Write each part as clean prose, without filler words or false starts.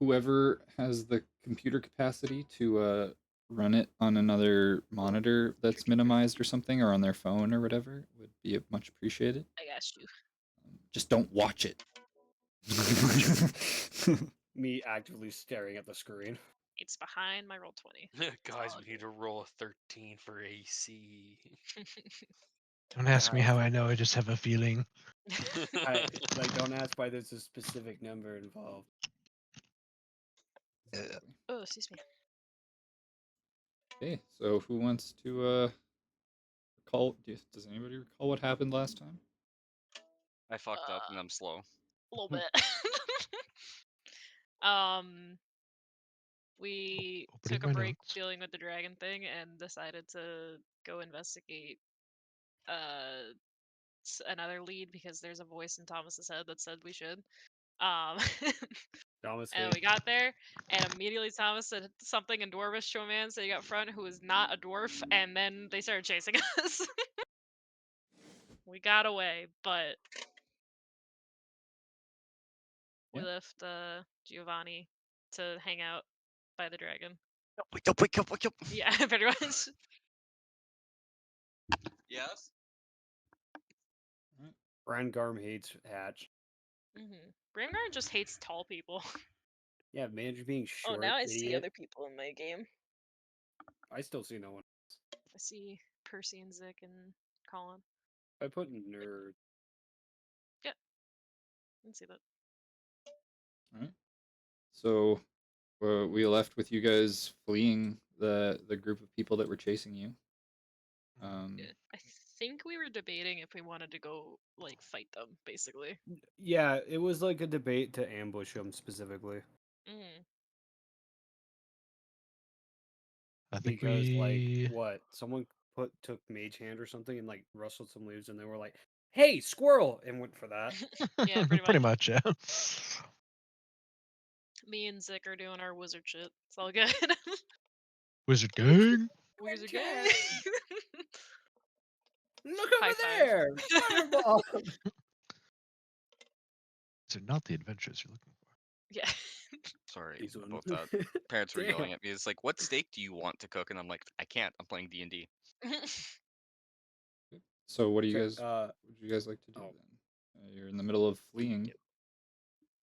whoever has the computer capacity to run it on another monitor that's minimized or something, or on their phone or whatever, would be much appreciated. I got you. Just don't watch it. Me actively staring at the screen. It's behind my roll 20. Guys, we need to roll a 13 for AC. Don't ask me Guys. how I know. I just have a feeling. Don't ask why there's a specific number involved. Exactly. Oh, excuse me. Okay, so who wants to recall? Does anybody recall what happened last time? I fucked up and I'm slow. A little bit. We Opening took a my break notes. dealing with the dragon thing and decided to go investigate another lead because there's a voice in Thomas's head that said we should. Thomas And we got there, and immediately Thomas said something in Dwarvish to a man sitting up front who is not a dwarf, and then they started chasing us. We got away, but we Yeah. left Giovanni to hang out by the dragon. Wake up, wake up, wake up! Yeah, pretty much. Yes? Brangarm hates Hatch. Brimgar just hates tall people. Yeah, manager being short. Oh, now I idiot. see other people in my game. I still see no one. I see Percy and Zick and Colin. I put nerd. Yeah, I can see that. All right. So we left with you guys fleeing the group of people that were chasing you. Yeah. I think we were debating if we wanted to go like fight them, basically. Yeah, it was like a debate to ambush them specifically. I think Because we. like what? Someone took mage hand or something and like rustled some leaves and they were like, "Hey, squirrel!" and went for that. Yeah, pretty much, yeah. Me and Zick are doing our wizard shit. It's all good. Wizard gang. Wizard Chat. gang. Look High over five. there! Fireball! These are not the adventures you're looking for. Yeah. Sorry These about ones. that. Parents were Damn. yelling at me. It's like, what steak do you want to cook? And I'm like, I can't. I'm playing D&D. So what do you Okay, guys? What would you guys like to do oh. then? You're in the middle of fleeing.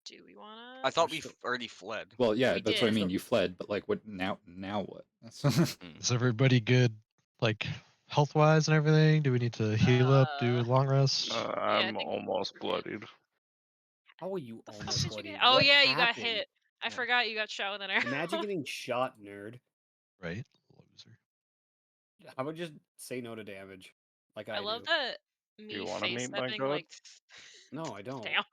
Do we wanna? I thought we already fled. Well, yeah, We that's what I did. mean. You fled, but like, what now? Now what? Is everybody good, like health wise and everything? Do we need to heal up? Do a long rest? I'm almost bloodied. How are you The fuck almost did you bloody? get? Oh What yeah, you got happened? hit. I forgot you got shot with an arrow. Imagine getting shot, nerd. Right, loser. How about just say no to damage? Like I love do. that me You wanna face meet my stepping god? like. No, I don't. Damn.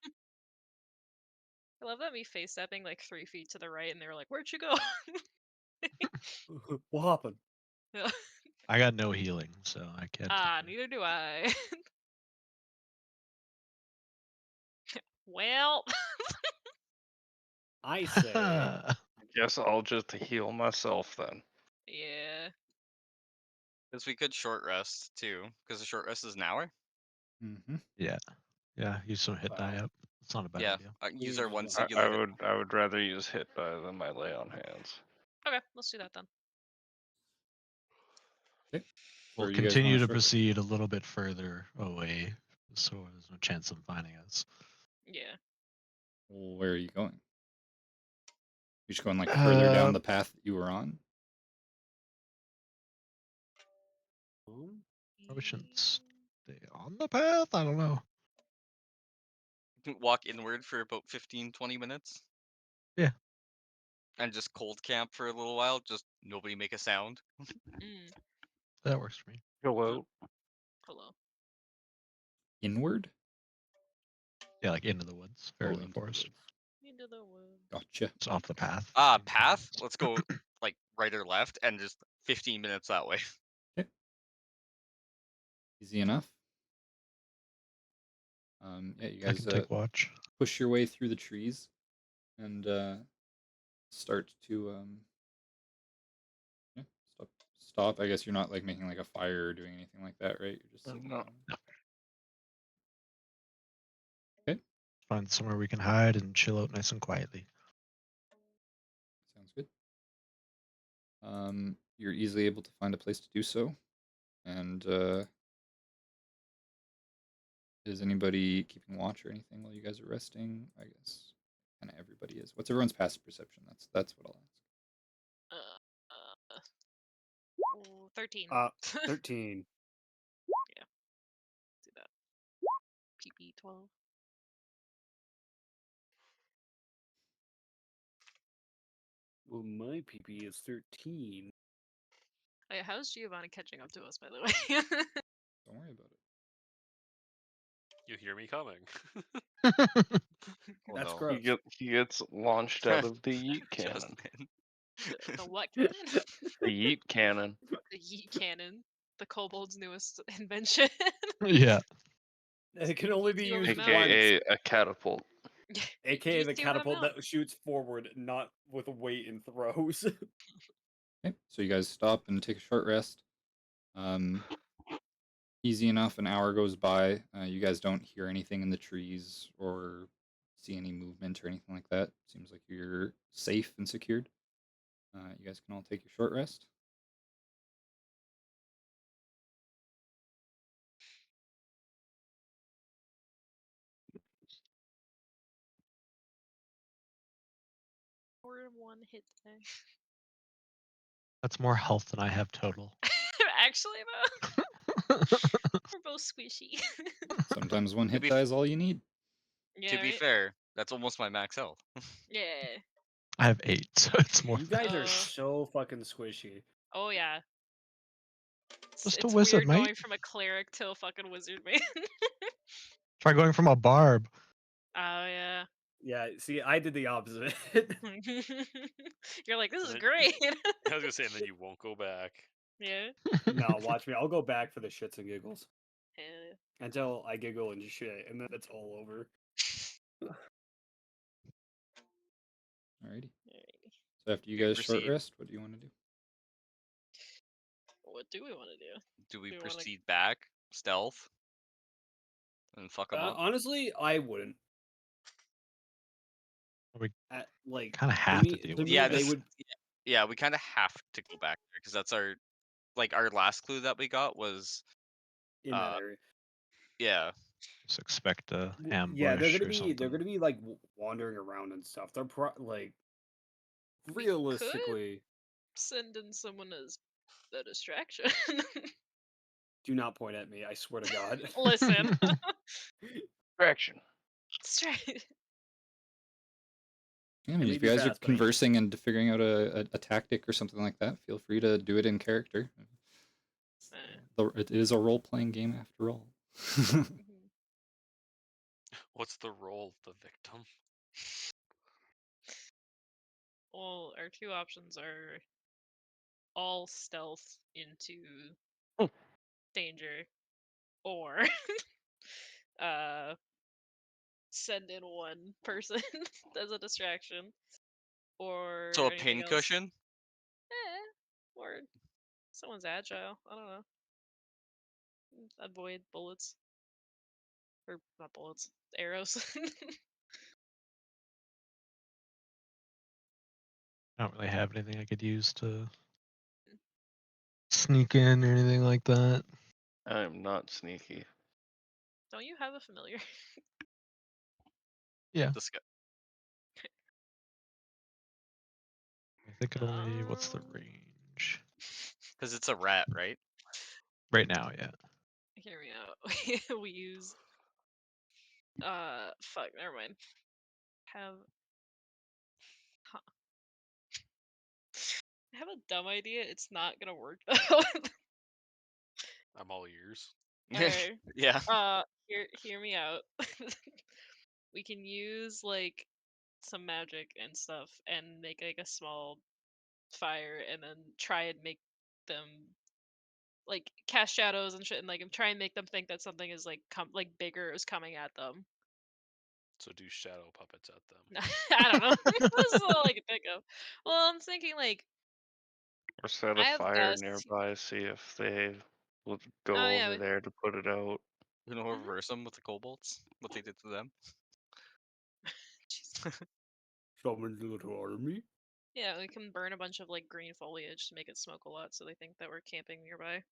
I love that me face stepping like 3 feet to the right, and they were like, "Where'd you go?" What happened? I got no healing, so I can't. Neither do I. Well. I say. Guess I'll just heal myself then. Yeah. Because we could short rest too. Because the short rest is an hour. Mm-hmm. Yeah, use some hit die up. It's not a bad idea. Use our one I- singular. I would rather use hit die than my lay on hands. Okay, let's do that then. Okay. We'll Where you guys continue wanna to short- proceed a little bit further away, so there's no chance of them finding us. Yeah. Well, where are you going? You're just going like further down Uh, the path that you were on. Probably shouldn't stay on the path. I don't know. Walk inward for about 15-20 minutes. Yeah. And just cold camp for a little while. Just nobody make a sound. That works for me. Hello. Hello. Inward? Yeah, like into the woods or into the forest. Into the woods. Gotcha. It's off the path. Path? Let's go like right or left and just 15 minutes that way. Okay. Easy enough. Yeah, you I guys can take watch. push your way through the trees and start to stop. I guess you're not like making like a fire or doing anything like that, right? You're just sitting No. down. Okay. Find somewhere we can hide and chill out nice and quietly. You're easily able to find a place to do so. And is anybody keeping watch or anything while you guys are resting? I guess kind of everybody is. What's everyone's passive perception? That's what I'll ask. Ooh, 13. 13. Do that. PP 12. Well, my PP is 13. Hey, how's Giovanni catching up to us, by the way? Don't worry about it. You hear me coming. Oh, That's no. gross. He gets launched out of the yeet cannon. Justin. The what cannon? The yeet cannon. The yeet cannon. The kobold's newest invention. Yeah. It can only be You don't used know. once. AKA a catapult. AKA You the do wanna catapult know. that shoots forward, not with weight and throws. Okay, so you guys stop and take a short rest. Easy enough. An hour goes by. You guys don't hear anything in the trees or see any movement or anything like that. Seems like you're safe and secured. You guys can all take your short rest. Or one hit today. That's more health than I have total. Actually, though, we're both squishy. Sometimes one hit be die is all you need. Yeah, To be right? fair, that's almost my max health. Yeah. I have 8, so it's more. You guys are Uh, so fucking squishy. Oh yeah. Just a It's wizard, weird mate. going from a cleric to a fucking wizard, man. Try going from a barb. Oh yeah. Yeah, see, I did the opposite. You're like, this is then- great. I was gonna say, and then you won't go back. Yeah. No, watch me. I'll go back for the shits and giggles Hell until I giggle and shit, and then it's all over. Alrighty. yeah. Alrighty. So after you Do we guys short proceed? rest, what do you want to do? What do we want to do? Do we Do we wanna- proceed back, stealth, and fuck them up? Honestly, I wouldn't. We Like, kind of to have me, to deal to with me, Yeah, it. they this. would. Yeah, we kind of have to go back there because that's our last clue that we got was In that area. yeah. Just expect a Yeah, ambush or something. they're gonna be like wandering around and stuff. They're like We realistically. Send in someone as a distraction. Do not point at me. I swear to God. Listen. Distraction. Yeah, I mean, may if be you guys are fast, but I- conversing and figuring out a tactic or something like that, feel free to do it in character. It is a role-playing game after all. What's the role of the victim? Well, our two options are all stealth into danger, or send in one person as a distraction, or So a anything else. pincushion? Or someone's agile. I don't know. Avoid bullets. Or not bullets, arrows. I don't really have anything I could use to sneak in or anything like that. I am not sneaky. Don't you have a familiar? Yeah, This guy. I think it only. What's the range? Because it's a rat, right? Right now, yeah. Hear me out. We use fuck, never mind. Have I have a dumb idea. It's not gonna work though. I'm all ears. Alright. Yeah. Hear me out. We can use like some magic and stuff and make like a small fire and then try and make them like cast shadows and shit and like try and make them think that something is like bigger is coming at them. So do shadow puppets at them. I don't know. This is all I can think of. Well, I'm thinking like Or set I a have fire best. nearby, see if they would go Oh yeah, over there to put it out. You know, reverse them with the kobolds. What they did to them. jeez. Summon the little army. Yeah, we can burn a bunch of like green foliage to make it smoke a lot, so they think that we're camping nearby.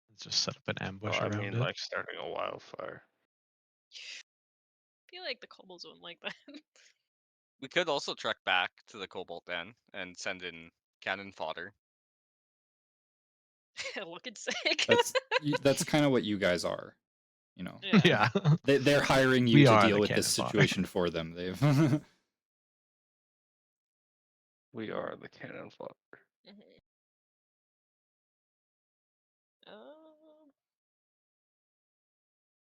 Let's just set up an Oh, ambush I around mean, it. like starting a wildfire. I feel like the kobolds wouldn't like that. We could also trek back to the Cobalt Den and send in cannon fodder. Looking sick. That's kind of what you guys are, you know. Yeah. Yeah. They're hiring you We to are deal the with this cannon fodder. situation for them. They've We are the cannon fodder. Mhm.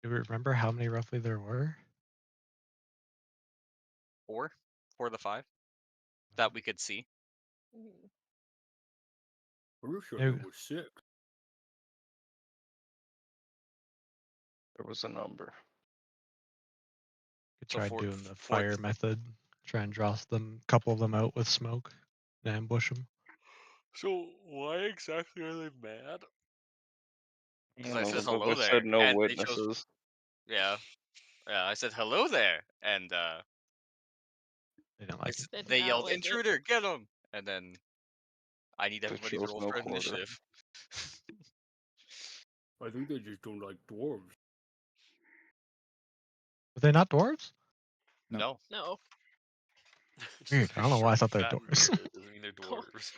Do we remember how many roughly there were? 4 of the 5 that we could see. Mhm. Pretty sure Yeah. there was 6. There was a number. Could So try for doing the for fire the, method. Try and draw them, couple of them out with smoke, and ambush them. So why exactly are they mad? because I said But hello they there, said no and they chose. witnesses. Yeah, I said hello there, and They didn't like it. They did they not yelled like it. intruder, get him, and then I need They everybody to chose roll no for quarter. initiative. I think they just don't like dwarves. Were they not dwarves? No. No. Weird. I don't know why I thought they were Fat and dwarves. bearded doesn't mean they're No, dwarves.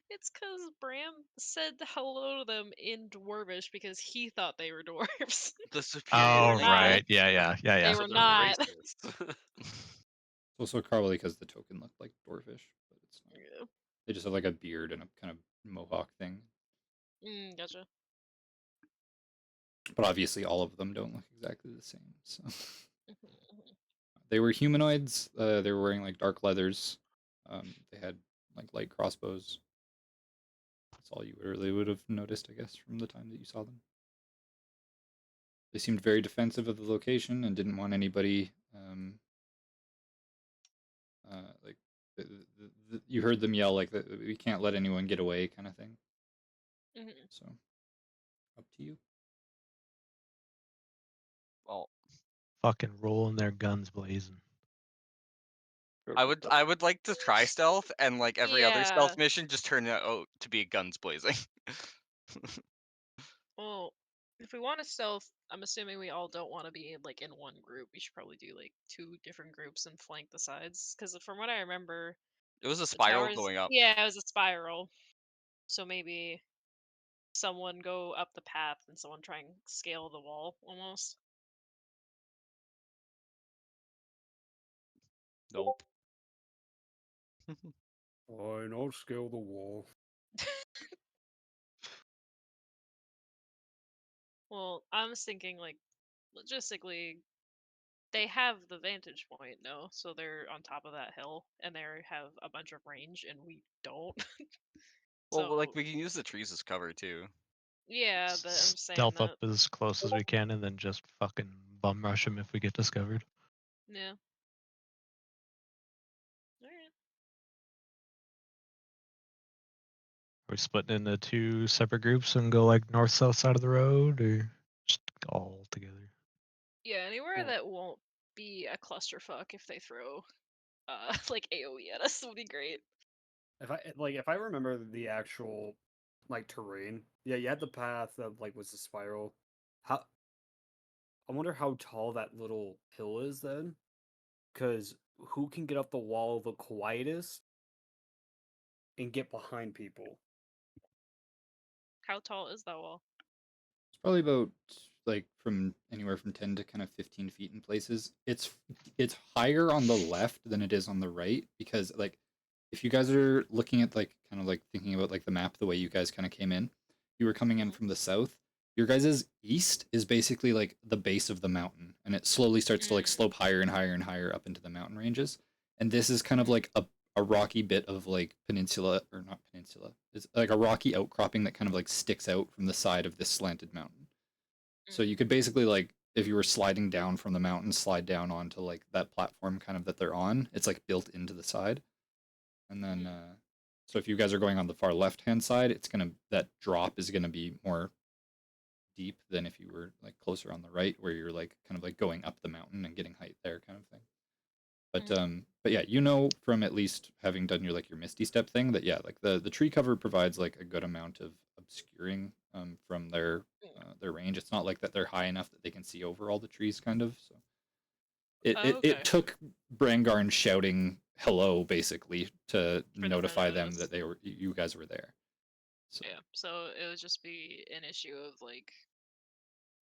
it's cause Bram said hello to them in Dwarvish because he thought they were dwarves. The Oh, superiority not. right. bias. Yeah. They So were they're not. racist. It's also probably because the token looked like dwarfish, but it's not. Yeah. They just have like a beard and a kind of mohawk thing. Gotcha. But obviously, all of them don't look exactly the same. So Mhm. they were humanoids. They were wearing like dark leathers. They had like light crossbows. That's all you really would have noticed, I guess, from the time that you saw them. They seemed very defensive of the location and didn't want anybody. Like you heard them yell like we can't let anyone get away, kind of thing. Mhm. So up to you. Well, Fucking rolling their guns blazing. I would like to try stealth, and like every other Yeah. stealth mission, just turn it out to be guns blazing. Well, if we want to stealth, I'm assuming we all don't want to be like in one group. We should probably do like 2 different groups and flank the sides. Because from what I remember, It was a the spiral towers. going up. Yeah, it was a spiral. So maybe someone go up the path and someone try and scale the wall almost. Nope. Fine, I'll scale the wall. Well, I was thinking like logistically, they have the vantage point, no? So they're on top of that hill and they have a bunch of range, and we don't. Well, like So we can use the trees as cover too. yeah, I'm saying Stealth up that. as close as we can, and then just fucking bum rush them if we get discovered. Yeah. Alright. Are we splitting into 2 separate groups and go like north-south side of the road, or just all together? Yeah, anywhere Well- that won't be a clusterfuck if they throw like AoE at us would be great. If I remember the actual like terrain, yeah, you had the path that like was the spiral. How I wonder how tall that little hill is then, because who can get up the wall the quietest and get behind people? How tall is that wall? It's probably about like from anywhere from 10 to kind of 15 feet in places. It's higher on the left than it is on the right because like if you guys are looking at like kind of like thinking about like the map the way you guys kind of came in, you were coming in from the south. Your guys' east is basically like the base of the mountain and it slowly starts to like slope higher and higher and higher up into the mountain ranges. And this is kind of like a rocky bit of like peninsula or not peninsula. It's like a rocky outcropping that kind of like sticks out from the side of this slanted mountain. So you could basically like if you were sliding down from the mountain, slide down onto like that platform kind of that they're on. It's like built into the side. And then so if you guys are going on the far left hand side, it's gonna that drop is gonna be more deep than if you were like closer on the right where you're like kind of like going up the mountain and getting height there kind of thing. But yeah, you know from at least having done your Misty Step thing that yeah, like the tree cover provides like a good amount of obscuring from their range. It's not like that they're high enough that they can see over all the trees, kind of. So Oh, it okay. took Brangarn shouting hello basically to For them to notify them notice. that you guys were there. So Yeah, so it would just be an issue of like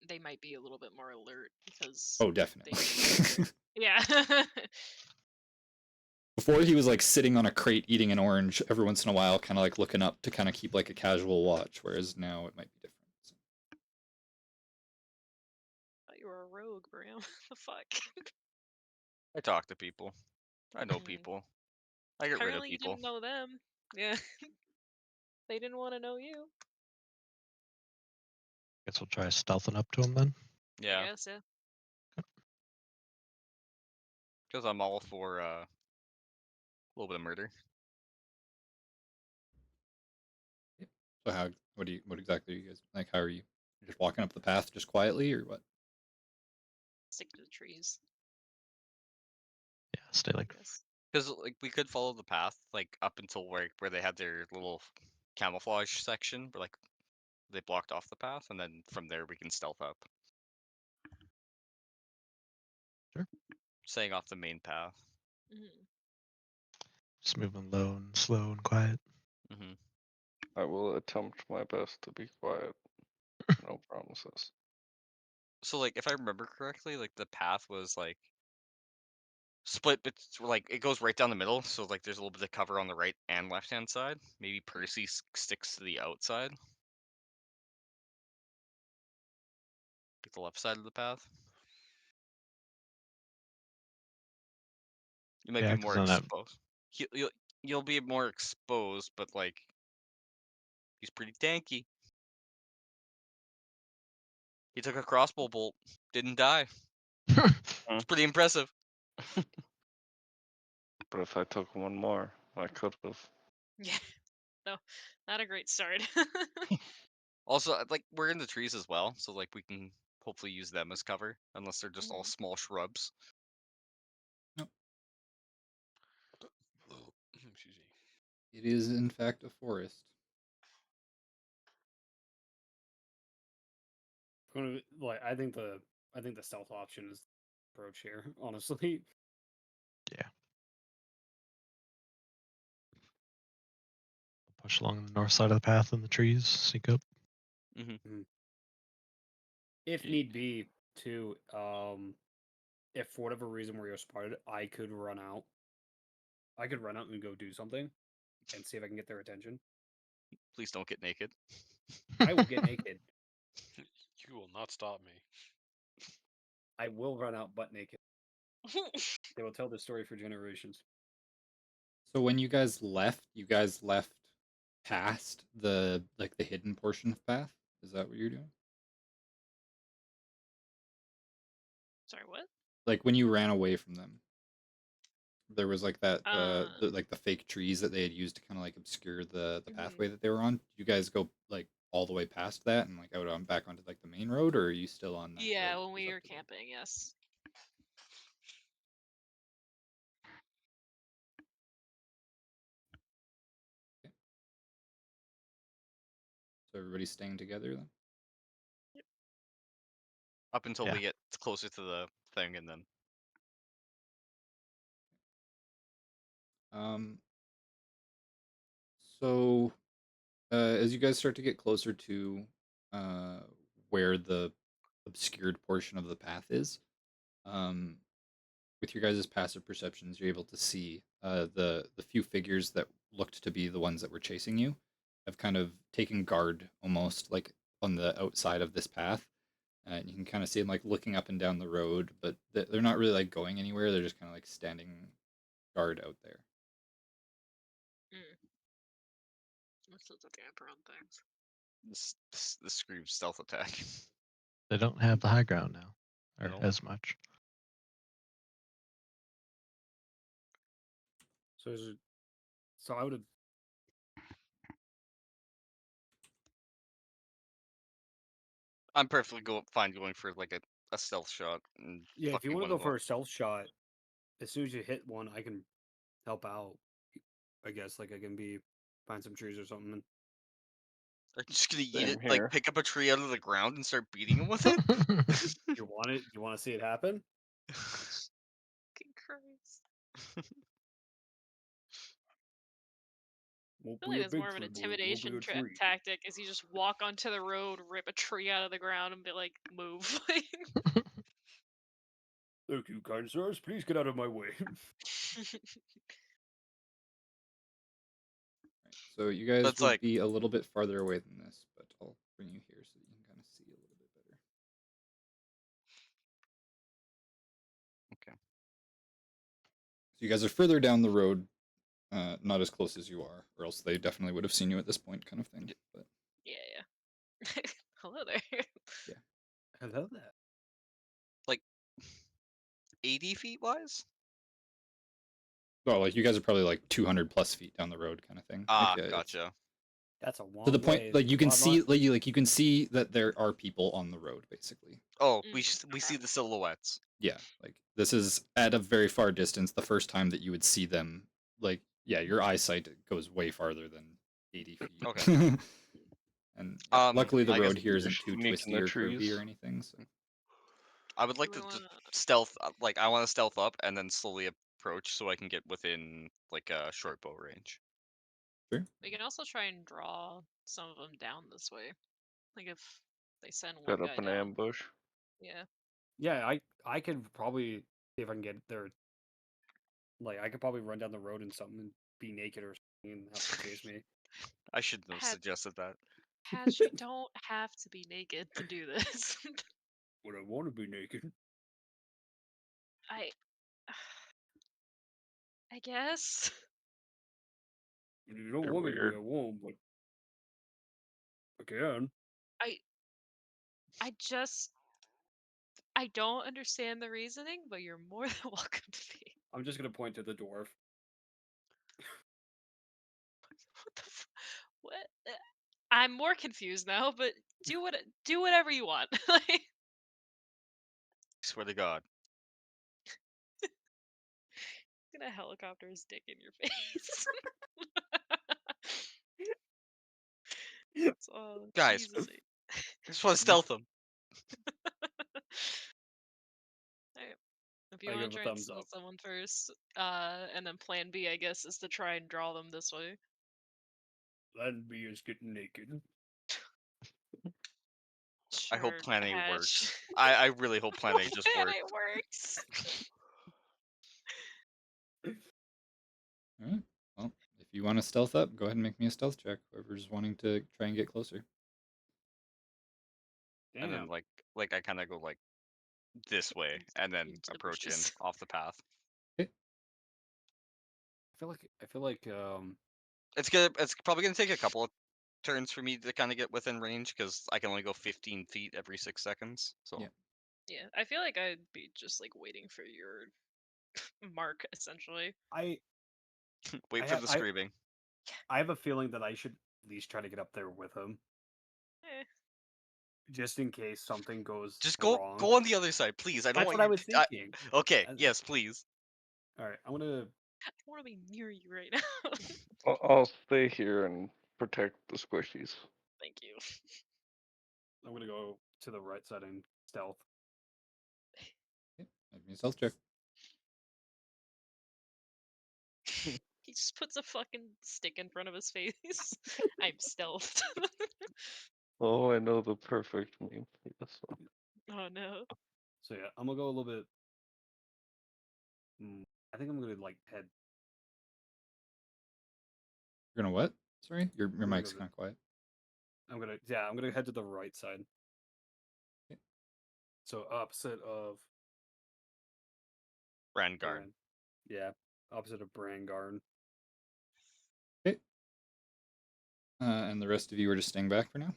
they might be a little bit more alert because oh, they definitely. know yeah. Before he was like sitting on a crate eating an orange every once in a while, kind of like looking up to kind of keep like a casual watch, whereas now it might be different. So. Thought you were a rogue, Bram. The fuck? I talk to people. I know Mm. people. I get rid of Apparently you people. didn't know them. Yeah. They didn't want to know you. Guess we'll try stealthing up to him then. I Yeah, guess, yeah. because I'm all for a little bit of murder. So what exactly are you guys like? How are you? You're just walking up the path just quietly, or what? Stick to the trees, Yeah, stay I like guess. Because like we could follow the path like up until where they had their little camouflage section, where like they blocked off the path, and then from there we can stealth up. Sure. Staying off the main path. Mm-hmm. just moving low and slow and quiet. Hmm. I will attempt my best to be quiet. No promises. So like if I remember correctly, like the path was like split, but like it goes right down the middle. So like there's a little bit of cover on the right and left hand side. Maybe Percy sticks to the outside, like the left side of the path. You might Yeah, be because more then that exposed. You'll be more exposed, but like he's pretty tanky. He took a crossbow bolt, didn't die. It's pretty impressive. But if I took one more, I could have. Yeah. No, not a great start. Also, like we're in the trees as well, so like we can hopefully use them as cover, unless they're just all Mhm. small shrubs. Excuse me. It is in fact a forest. Like I think the stealth option is the approach here, honestly. yeah. Push along the north side of the path in the trees, sneak up. If Ye- need be, too, if for whatever reason we are spotted, I could run out. I could run out and go do something and see if I can get their attention. Please don't get naked. I will get naked. You will not stop me. I will run out butt naked. They will tell this story for generations. So when you guys left past the like the hidden portion of path. Is that what you're doing? Sorry, what? Like when you ran away from them, there was like that Uh, like the fake trees that they had used to kind of like obscure the mhm. pathway that they were on. Did you guys go like all the way past that and like out on back onto like the main road, or are you still on that Yeah, road that when goes we up were to the... camping, yes. Okay. So everybody's staying together then? Up until Yeah. we get closer to the thing, and then Um, so as you guys start to get closer to uh, where the obscured portion of the path is, um, with your guys' passive perceptions, you're able to see the few figures that looked to be the ones that were chasing you have kind of taken guard almost like on the outside of this path. And you can kind of see them like looking up and down the road, but they're not really like going anywhere. They're just kind of like standing guard out there. What's the damper on things? this screams stealth attack. They don't have the high ground now, or No. as much. So I would have. I'm perfectly fine going for like a stealth shot and Yeah, if you fucking want one to of go for them. a stealth shot, as soon as you hit one, I can help out. I guess like I can find some trees or something. And Are you just gonna eat Same it? here. Like pick up a tree out of the ground and start beating him with it? you want it? You want to see it happen? Fucking Christ. Won't I feel like be a that's more of an Bigfoot, but it will be intimidation a tree. tactic. Is you just walk onto the road, rip a tree out of the ground, and be like, "Move." Thank you, kind sirs. Please get out of my way. Right, so you guys That's will like be a little bit farther away than this, but I'll bring you here so that you can kind of see a little bit better. okay. So you guys are further down the road, not as close as you are, or else they definitely would have seen you at this point, kind of thing. Yeah. But Yeah. Hello there. Hello there. Like 80 feet wise? well, like you guys are probably like 200 plus feet down the road, kind of thing. Like it's Gotcha. That's a long to the point, way. like you can Well, see, not- like you can see that there are people on the road, basically. Oh, Mm, we see okay. the silhouettes. Yeah, like this is at a very far distance. The first time that you would see them, like yeah, your eyesight goes way farther than 80 feet. Okay. And yeah, luckily the I guess road here isn't Just too sneak in twisty the or curvy trees. or anything. So I would like Do to we just wanna? stealth. Like I want to stealth up and then slowly approach so I can get within like a short bow range. sure. We can also try and draw some of them down this way. Like if they send one Set guy up an down. ambush. Yeah. Yeah, I could probably see if I can get there. Like I could probably run down the road and something and be naked or something and have to chase me. I shouldn't have Had suggested that. Hatch, you don't have to be naked to do this. But I want to be naked. I I guess. You don't They're want me to be, weird. I won't, but I can. I just I don't understand the reasoning, but you're more than welcome to be. I'm just gonna point to the dwarf. What the what? I'm more confused now, but do whatever you want. Like, I swear to God. gonna helicopter his dick in your face. Oh, Guys, Jesus. I just want to stealth them. Alright. If you I want give to a try and thumbs steal up. someone first, and then plan B, I guess, is to try and draw them this way. Plan B is getting naked. I hope Sure, plan A Hatch. works. I really hope plan A just Plan works. A works. All right. Well, if you want to stealth up, go ahead and make me a stealth check. Whoever's wanting to try and get closer. Damn. And then like I kind of go like this way and then Into the approach in bushes. off the path. I feel like It's probably gonna take a couple of turns for me to kind of get within range because I can only go 15 feet every 6 seconds. So Yeah. Yeah, I feel like I'd be just like waiting for your mark, essentially. I wait I for have the screaming. I have a feeling that I should at least try to get up there with him, Eh. just in case something goes Just wrong. go on the other side, please. I don't That's want what I you was to- thinking. okay, Uh, yes, please. All right, I'm gonna. I want to be near you right now. I'll stay here and protect the squishies. Thank you. I'm gonna go to the right side and stealth. Okay. Make me a stealth check. He just puts a fucking stick in front of his face. I'm stealthed. Oh, I know the perfect meme for this one. Oh no. So yeah, I'm gonna go a little bit. I think I'm gonna like head. You're gonna what? Sorry, your gonna mic's go kind of quiet. I'm gonna head to the right side. Okay. So opposite of Brand guard. Bran. Yeah, opposite of Brangarn. Okay. And the rest of you are just staying back for now.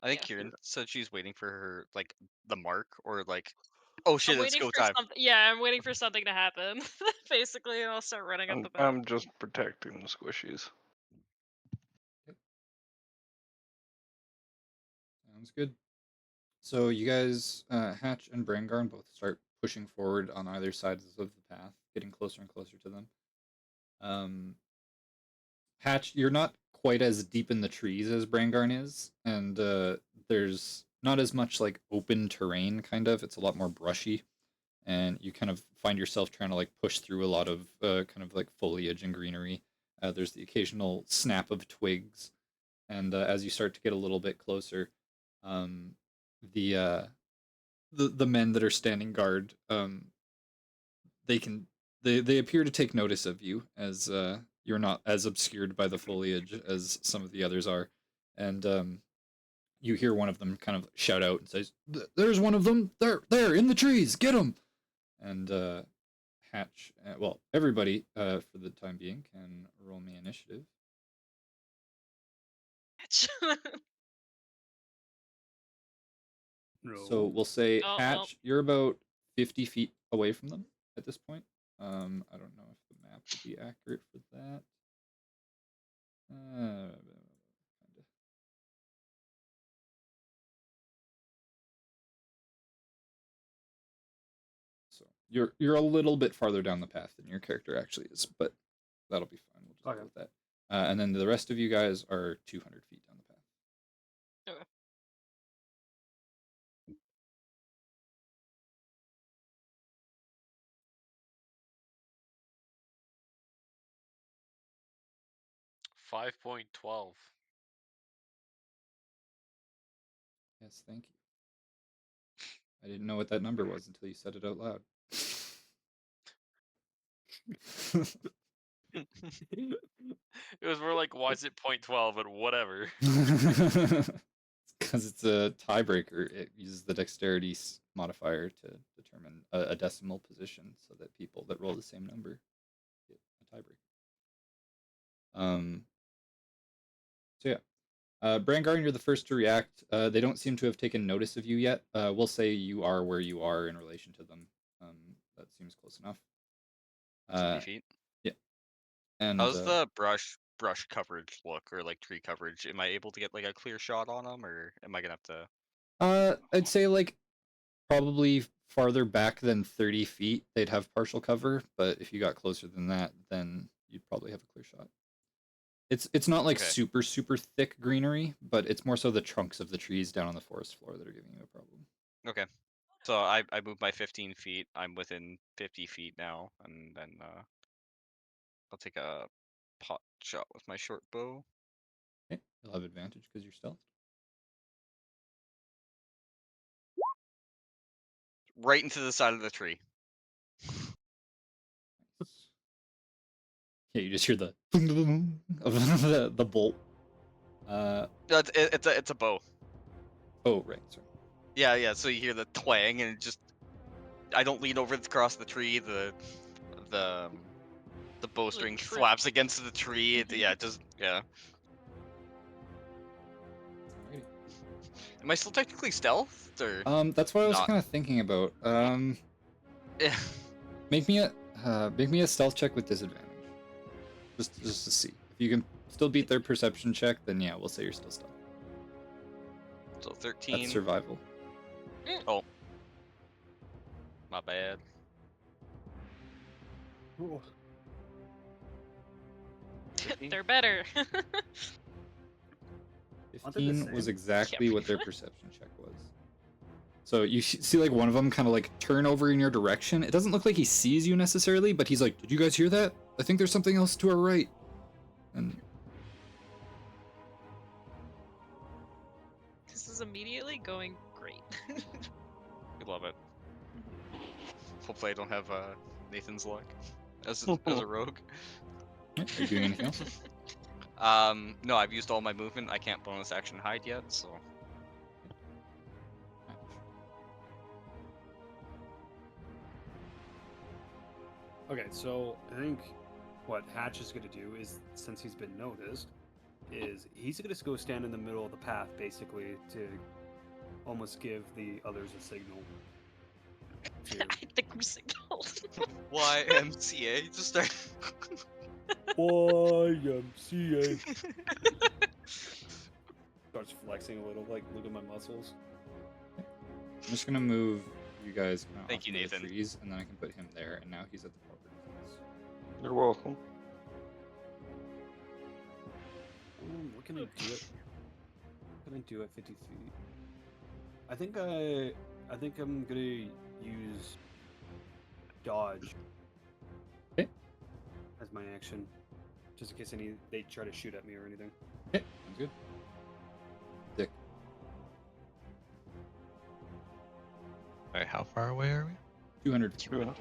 I think Yeah. Kieran said she's waiting for her like the mark or like oh shit, I'm it's waiting go for time. something. Yeah, I'm waiting for something to happen. Basically, and I'll start running up the back. I'm just protecting the squishies. Sounds good. So you guys, Hatch and Brangarn, both start pushing forward on either sides of the path, getting closer and closer to them. Hatch, you're not quite as deep in the trees as Brangarn is, and there's not as much like open terrain. Kind of, it's a lot more brushy, and you kind of find yourself trying to like push through a lot of kind of like foliage and greenery. There's the occasional snap of twigs, and as you start to get a little bit closer, um, the the men that are standing guard, they can they appear to take notice of you as you're not as obscured by the foliage as some of the others are, and you hear one of them kind of shout out and says, "There's one of them! There in the trees! Get him!" And Hatch, well, everybody for the time being can roll me initiative. So we'll say Oh, well. Hatch, you're about 50 feet away from them at this point. I don't know if the map would be accurate for that. Kinda. So you're a little bit farther down the path than your character actually is, but that'll be fine. We'll just go with that. And then the rest of you guys are 200 feet down the path. Okay. 5.12. Yes, thank you. I didn't know what that number was until you said it out loud. It was more like, why is it 0.12, but whatever. Because it's a tiebreaker. It uses the dexterity modifier to determine a decimal position so that people that roll the same number get a tiebreaker. So yeah. Brangarn, you're the first to react. They don't seem to have taken notice of you yet. We'll say you are where you are in relation to them. That seems close enough. 70 feet. Yeah. And how's the brush coverage look, or like tree coverage? Am I able to get like a clear shot on them, or am I gonna have to? I'd say like probably farther back than 30 feet, they'd have partial cover. But if you got closer than that, then you'd probably have a clear shot. It's not like Okay. super thick greenery, but it's more so the trunks of the trees down on the forest floor that are giving you a problem. Okay. So I moved my 15 feet. I'm within 50 feet now, and then I'll take a pot shot with my short bow. Okay, you'll have advantage because you're stealth. Right into the side of the tree. Nice. Yeah, you just hear the of the bolt. It's a bow. Oh, right, sorry. Yeah. So you hear the twang, and it just I don't lean over across the tree. The bowstring tree. flaps against the tree. Yeah. Alrighty. Am I still technically stealthed, or? That's what I was Not. kind of thinking about. Yeah. Make me a stealth check with disadvantage. Just to see. If you can still beat their perception check, then yeah, we'll say you're still stealth. So 13. That's survival. Oh. My bad. They're better. 15 was same? exactly what their perception check was. So you see like one of them kind of like turn over in your direction. It doesn't look like he sees you necessarily, but he's like, "Did you guys hear that? I think there's something else to our right." And This is immediately going great. We love it. Hopefully I don't have Nathan's luck as a rogue. yeah, are you doing anything else? No, I've used all my movement. I can't bonus action hide yet, so. Okay, so I think what Hatch is going to do is, since he's been noticed, is he's going to go stand in the middle of the path, basically, to almost give the others a signal. I think we signaled. YMCA. Just start. YMCA. Starts flexing a little, like, look at my muscles. I'm just gonna move you guys kind of Thank off you, into the Nathan. trees, and then I can put him there, and now he's at the property fence. You're welcome. What can I do it? What can I do at 50 feet? I think I'm gonna use dodge. Okay. As my action, just in case they try to shoot at me or anything. Okay, sounds good. Dick. Alright, how far away are we? 200 feet. 200.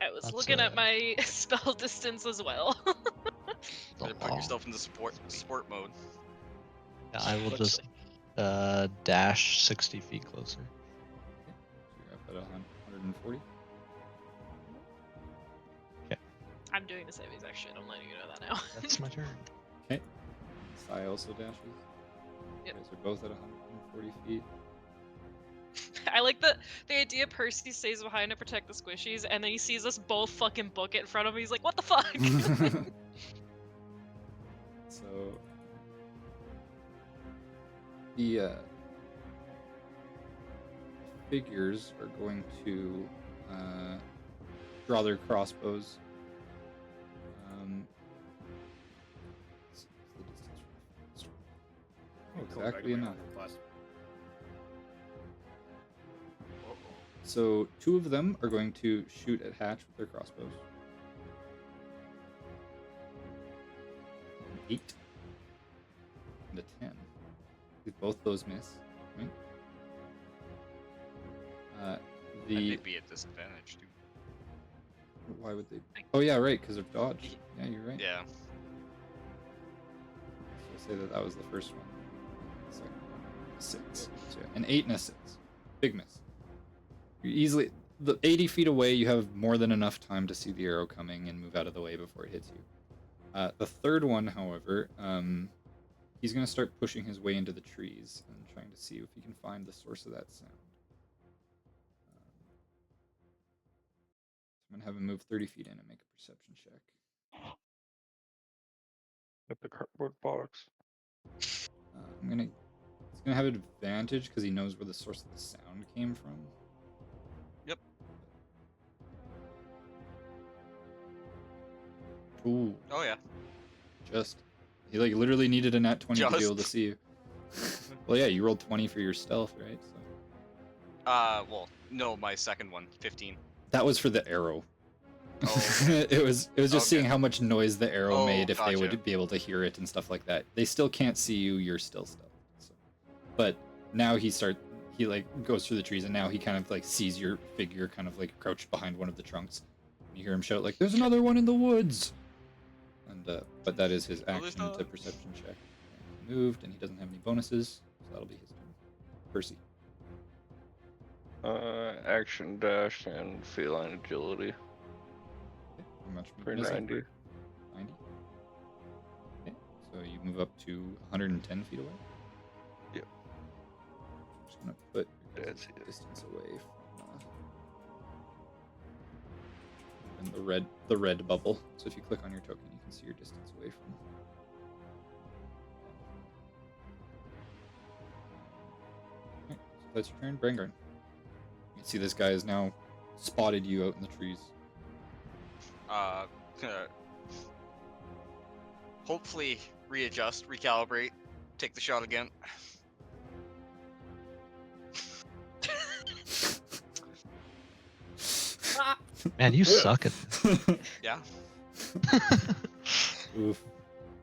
I was That's, looking at my spell distance as well. Better put yourself into sport mode. Yeah, I will Let's- just dash 60 feet closer. So you're up at 140. I'm doing the same exact shit. I'm letting you know that now. That's my turn. Okay. Sai also dashes. Yep. You guys are both at 140 feet. I like the idea Percy stays behind to protect the squishies, and then he sees us both fucking book it in front of him. He's like, "What the fuck?" So the figures are going to draw their crossbows. What's the distance from the first one? Going back Exactly to my enough. armor class. So 2 of them are going to shoot at Hatch with their crossbows. 8 and a 10. If both those miss, right? I The think be at disadvantage too. why would they? Oh yeah, right, because of dodge. Yeah, you're right. Yeah. So I'll say that was the first one. The second one, 6. So yeah, an 8 and a 6. Big miss. You easily, the 80 feet away, you have more than enough time to see the arrow coming and move out of the way before it hits you. The third one, however, he's going to start pushing his way into the trees and trying to see if he can find the source of that sound. I'm going to have him move 30 feet in and make a perception check. At the cardboard box. He's gonna have advantage because he knows where the source of the sound came from. Yep. Ooh, Oh yeah. he like literally needed a nat 20 to be Just. able to see you. Well, yeah, you rolled 20 for your stealth, right? So Well, no, my second one, 15. that was for the arrow. Oh. it was just Okay. seeing how much noise the arrow Oh, made if they gotcha. would be able to hear it and stuff like that. They still can't see you. You're still stealth. So. But now he like goes through the trees and now he kind of like sees your figure kind of like crouched behind one of the trunks. And you hear him shout like, "There's another one in the woods!" And but that is his Oh, there's action to not. perception check. And he moved and he doesn't have any bonuses, so that'll be his turn. Percy. Action dash and feline agility Okay. How much for movement is it? 90. 90. Okay, so you move up to 110 feet away. Yep. I'm just gonna put your guys' That's it. distance away from and the red bubble. So if you click on your token, you can see your distance away from. Okay, so that's your turn, Brangarn. You can see this guy has now spotted you out in the trees. Hopefully readjust, recalibrate, take the shot again. Man, you suck at this. Yeah. Oof.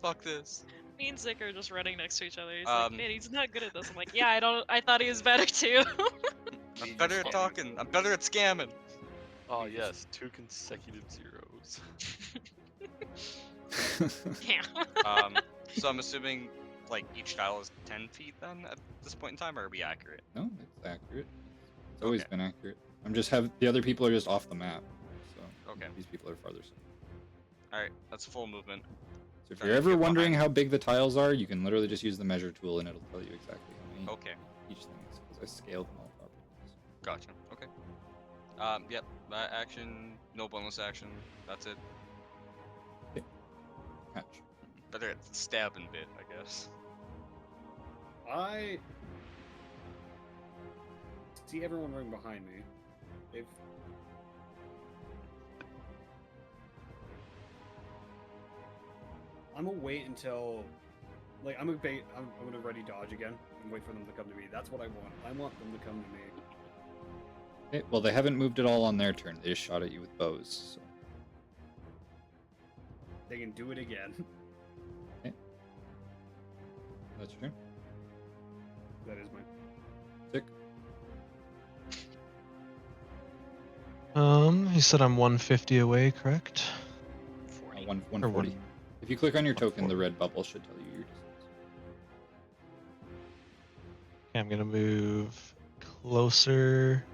Fuck this. Me and Zick are just running next to each other. He's Um, like, "Man, he's not good at this." I'm like, "Yeah, I thought he was better too." I'm better at talking. I'm better at scamming. Oh yes, 2 consecutive zeros. Yeah. So I'm assuming like each tile is 10 feet then at this point in time, or are we accurate? No, it's accurate. It's always Okay. been accurate. The other people are just off the map. So Okay. these people are farther south. All right, that's full movement. So if Trying you're to ever get wondering behind. how big the tiles are, you can literally just use the measure tool and it'll tell you exactly how many Okay, each thing is because I scaled them all properly. gotcha. Okay. Yep. That action, no bonus action. That's it. Hatch. Better at stabbing bit, I guess. see everyone right behind me. They've... I'm gonna wait until, like, I'm gonna ready dodge again and wait for them to come to me. That's what I want. I want them to come to me. Okay, well, they haven't moved at all on their turn. They just shot at you with bows. So. They can do it again. Okay. That's your turn. That is mine. Sick. You said I'm 150 away, correct? 40. 140. If you click on your token, the 140. red bubble should tell you your distance. Okay, I'm gonna move closer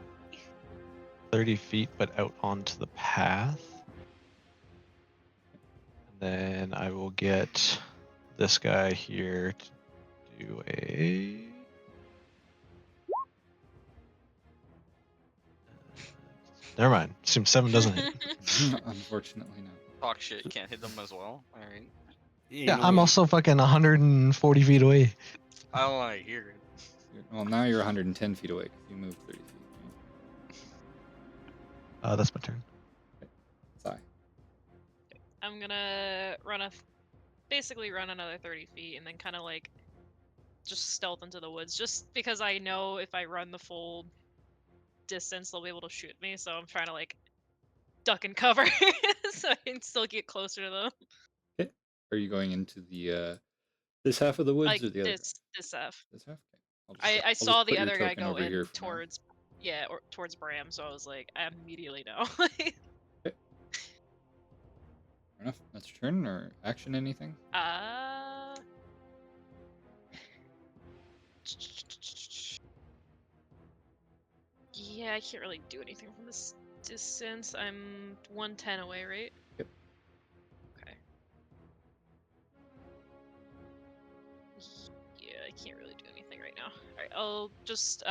30 feet, but out onto the path. And then I will get this guy here to do a... Never mind. Seems 7 doesn't hit. Unfortunately not. Talk shit, can't hit them as well. Alright. Yeah, I'm also fucking 140 feet away. I don't want to hear it. Well, now you're 110 feet away because you moved 30 feet. Right? That's my turn. Sigh. I'm gonna basically run another 30 feet and then kind of like just stealth into the woods, just because I know if I run the full distance they'll be able to shoot me, so I'm trying to like duck and cover so I can still get closer to them. Okay. Are you going into the this half of the woods Like or the other? this F. This half. Okay. I I'll saw just the put your other guy token go over in here for now. towards or towards Bram, so I was like, I immediately know. Okay. Fair enough. That's your turn or action anything? Yeah, I can't really do anything from this distance. I'm 110 away, right? Yep. Okay. Yeah, I can't really do anything right now. Alright, I'll just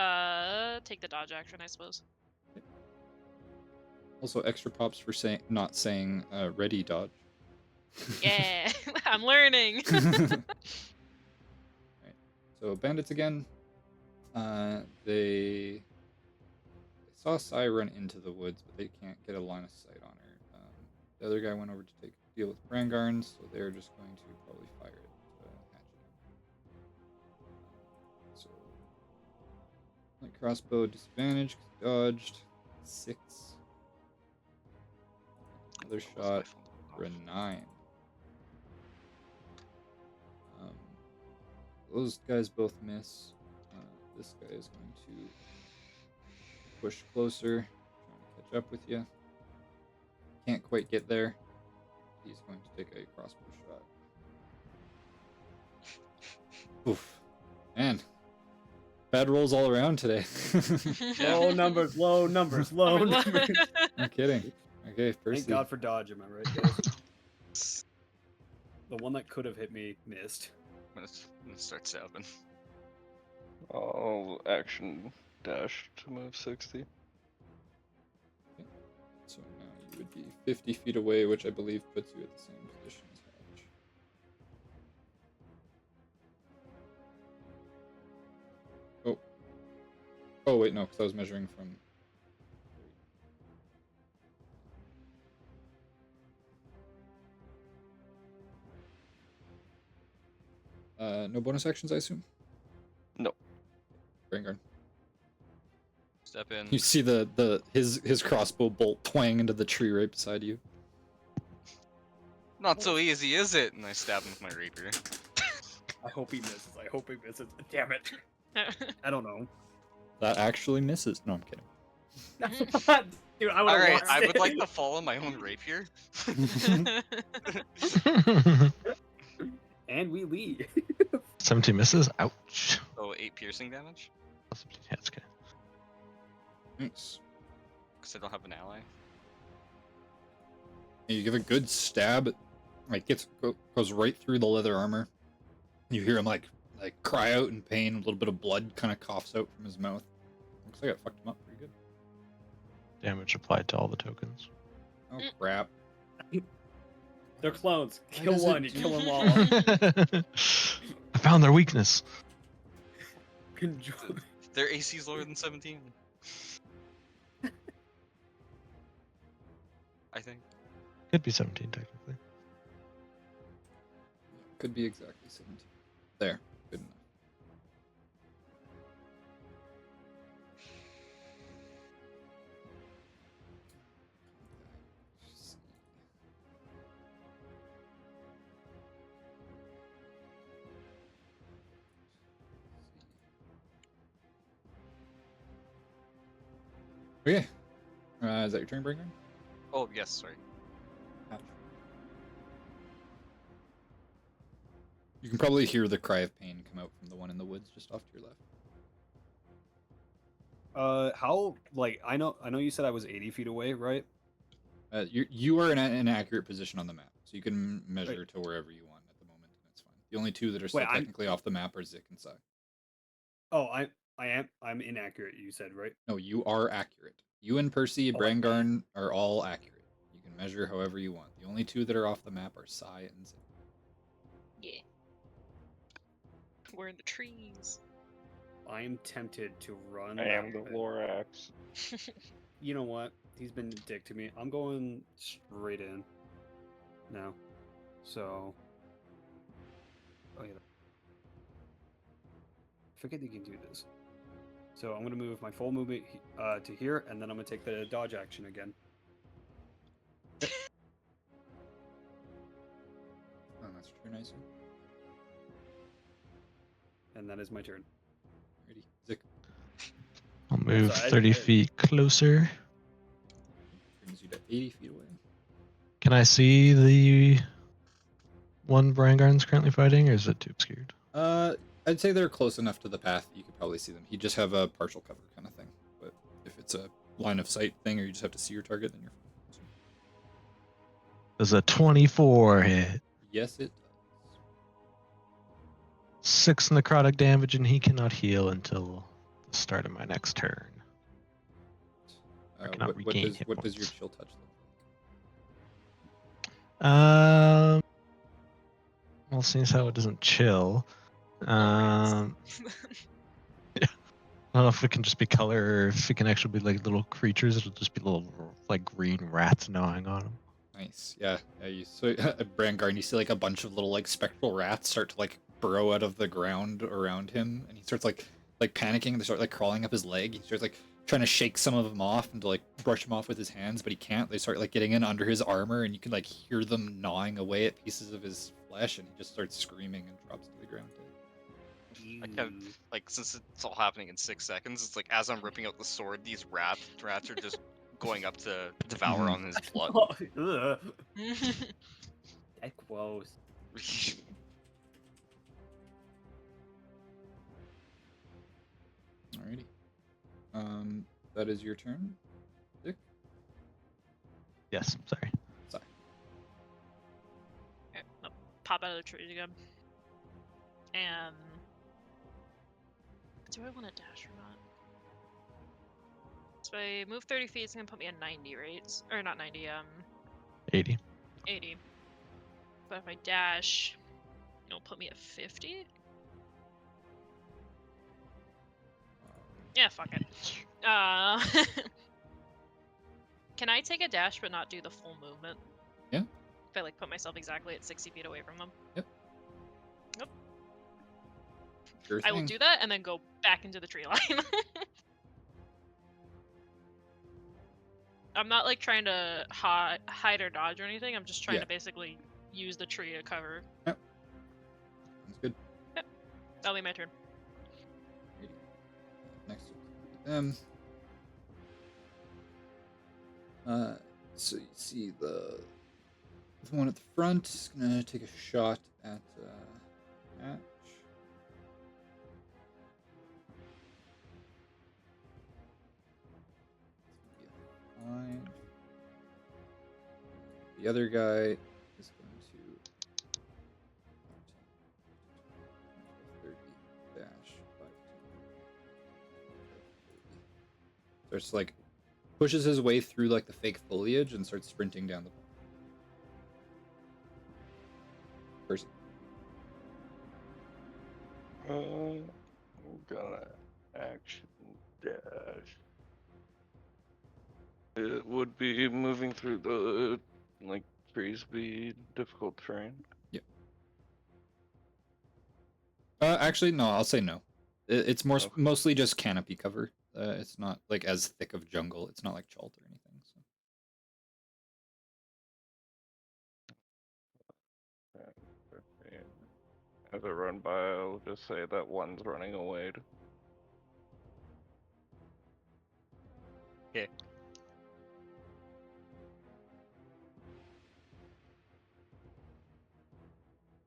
take the dodge action, I suppose. Also, extra props for not saying ready dodge. Yeah, I'm learning. Right. So bandits again. They saw Sai run into the woods, but they can't get a line of sight on her. The other guy went over to deal with Brangarns, so they're just going to probably fire it hatchet. So light crossbow disadvantage 'cause he dodged 6. Another shot for a 9. Those guys both miss. This guy is going to push closer, trying to catch up with you. Can't quite get there. He's going to take a crossbow shot. Oof. Man. Bad rolls all around today. Low numbers, low numbers, low numbers. I'm kidding. Okay, Percy. Thank God for dodge, am I right, guys? The one that could have hit me missed. I'm gonna start stabbing. I'll action dash to move 60. So now you would be 50 feet away, which I believe puts you at the same position as Hatch. Oh. Oh, wait, no, because I was measuring from... no bonus actions, I assume? No. Vanguard. Step in. You see his crossbow bolt twang into the tree right beside you. Not so easy, is it? And I stab him with my rapier. I hope he misses. I hope he misses. Damn it. I don't know. That actually misses. No, I'm kidding. Dude, I would have Alright, lost I would it. like to follow my own rapier. And we lead. 17 misses. Ouch. So 8 piercing damage? Yeah, it's okay. Nice. Because I don't have an ally. You give a good stab. Like goes right through the leather armor. You hear him like cry out in pain. A little bit of blood kind of coughs out from his mouth. Looks like I fucked him up pretty good. Damage applied to all the tokens. Oh crap! They're clones. Why Kill does it one, you do kill them all. I found their weakness. Enjoy. Their AC's lower than 17. I think. Could be 17 technically. Could be exactly 17. There. Good enough. Okay. Is that your turn, Breaker? Oh yes, sorry. You can probably hear the cry of pain come out from the one in the woods just off to your left. How like I know you said I was 80 feet away, right? You are in an accurate position on the map, so you can measure to wherever you want at the moment, and it's fine. The only two that are still Wait, technically off the map are Zik and Sai. Oh, I'm inaccurate. You said right. No, you are accurate. You and Percy, Oh, Brangarn are all accurate. You can measure however you want. The only two that are off the map are Sai and Zik. Yeah. We're in the trees. I am tempted to run. I that am the way. Lorax. You know what? He's been a dick to me. I'm going straight in now. So. Oh yeah. I forget you can do this. So I'm gonna move my full movement to here, and then I'm gonna take the dodge action again. Oh, that's true, nicer. And that is my turn. Alrighty, Zik I'll move Sorry, 30 feet closer. brings you to 80 feet away. Can I see the one Brangarn's currently fighting, or is it too obscured? I'd say they're close enough to the path that you could probably see them. You just have a partial cover kind of thing. But if it's a line of sight thing, or you just have to see your target, then you're fine. Does a 24 hit? Yes, it does. 6 necrotic damage, and he cannot heal until the start of my next turn. I cannot regain hit what does your points. chill touch look Well, seeing as how it doesn't chill, I don't know if it can just be color or if it can actually be like little creatures. It'll just be little like green rats gnawing on them. Nice. Yeah. You so at Brangarn, you see like a bunch of little like spectral rats start to like burrow out of the ground around him, and he starts like panicking. They start like crawling up his leg. He starts like trying to shake some of them off and to like brush them off with his hands, but he can't. They start like getting in under his armor, and you can like hear them gnawing away at pieces of his flesh, and he just starts screaming and drops to the ground. I kind of like, since it's all happening in 6 seconds, it's like as I'm ripping out the sword, these rats are just going up to devour on his blood. Ugh. That gross. Alrighty. That is your turn, Dick. Yes, sorry. Sai. Okay, I'll pop out of the trees again. And do I want to dash or not? So I move 30 feet, it's gonna put me at 90, right? Or not 90, 80. 80. But if I dash, it'll put me at 50? Yeah, fuck it. Can I take a dash but not do the full movement? Yeah. If I like put myself exactly at 60 feet away from them? Yep. Yep. Sure I will thing. do that and then go back into the tree line. I'm not like trying to hide or dodge or anything. I'm just trying to basically use the tree to cover. Yep. Sounds good. Yep. That'll be my turn. Next them. So you see the one at the front is gonna take a shot at Hatch. Fine. The other guy is going to 30 dash 5. Starts like pushes his way through like the fake foliage and starts sprinting down the Percy. I'm gonna action dash would be moving through the like trees be difficult terrain? Actually, no. I'll say no. It's more Okay. mostly just canopy cover. It's not like as thick of jungle. It's not like Chalt or anything. So. As I run by, I'll just say that one's running away. Okay.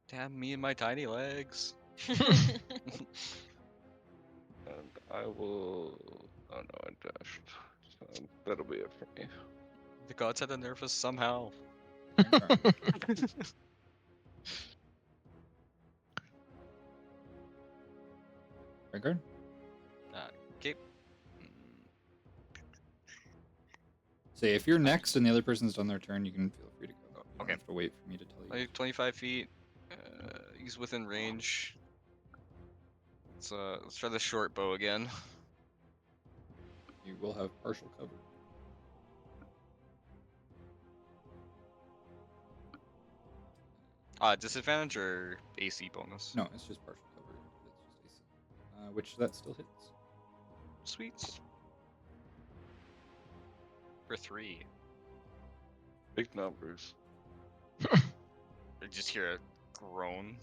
Damn me and my tiny legs. And I will. Oh no, I dashed. So that'll be it for me. The gods had to nerf us somehow. Vanguard? Okay. Say if you're next and the other person's done their turn, you can feel free to go. You don't Okay. have to wait for me to tell you. Like 25 feet. He's within range. Let's try the short bow again. You will have partial cover. Disadvantage or AC bonus? No, it's just partial cover. It's just AC. Which that still hits. Sweet. For 3. Big numbers. I just hear a groan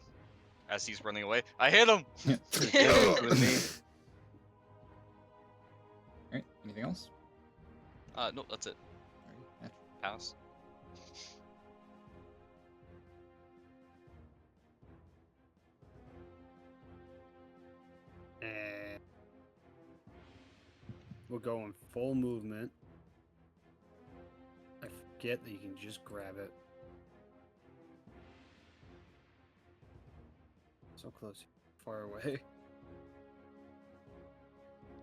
as he's running away. I hit him! Alright, anything else? No, that's it. Alright, Pass. And we'll go in full movement. I forget that you can just grab it. So close, far away.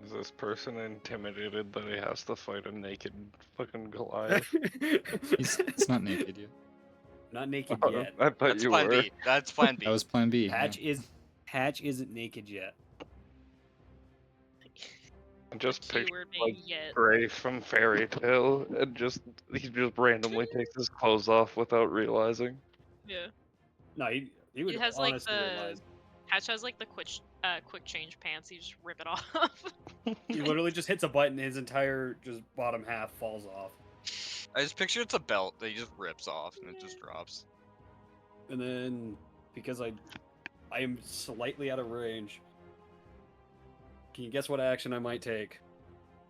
Is this person intimidated that he has to fight a naked fucking Goliath? It's not naked yet. Not naked Oh, yet. I thought That's you plan were. B. That's plan B. That was plan B. Patch isn't naked yet. Just picture Keyword like being yet. Gray from Fairy Tale, and he just randomly takes his clothes off without realizing. Yeah. No, he would It has like honestly the realize. Patch has like the quick change pants. You just rip it off. He literally just hits a button, his entire just bottom half falls off. I just picture it's a belt that he just rips off and it just drops. And then because I am slightly out of range, can you guess what action I might take?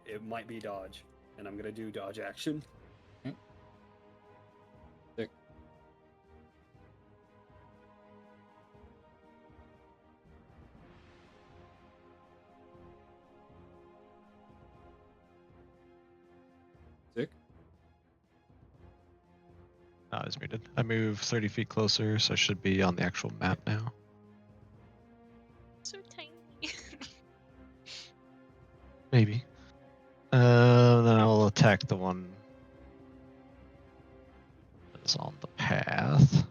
It might be dodge, and I'm gonna do dodge action. Okay. Sick. Sick. No, I was muted. I moved 30 feet closer, so I should be on the actual map now. So tiny. Maybe. Then I'll attack the one that's on the path.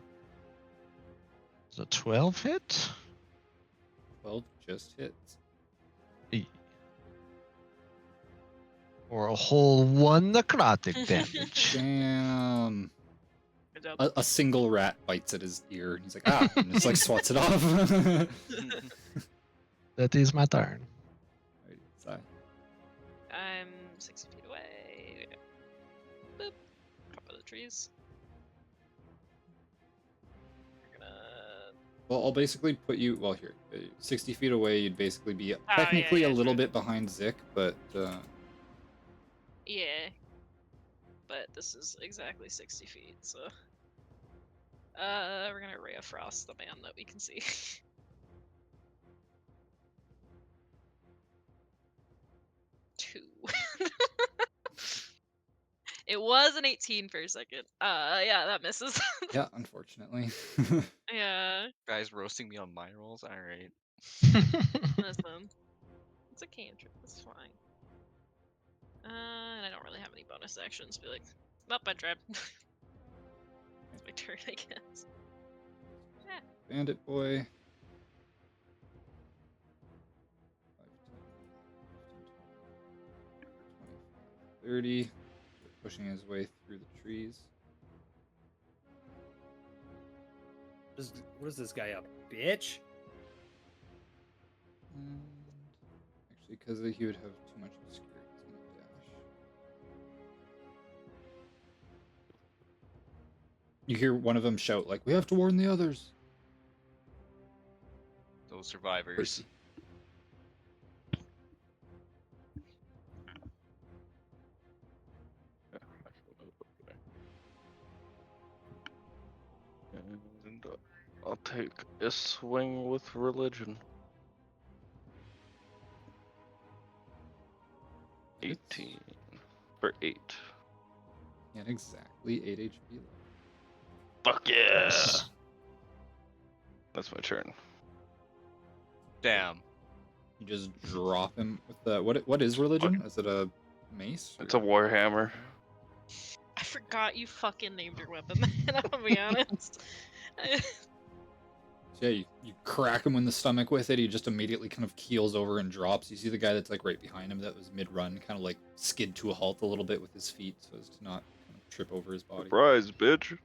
Is a 12 hit? 12 just hits. Or a whole 1 necrotic damage. Damn. Good job. A single rat bites at his ear. And he's like, ah, and just like swats it off. That is my turn. Alright, Sai. I'm 60 feet away. Boop. Top of the trees. We're gonna. Well, I'll basically put you, well, here, 60 feet away, you'd basically be yeah, technically yeah, a little sure. bit behind Zik, but Yeah. But this is exactly 60 feet, so. We're gonna Ray of Frost the man that we can see. Two. It was an 18 for a second. Yeah, that misses. yeah, unfortunately. Yeah, Guys roasting me on my rolls? Alright. listen. It's a cantrip, it's fine. And I don't really have any bonus actions. Be like, not my trap. It's my turn, I guess. Bandit boy. 5, 10, 15, 20, 30. pushing his way through the trees. What is this guy, a bitch? And actually, because he would have too much obscurity, he's gonna dash. You hear one of them shout, like, "We have to warn the others." Those survivors. Percy. And I'll take a swing with religion. 18 for 8. And exactly 8 HP left. Fuck yeah! Nice. That's my turn. Damn. You just drop him with the what is religion? Is it a mace? It's a warhammer. I forgot you fucking named your weapon. I'm gonna be honest. So yeah, you crack him in the stomach with it. He just immediately kind of keels over and drops. You see the guy that's like right behind him that was mid-run, kind of like skid to a halt a little bit with his feet, so as to not kind of trip over his body. Surprise, bitch.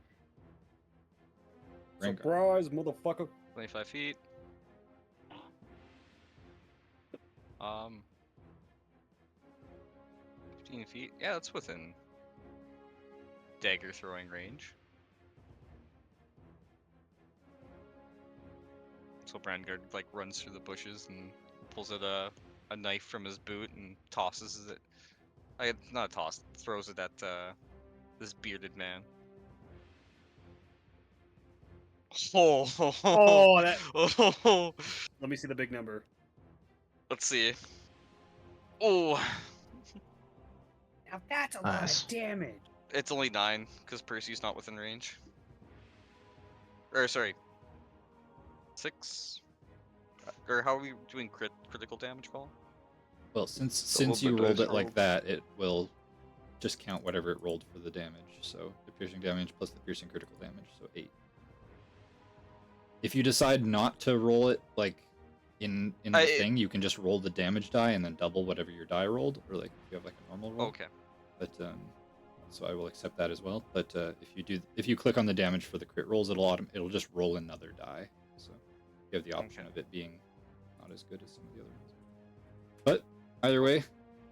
Rengar. Surprise, motherfucker. 25 feet. 15 feet. Yeah, that's within dagger throwing range. So Brandgard like runs through the bushes and pulls out a knife from his boot and tosses it. Not toss, throws it at this bearded man. Oh, Oh, that. oh. Let me see the big number. Let's see. Oh, Now that's a Nice. lot of damage. it's only 9 because Percy's not within range. Or sorry, 6. Or how are we doing critical damage, Paul? Well, since the you rolled dice it like rolled. that, it will just count whatever it rolled for the damage. So the piercing damage plus the piercing critical damage, so 8. If you decide not to roll it like in the thing, you can just roll the damage die and then double whatever your die rolled, or like if you have like a normal roll. Okay. But so I will accept that as well. But if you click on the damage for the crit rolls, it'll just roll another die. So you have the option Okay. of it being not as good as some of the other ones. But either way,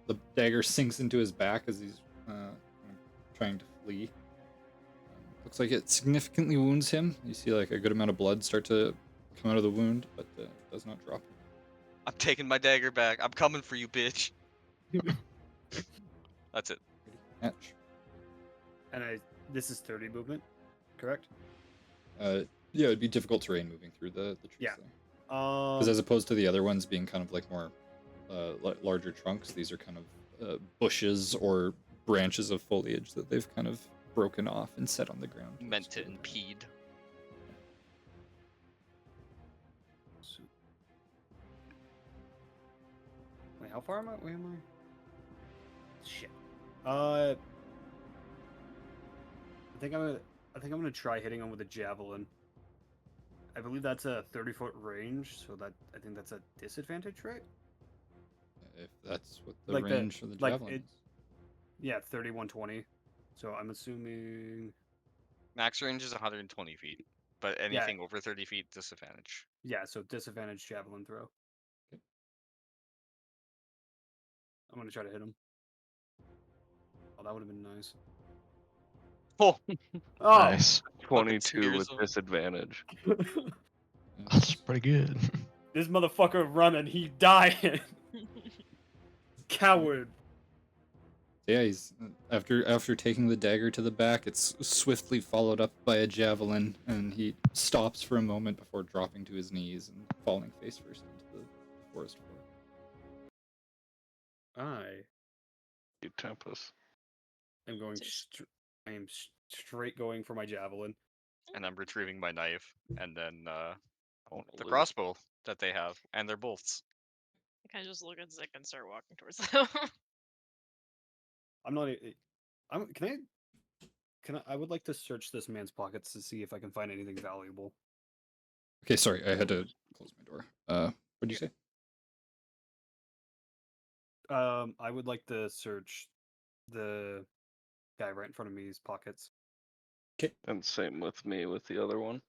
the dagger sinks into his back as he's trying to flee. Looks like it significantly wounds him. You see like a good amount of blood start to come out of the wound, but it does not drop. I'm taking my dagger back. I'm coming for you, bitch. That's it. Match. And this is 30 movement, correct? Yeah, it'd be difficult terrain moving through the trees. Yeah. Because as opposed to the other ones being kind of like more larger trunks, these are kind of bushes or branches of foliage that they've kind of broken off and set on the ground. Meant to impede. Wait, how far am I? Where am I? Shit. I think I'm gonna try hitting him with a javelin. I believe that's a 30-foot range, so I think that's a disadvantage, right? If that's what the Like range of the javelin is. Yeah, 3120. So I'm assuming. Max range is 120 feet, but anything over 30 feet, disadvantage. Yeah, so disadvantage javelin throw. Okay. I'm gonna try to hit him. Oh, that would have been nice. Oh, Oh, Nice. 22 with spears him. disadvantage. That's pretty good. this motherfucker running, he dying. Coward. Yeah, he's after taking the dagger to the back, it's swiftly followed up by a javelin, and he stops for a moment before dropping to his knees and falling face first into the forest floor. I You Tempest. am going. Straight going for my javelin. And I'm retrieving my knife, and then the Loot. crossbow that they have, and their bolts. I kind of just look at Zick and start walking towards them. I'm not. Can I? I would like to search this man's pockets to see if I can find anything valuable. Okay, sorry, I had to close my door. What did you say? I would like to search the guy right in front of me's pockets. And same with me with the other one.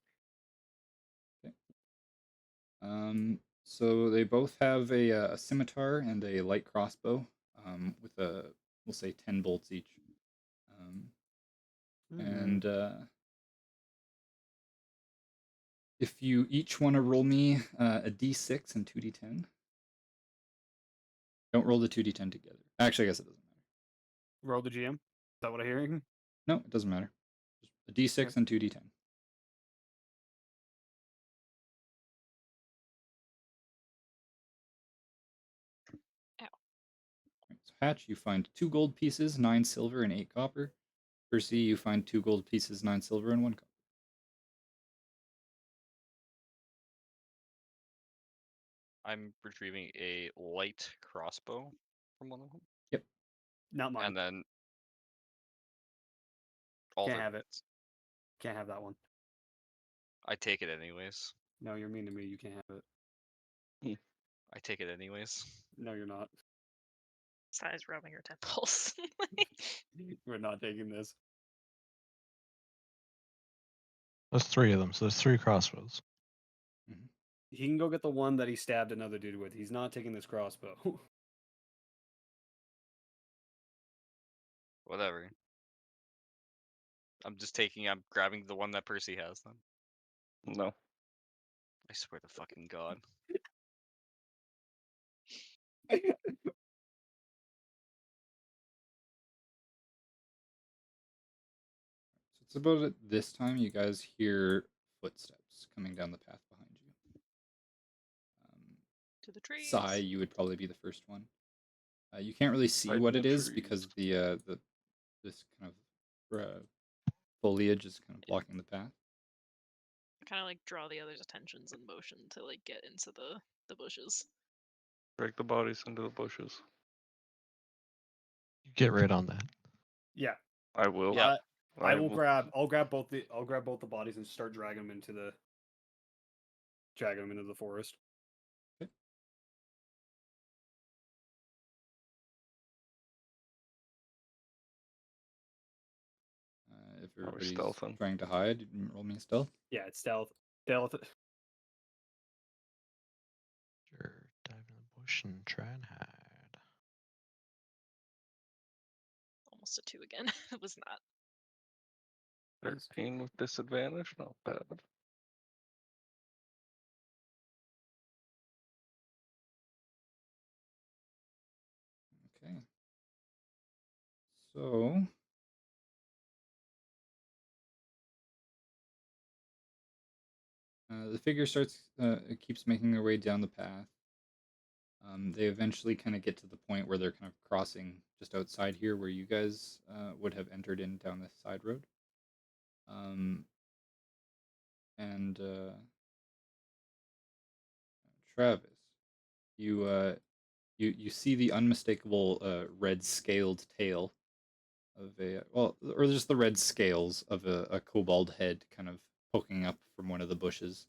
So they both have a scimitar and a light crossbow, with we'll say 10 bolts each. And if you each want to roll me a d6 and 2d10. Don't roll the 2d10 together. Actually, I guess it doesn't matter. Roll the GM. Is that what I'm hearing? No, it doesn't matter. Just a d6 Okay. and 2d10. Ow. Right, so Hatch, you find 2 gold pieces, 9 silver, and 8 copper. Percy, you find 2 gold pieces, 9 silver, and 1 copper. I'm retrieving a light crossbow from one of them. Yep. Not mine. And then Can't have it. Can't have that one. I take it anyways. No, you're mean to me. You can't have it. I take it anyways. No, you're not. Size rubbing her temples. We're not taking this. There's 3 of them, so there's 3 crossbows. He can go get the one that he stabbed another dude with. He's not taking this crossbow. Whatever. I'm grabbing the one that Percy has then. No. I swear to fucking God. So it's about at this time you guys hear footsteps coming down the path behind you. To the trees. Sai, you would probably be the first one. You can't really see Right what in it the is trees. because this kind of foliage is kind of blocking the path. Kind of like draw the others' attentions in motion to like get into the bushes. Break the bodies into the bushes. You get right on that. Yeah. I will. Yeah. I'll grab both the bodies and start dragging them into the forest. Okay. If everybody's stealthing. trying to hide, you can roll me a stealth. Yeah, it's stealth. Stealth. Sure, dive in the bush and try and hide. Almost a 2 again. It was not. 13 with disadvantage, not bad. Okay. So the figure it keeps making their way down the path. They eventually kind of get to the point where they're kind of crossing just outside here where you guys would have entered in down this side road. And Travis, you see the unmistakable red scaled tail of or just the red scales of a kobold head kind of poking up from one of the bushes.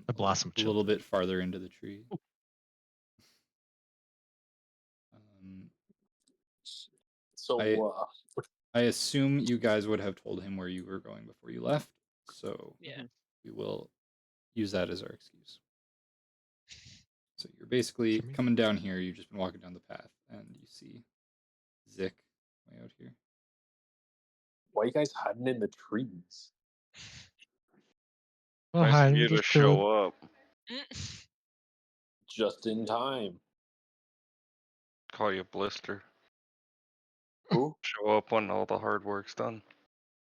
The blossom a little bit farther into the tree. So I assume you guys would have told him where you were going before you left, so Yeah. we will use that as our excuse. So you're basically Jimmy? coming down here, you've just been walking down the path, and you see Zick way out here. why are you guys hiding in the trees? Well, Nice hide of and you to just kill show up. Just in time. Call you Blister. Ooh, Show up when all the hard work's done.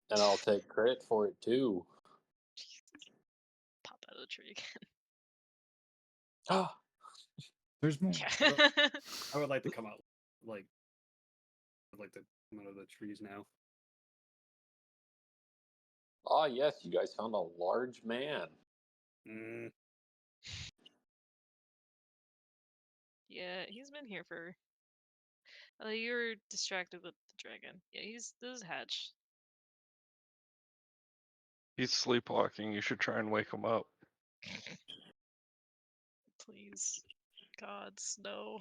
and I'll take credit for it too. Pop out of the tree Ah, There's more. again. I would like to come out I'd like to come out of the trees now. ah, yes, you guys found a large man. Yeah, he's been here for. You were distracted with the dragon. Yeah, this is Hatch. He's sleepwalking. You should try and wake him up. Please, gods, no.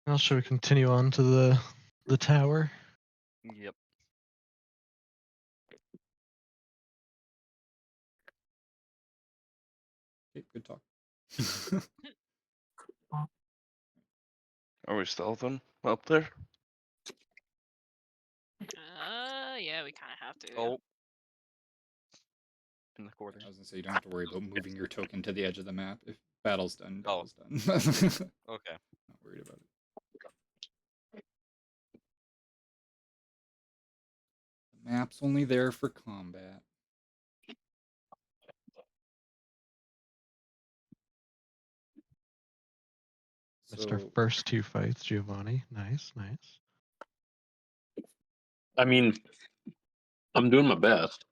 Well, should we continue on to the tower? Yep. Okay, good talk. Are we stealthing up there? Yeah, we kind of have to. Oh. In the corner. I was gonna say you don't have to worry about moving your token to the edge of the map. If battle's done, Oh. battle's done. Okay. Not worried about it. The map's only there for combat. Missed our So first two fights, Giovanni. Nice, nice. I mean, I'm doing my best.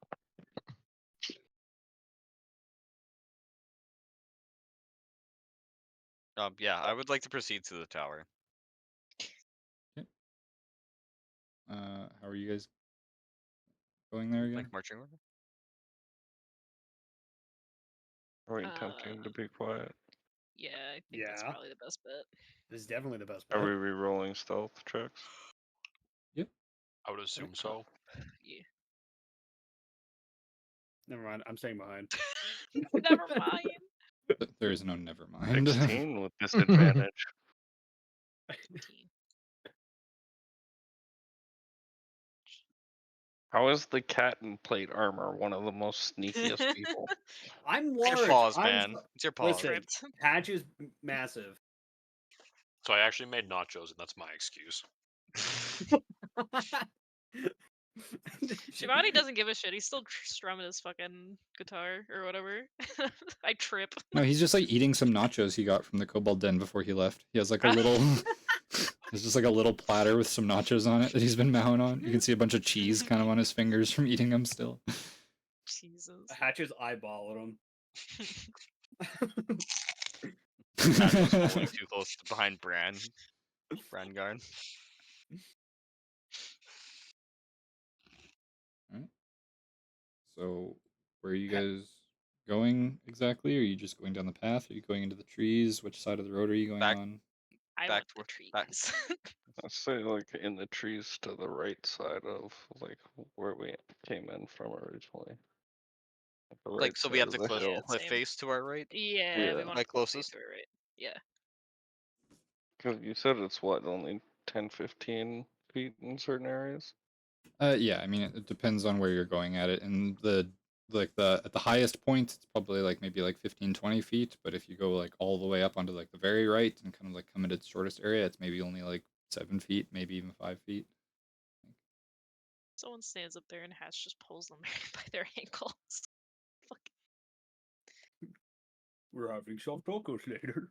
Yeah, I would like to proceed to the tower. how are you guys going there again? Like marching order? Are we attempting to be quiet? Yeah, I think that's Yeah. probably the best bet. This is definitely the best Are bet. we re-rolling stealth checks? I would assume so. Yeah. Never mind. I'm staying behind. Never mind. There is no never mind. 16 with disadvantage. 15. How is the cat in plate armor one of the most sneakiest people? I'm It's your large. paws, I'm man. s- It's your paws. Listen, Tripped. Hatch is massive. So I actually made nachos, and that's my excuse. Shivani doesn't give a shit. He's still strumming his fucking guitar or whatever. I trip. No, he's just like eating some nachos he got from the Kobold Den before he left. He has like a little it's just like a little platter with some nachos on it that he's been mowing on. You can see a bunch of cheese kind of on his fingers from eating them still. Jesus. Hatch is eyeballing him. Cat was following too close behind Brandguard. Alright. So, where are you guys going exactly? Are you just going down the path? Are you going into the trees? Which side of the road are you going Back- on? I Back want to the where- trees. back- Let's say like in the trees to the right side of like where we came in from originally. The Like, right so we side have of the the cliff, hill. cliff Same. face to our right? Yeah, Yeah. we want My to closest closest? to it, right? Yeah. Because you said it's what, only 10, 15 feet in certain areas? Yeah, I mean it depends on where you're going at it. And at the highest point it's probably like maybe like 15, 20 feet, but if you go like all the way up onto like the very right and kind of like come at its shortest area, it's maybe only like 7 feet, maybe even 5 feet. Someone stands up there and Hatch just pulls them by their ankles. Fuck. We're having soft tacos later.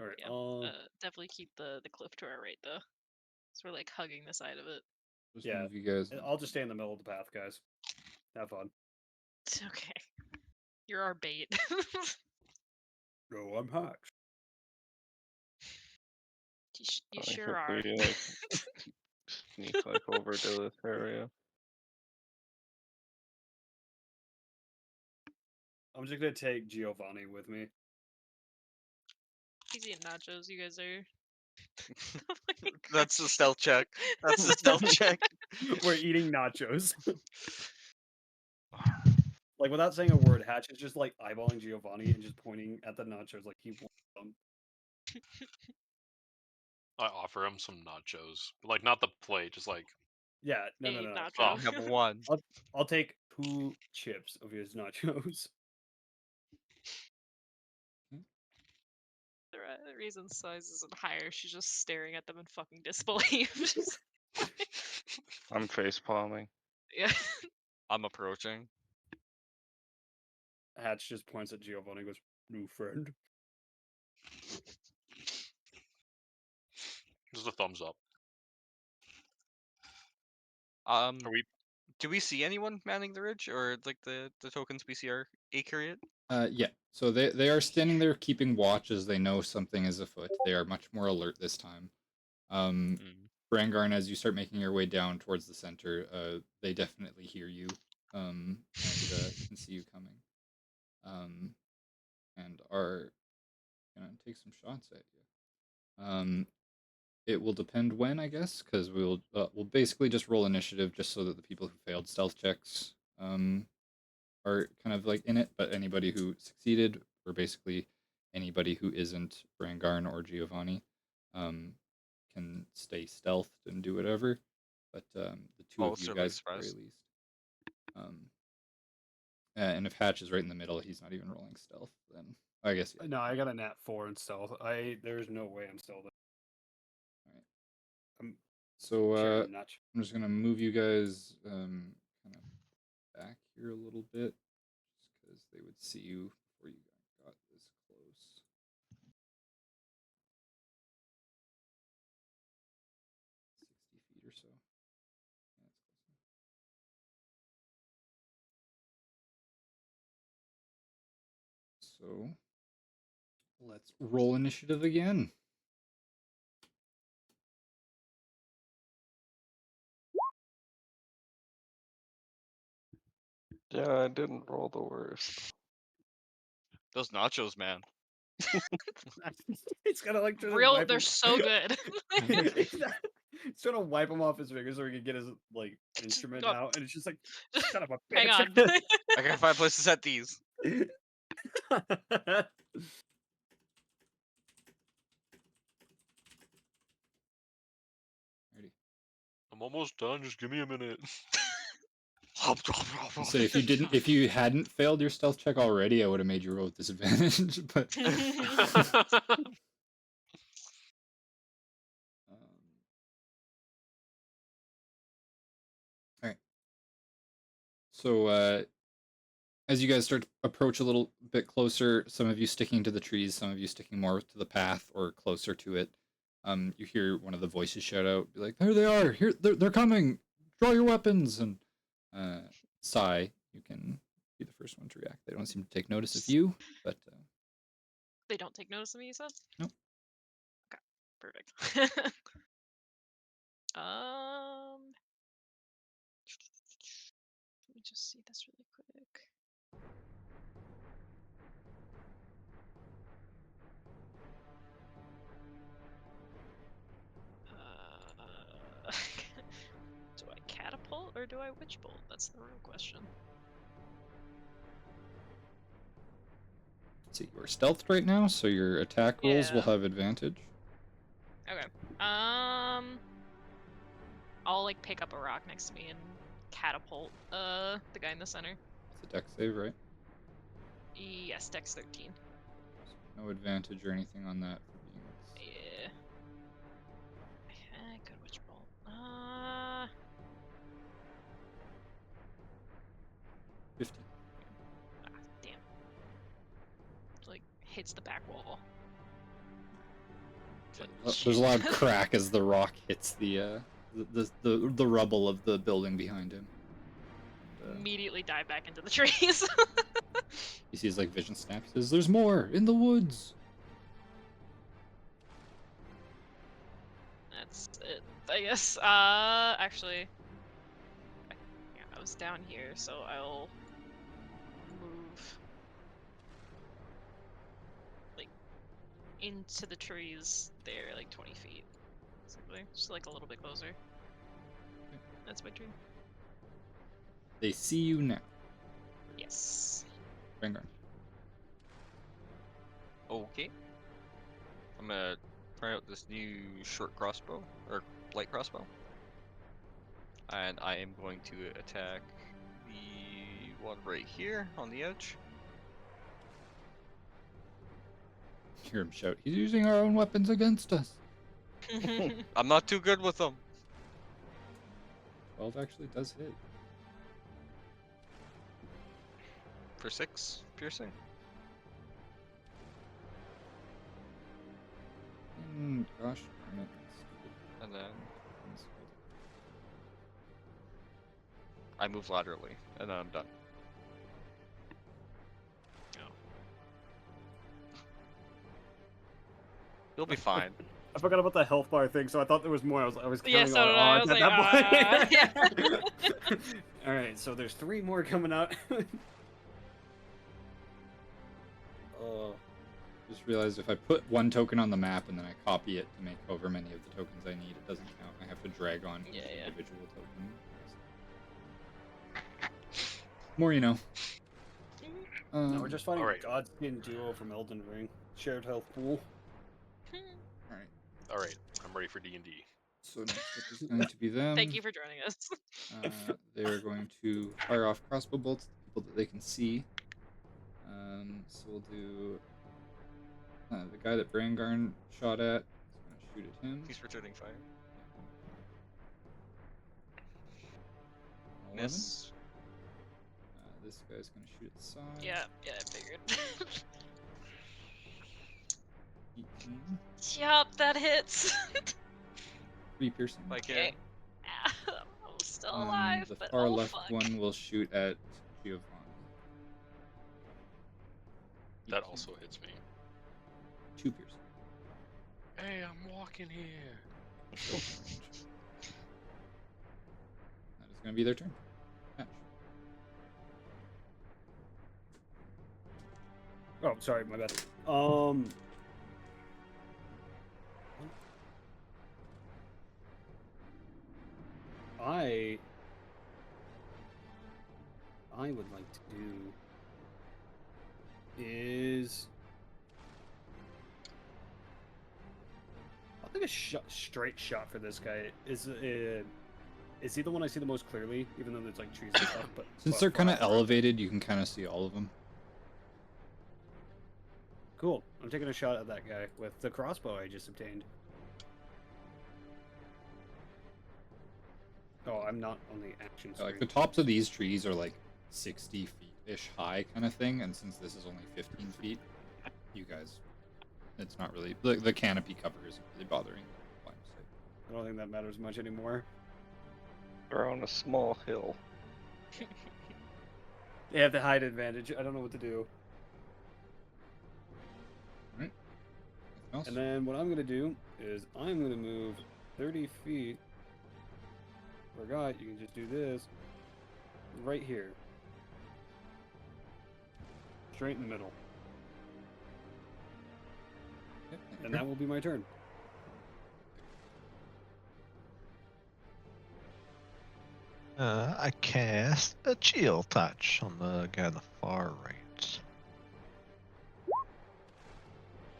All right. Yeah, definitely keep the cliff to our right though. So we're like hugging the side of it. Just Yeah, move you guys. I'll just stay in the middle of the path, guys. Have fun. It's okay. You're our bait. No, I'm Hatch. You Like, sure if are. we, like, sneak like over to this area. I'm just gonna take Giovanni with me. He's eating nachos. You guys are. That's a stealth check. That's a stealth check. We're eating nachos. Like without saying a word, Hatch is just like eyeballing Giovanni and just pointing at the nachos like he wants them. I offer him some nachos, like not the plate, just like Yeah, no. A nacho. Oh. Have one. I'll take 2 chips of his nachos. The reason size isn't higher, she's just staring at them in fucking disbelief. She's I'm face palming. yeah. I'm approaching. Hatch just points at Giovanni and goes, "New friend." just a thumbs up. Are Are we? do we see anyone manning the ridge, or like the tokens we see are accurate? Yeah. So they are standing there keeping watch as they know something is afoot. They are much more alert this time. Brangarn, as you start making your way down towards the center, they definitely hear you and can see you coming. and are gonna take some shots at you. It will depend when, I guess, because we'll basically just roll initiative just so that the people who failed stealth checks are kind of like in it, but anybody who succeeded, or basically anybody who isn't Brangarn or Giovanni, can stay stealthed and do whatever. But the two Oh, of you certainly guys, at the very surprised. least. And if Hatch is right in the middle, he's not even rolling stealth. Then I guess yeah. No, I got a nat 4 in stealth. There's no way I'm stealth. All right. I'm So sure I'm not. I'm just gonna move you guys kind of back here a little bit, just because they would see you before you got this close. 60 feet or so. Yeah, that's close enough. So let's roll initiative again. Yeah, I didn't roll the worst. Those nachos, man. It's kind of like trying to Real, wipe they're him. so good. He's trying to wipe him off his finger so he can get his like instrument Oh. out, and it's just like, son of a Hang on. bitch. I gotta find places to set these. Ready? I'm almost done. Just give me a minute. So if you hadn't failed your stealth check already, I would have made you roll with disadvantage. But all right. So as you guys start to approach a little bit closer, some of you sticking to the trees, some of you sticking more to the path or closer to it, you hear one of the voices shout out, be like, "There they are! Here, they're coming! Draw your weapons!" And Sai, you can be the first one to react. They don't seem to take notice of you, but They don't take notice of me, you said? Nope. Okay, perfect. Let me just see this really quick. Do I catapult or do I witch bolt? That's the real question. see, you're stealthed right now, so your attack rolls will Yeah. have advantage. Okay. I'll like pick up a rock next to me and catapult the guy in the center. It's a dex save, right? Yes, Dex 13. So no advantage or anything on that for being. Yeah. Good witch bolt. 15. Damn. Like hits the back wall. There's a loud crack as the rock hits the rubble of the building behind him. And, immediately dive back into the trees. he sees like vision snap. He says, "There's more in the woods." That's it, I guess. Actually, yeah, I was down here, so I'll move like into the trees there, like 20 feet, basically, just like a little bit closer. That's my turn. They see you now. Yes. Vanguard. Okay. I'm gonna try out this new short crossbow, or light crossbow. And I am going to attack the one right here on the edge. You hear him shout, "He's using our own weapons against us." I'm not too good with them. 12 actually does hit. For 6 piercing. Gosh darn it. And then I move laterally, and then I'm done. Oh. You'll be fine. I forgot about the health bar thing, so I thought there was more. I was counting Yeah, so on did I. I odds was at like, that point. All right, so there's 3 more coming out. Just realized if I put one token on the map and then I copy it to make however many of the tokens I need, it doesn't count. I have to drag on each Yeah. individual token. More you know. No, we're just fighting alright. Godskin Duo from Elden Ring. Shared health pool. Alright, Alright, I'm ready for D&D. so next up is going to be them. Thank you for joining us. They're going to fire off crossbow bolts at the people that they can see. So we'll do the guy that Brangarn shot at. He's going to shoot at him. He's returning fire. 11. Miss. This guy's going to shoot at the side. Yeah, I figured. 18. Yup, that hits. 3 piercing. Like Okay. I'm still alive, The but far oh left fuck. one will shoot at Giovanni. That 18. also hits me. 2 piercing. Hey, I'm walking here. Still in range. That is going to be their turn. Match. Oh, sorry, my bad. I would like to do is I'll take a straight shot for this guy. Is he the one I see the most clearly, even though there's like trees and stuff? But Since they're kind of elevated, you can kind of see all of them. Cool. I'm taking a shot at that guy with the crossbow I just obtained. Oh, I'm not on the action screen. Like the tops of these trees are like 60 feet-ish high kind of thing, and since this is only 15 feet, you guys, it's not really, the canopy cover isn't really bothering line of sight. I don't think that matters much anymore. They're on a small hill. They have the height advantage. I don't know what to do. Anything else? And then what I'm going to do is I'm going to move 30 feet. Forgot, you can just do this. Right here. Straight in the middle. Yep, And that will be my turn. I cast a chill touch on the guy on the far right.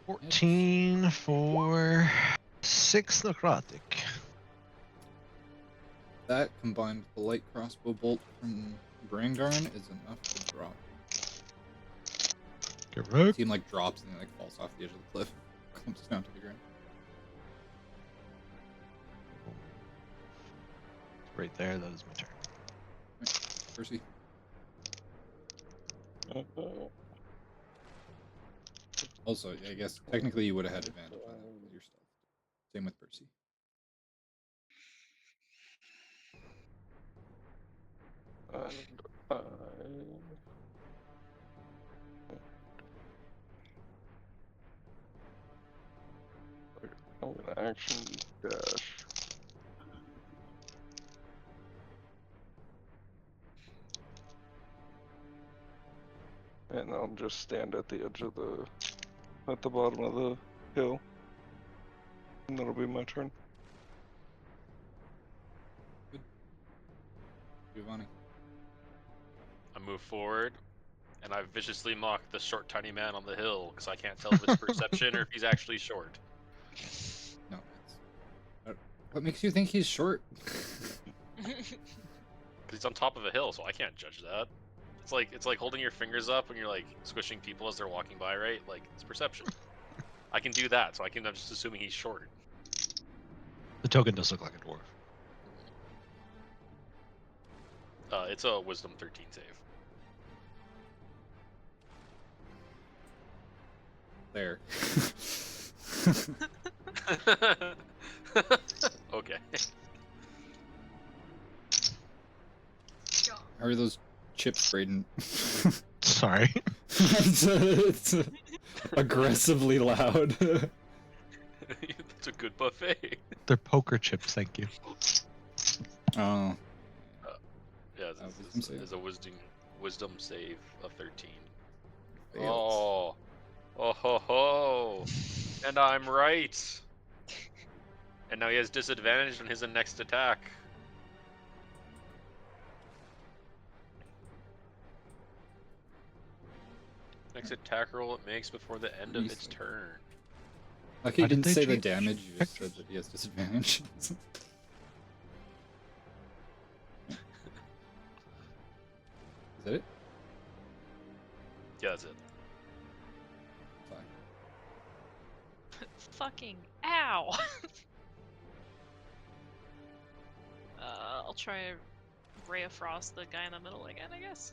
14 for 6 necrotic. That combined with the light crossbow bolt from Brangarn is enough to drop. Correct. Team like drops and then like falls off the edge of the cliff, clumps down to the ground. Right there, that is my turn. Percy. Also, I guess technically you would have had advantage on that with your stealth. Same with Percy. I'm gonna action dash. And I'll just stand at the edge of at the bottom of the hill. And that'll be my turn. Giovanni. I move forward, and I viciously mock the short, tiny man on the hill because I can't tell if it's perception or if he's actually short. No, it's... What makes you think he's short? Because he's on top of a hill, so I can't judge that. It's like holding your fingers up when you're like squishing people as they're walking by, right? Like it's perception. I can do that, so I'm just assuming he's short. The token does look like a dwarf. It's a Wisdom 13 save. There. Okay. How are those chips, Braden? Sorry. it's aggressively loud. That's a good buffet. They're poker chips, thank you. Oh. Yeah, Wisdom save? there's a wisdom save of 13. Fails. Oh, Oh ho ho! And I'm right. And now he has disadvantage on his next attack. Next attack roll it makes before the end of its Recycle. turn. Like you Why did didn't they say the change damage, you just vectors? said that he has disadvantage. Is that it? Yeah, that's it. Sorry. Fucking ow! I'll try Ray of Frost the guy in the middle again, I guess.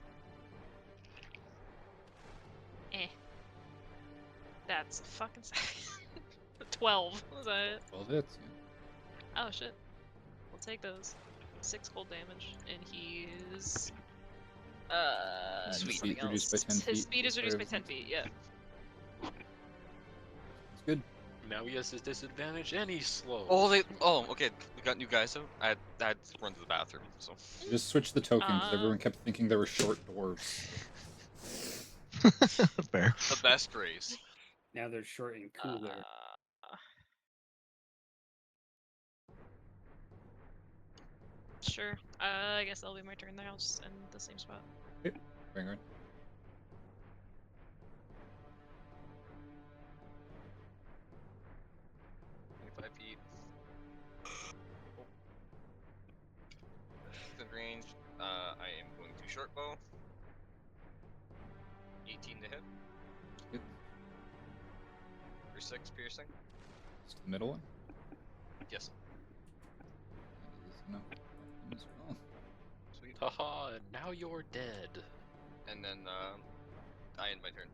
That's a fucking 12. Was that it? 12 hits, yeah. Oh shit. We'll take those. 6 cold damage, and he's Sweet. something Speed reduced by else. 10 His feet. speed is Sorry, reduced by was 10 it? feet. Yeah. It's good. Now he has his disadvantage and he's slow. Oh, okay. We got new guys out. I had to run to the bathroom, so. You just switched the token because everyone kept thinking they were short dwarves. Fair. The best race. Now they're short and cooler. Sure. I guess that'll be my turn. Then I'll just end the same spot. Okay, bring her in. Feet. Within range, I am going to short bow. 18 to hit. Good. For 6 piercing. It's the middle one. Yes. That is no problem as well. Sweet. Haha, and now you're dead. And then I end my turn.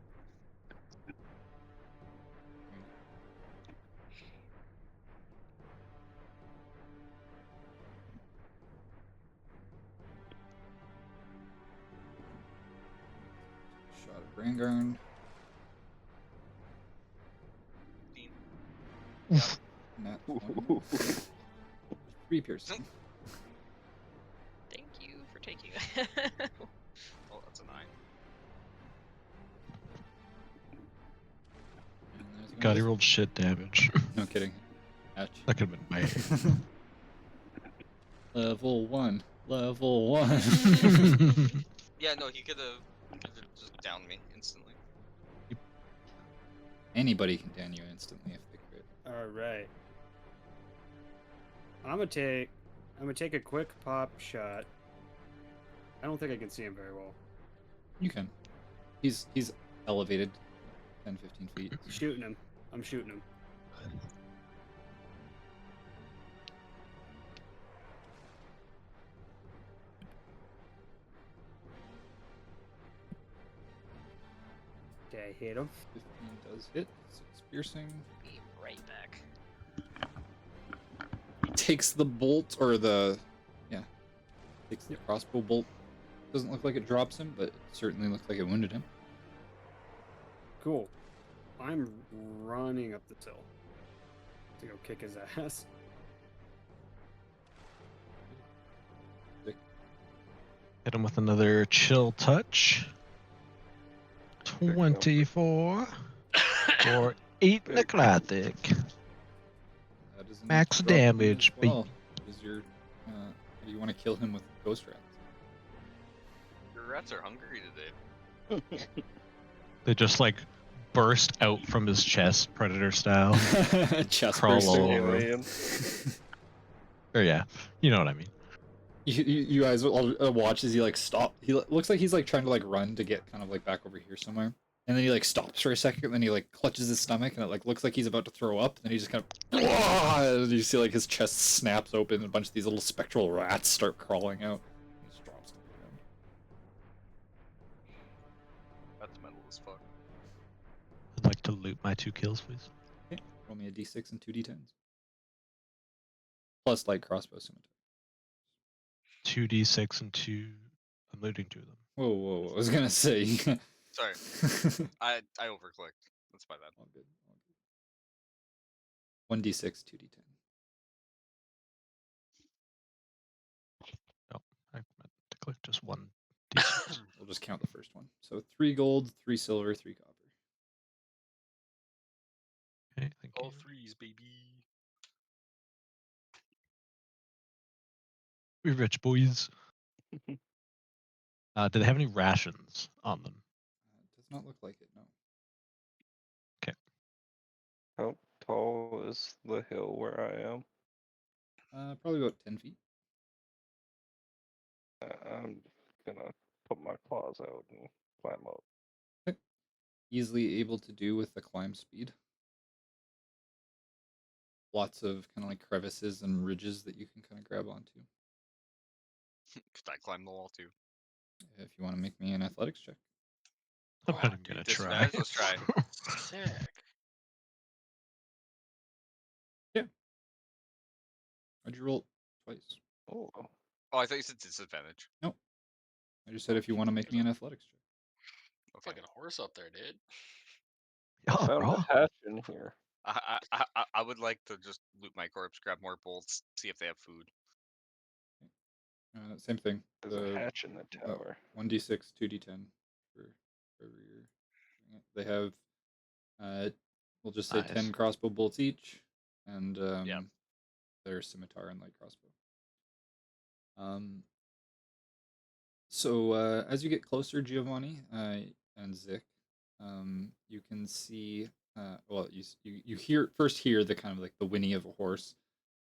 Shot at Brangarn. 15. Nat 1. 3 piercing. Thank you for taking that. Oh, that's a 9. And there's God, he another- rolled shit damage. No kidding. Ouch. That could have been bad. Level 1. Level 1. Yeah, no, he could have just downed me instantly. Anybody can down you instantly if they crit. All right. I'm gonna take a quick pop shot. I don't think I can see him very well. You can. He's elevated 10, 15 feet. Shooting him. I'm shooting him. Okay, I hit him. 15 does hit. 6 piercing. Be right back. Takes the bolt, or the... Yeah. Takes the crossbow bolt. Doesn't look like it drops him, but it certainly looks like it wounded him. Cool. I'm running up the hill to go kick his ass. Hit him with another chill touch. 24 for 8 Big. necrotic. That is enough Max to drop him as damage, well. baby. What is your... do you want to kill him with ghost rats? Your rats are hungry today. They just like burst out from his chest, predator style. Chest Crawl bursting. all over him. Alien. Or yeah, you know what I mean. You guys will watch as he like stop. He looks like he's like trying to like run to get kind of like back over here somewhere, and then he like stops for a second, and then he like clutches his stomach, and it like looks like he's about to throw up. And then he just kind of, and you see like his chest snaps open, and a bunch of these little spectral rats start crawling out. He just drops to the ground. That's metal as fuck. I'd like to loot my 2 kills, please. Okay, roll me a d6 and 2 d10s, plus light crossbow scimitar. 2d6 and 2. I'm looting 2 of them. Whoa! I was gonna say. Sorry, I overclicked. That's my bad. All good. 1d6, 2d10. Oh, I meant to click just 1d6. We'll just count the first one. So 3 gold, 3 silver, 3 copper. all threes, baby. We rich boys. Do they have any rations on them? It does not look like it, no. How tall is the hill where I am? Probably about 10 feet. I'm gonna put my claws out and climb up. Easily able to do with the climb speed. Lots of kind of like crevices and ridges that you can kind of grab onto. Could I climb the wall too? If you want to make me an athletics check. I'm Oh, not even dude, gonna this try. Let's try. Sick. Why'd you roll twice? Oh, Oh, I thought you said disadvantage. I just said if you want to make me an athletics check. It's like a horse up there, dude. I Yeah, found bro. a hatch in here. I would like to just loot my corpse, grab more bolts, see if they have food. Same thing. There's a hatch in the tower. 1d6, 2d10 for wherever you're doing it. They have, we'll just say Nice. 10 crossbow bolts each, and Yep. their scimitar and light crossbow. So as you get closer, Giovanni and Zick, you can see. Well, you hear the kind of like the whinny of a horse,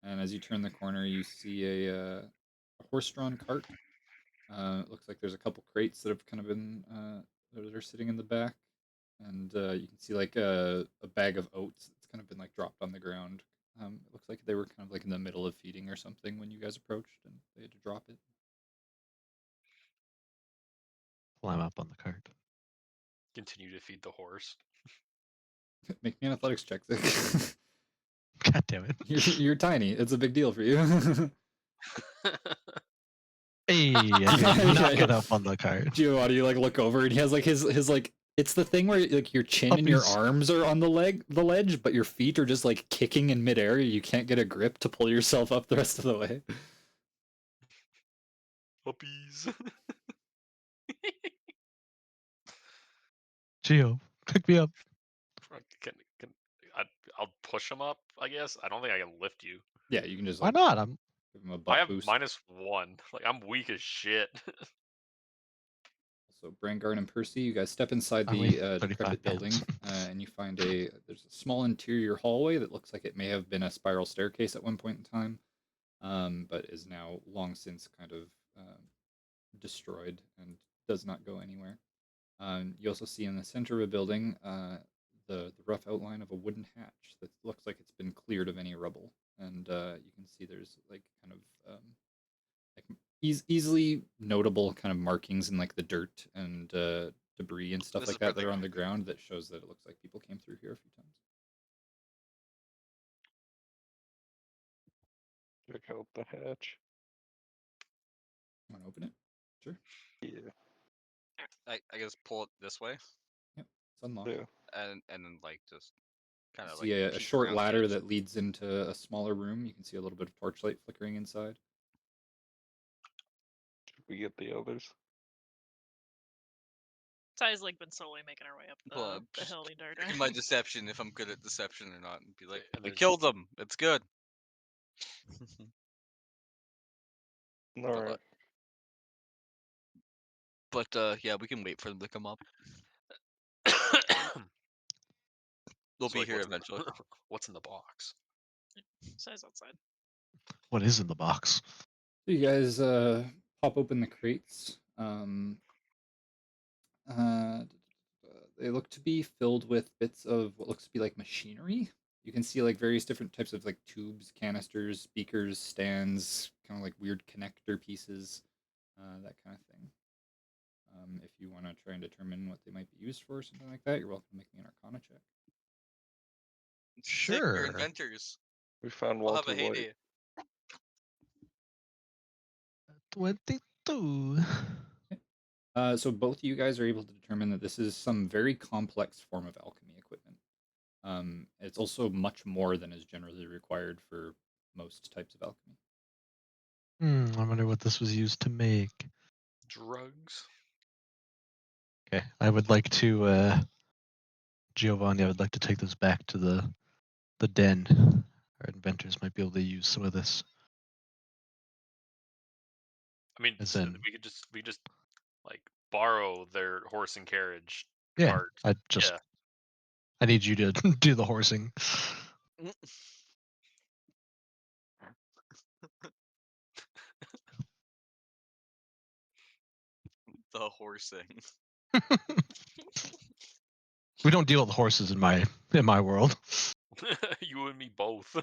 and as you turn the corner, you see a horse-drawn cart. It looks like there's a couple crates that have kind of been that are sitting in the back, and you can see like a bag of oats that's kind of been like dropped on the ground. It looks like they were kind of like in the middle of feeding or something when you guys approached, and they had to drop it. Climb up on the cart. Continue to feed the horse. Make me an athletics check, Zick. God damn it. You're tiny. It's a big deal for you. Hey, I can knock it up on the cart. Giovanni, you like look over and he has like his like it's the thing where like your chin and your Puppies. arms are on the ledge, but your feet are just like kicking in midair. You can't get a grip to pull yourself up the rest of the way. Puppies. Gio, pick me up. I'll push him up, I guess. I don't think I can lift you. Yeah, you can just Why like not? I'm give him a I butt have boost. -1. Like, I'm weak as shit. So Brangard and Percy, you guys step inside I weigh the 35 decrepit building, pounds. and you find there's a small interior hallway that looks like it may have been a spiral staircase at one point in time, but is now long since kind of destroyed and does not go anywhere. You also see in the center of the building the rough outline of a wooden hatch that looks like it's been cleared of any rubble, and you can see there's like kind of like easily notable kind of markings in like the dirt and debris and stuff This like is where that that they are on go. the ground that shows that it looks like people came through here a few times. Check out the hatch. Want to open it? Sure. Yeah. I guess pull it this way, Yep. It's unlocked. Yeah. and then like just kind You of see like a peek short around the ladder edge. that leads into a smaller room. You can see a little bit of torchlight flickering inside. Should we get the others? Ty's like been slowly making our way up Well, the just hill the entire checking time. my deception if I'm good at deception or not, and be like, And we there's- killed them. It's good. Alright. But yeah, we can wait for them to come up. They'll So, be like, here what's in the- eventually. What's in the box? Ty's outside. What is in the box? So you guys pop open the crates. They look to be filled with bits of what looks to be like machinery. You can see like various different types of like tubes, canisters, beakers, stands, kind of like weird connector pieces, that kind of thing. If you want to try and determine what they might be used for, something like that, you're welcome to make me an Arcana check. Sick, Sure. we're inventors. We found We'll have Walter a White. heyday. 22. So both of you guys are able to determine that this is some very complex form of alchemy equipment. It's also much more than is generally required for most types of alchemy. I wonder what this was used to make. Drugs. Okay, I would like to, Giovanni, I would like to take this back to the the den. Our inventors might be able to use some of this. I mean, As in- we could just like borrow their horse and carriage Yeah, cart. I need you to do the horsing. The horsing. We don't deal with horses in my world. You and me both.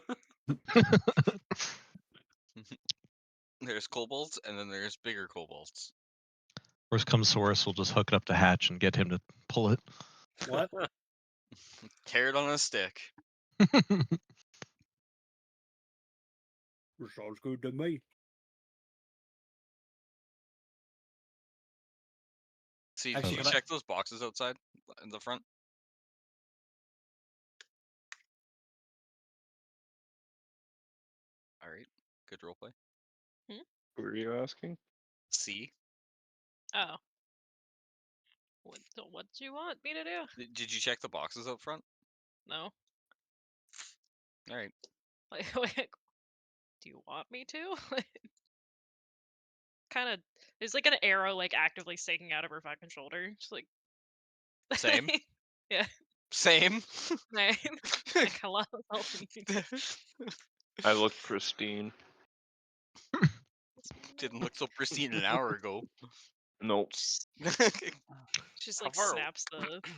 There's kobolds, and then there's bigger kobolds. Worst comes to worst, we'll just hook it up to Hatch and get him to pull it. What? Carrot on a stick. Sounds good to me. See, Actually, did you can I- check those boxes outside in the front? All right, good roleplay. Who are you asking? C. Oh. What do you want me to do? Did you check the boxes out front? No. All right. Like, do you want me to? Kind of. There's like an arrow like actively sticking out of her fucking shoulder. Just like. Same. Yeah. Same. Right. Like, hello. Help me. I look pristine. Didn't look so pristine an hour ago. Nope. Just How like far- snaps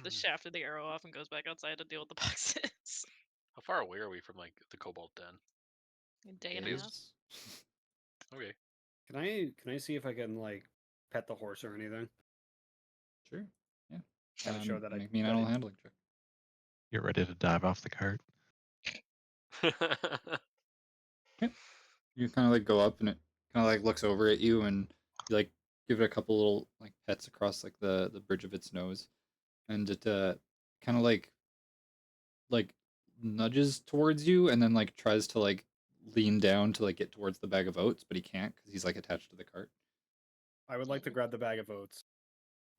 the shaft of the arrow off and goes back outside to deal with the boxes. How far away are we from like the Cobalt Den? A day and a half. Days. Okay. Can I see if I can like pet the horse or anything? Sure. Yeah. Kinda show that I make me an bet animal it- handling check. You're ready to dive off the cart. You kind of like go up and it kind of like looks over at you and you like give it a couple little like pets across like the bridge of its nose, and it kind of like nudges towards you and then like tries to like lean down to like get towards the bag of oats, but he can't because he's like attached to the cart. I would like to grab the bag of oats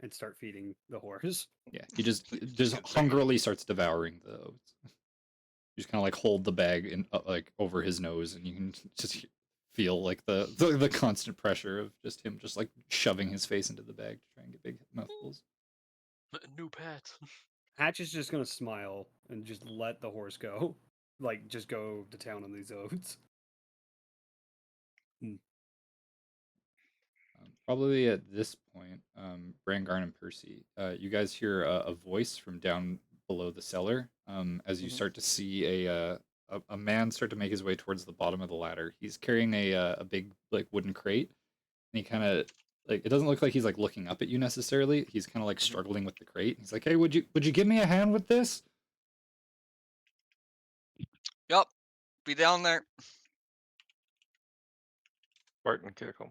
and start feeding the horse. Yeah, he just Just gonna- hungrily starts devouring the oats. You just kind of like hold the bag in like over his nose, and you can just feel like the constant pressure of just him just like shoving his face into the bag to try and get big mouthfuls. New pet. Hatch is just gonna smile and just let the horse go. Like, just go to town on these oats. Probably at this point, Brangarn and Percy, you guys hear a voice from down below the cellar as you Mhm. start to see a man start to make his way towards the bottom of the ladder. He's carrying a big like wooden crate, and he kind of like it doesn't look like he's like looking up at you necessarily. He's kind of like struggling with the crate. He's like, "Hey, would you give me a hand with this?" Yup. Be down there. Barton kick him.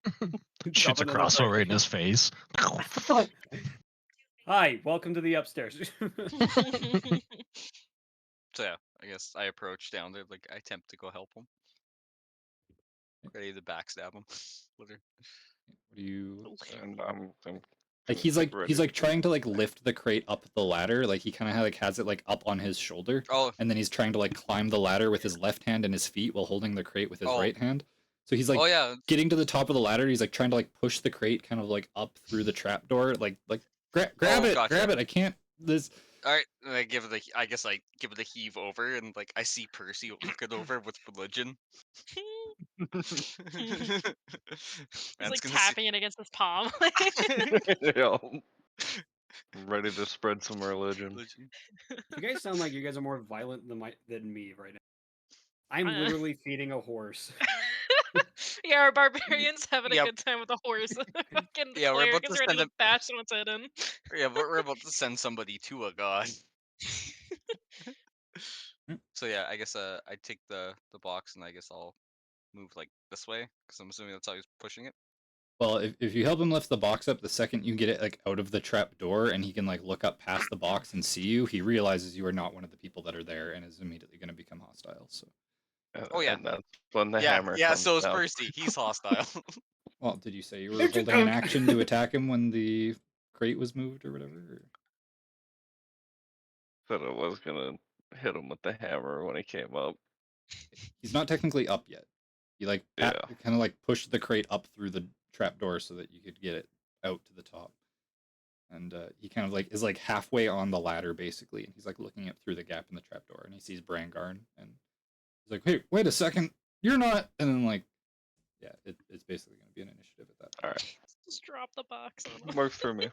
Shoots a Jumping in the crossbow crate. right in his face. Hi, welcome to the upstairs. So yeah, I guess I approach down there, like I attempt to go help him. Ready to backstab him. Literally. What do you? And I'm Like he's like trying to like lift the crate up the ladder. Like he kind of like has it like up on his shoulder, Oh, and then he's trying to like climb the ladder with his left hand and his feet while holding the crate with his Oh. right hand. So he's like oh yeah. getting to the top of the ladder. He's like trying to like push the crate kind of like up through the trap door. Like grab Oh, it, gotcha. grab it. I can't. This. All right, and I give it I guess I give it a heave over, and like I see Percy looking over with religion. He's Man's like gonna tapping it against his palm. Yeah. I'm ready to spread some religion. religion. You guys sound like you guys are more violent than me right now. I'm Uh. literally feeding a horse. Yeah, our barbarians having a Yep. good time with the horse. Fucking the Yeah, we're about cleric is to ready send to him- bash someone's head in. Yeah, but we're about to send somebody to a god. So yeah, I guess I take the box and I guess I'll move like this way because I'm assuming that's how he's pushing it. Well, if you help him lift the box up, the second you get it like out of the trap door and he can like look up past the box and see you, he realizes you are not one of the people that are there and is immediately going to become hostile. So, Oh, yeah. And that's when the yeah, hammer yeah. comes So is down. Percy. He's hostile. well, did you say you were Don't you holding an come- action to attack him when the crate was moved or whatever? Or... Said I was gonna hit him with the hammer when he came up. He's not technically up yet. You like Yeah. kind of like pushed the crate up through the trapdoor so that you could get it out to the top. And he kind of like is like halfway on the ladder basically, and he's like looking up through the gap in the trapdoor, and he sees Brangarn, and he's like, "Hey, wait a second, you're not!" And then like, yeah, it's basically going to be an initiative at that point. All right, Just drop the box on him. works for me.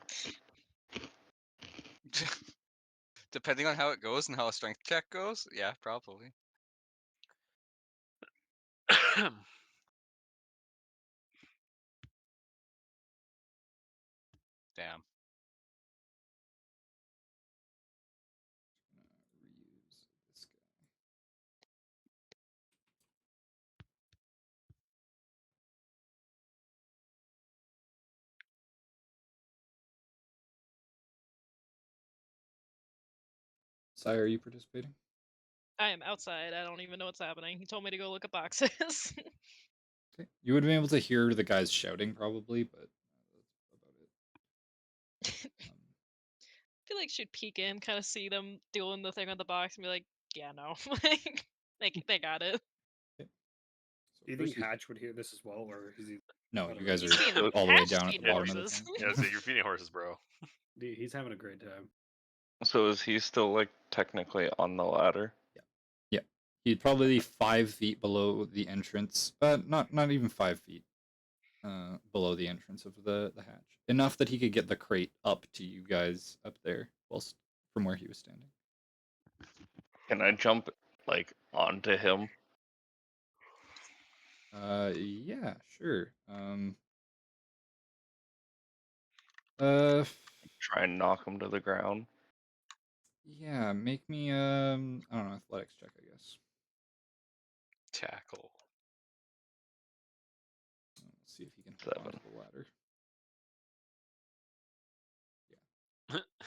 Depending on how it goes and how a strength check goes, yeah, probably. Damn. Reuse this guy. Sire, are you participating? I am outside. I don't even know what's happening. He told me to go look at boxes. Okay. You would have been able to hear the guys shouting probably, but that's about it. I feel like should peek in, kind of see them doing the thing on the box, and be like, "Yeah, no, they got it." So Do you think Percy- Hatch would hear this as well, or is he? No, I you don't guys know. He's are feeding all the way Hatch down at the feeding bottom of the horses. thing. Yeah, so you're feeding horses, bro. He's having a great time. So is he still like technically on the ladder? Yeah, he'd probably be 5 feet below the entrance. Not even 5 feet. Below the entrance of the hatch, enough that he could get the crate up to you guys up there, whilst from where he was standing. Can I jump like onto him? Yeah, sure. Uh, Try and knock him to the ground. yeah, make me I don't know, athletics check, I guess. Tackle. Let's see if he can hold on 7. to the ladder.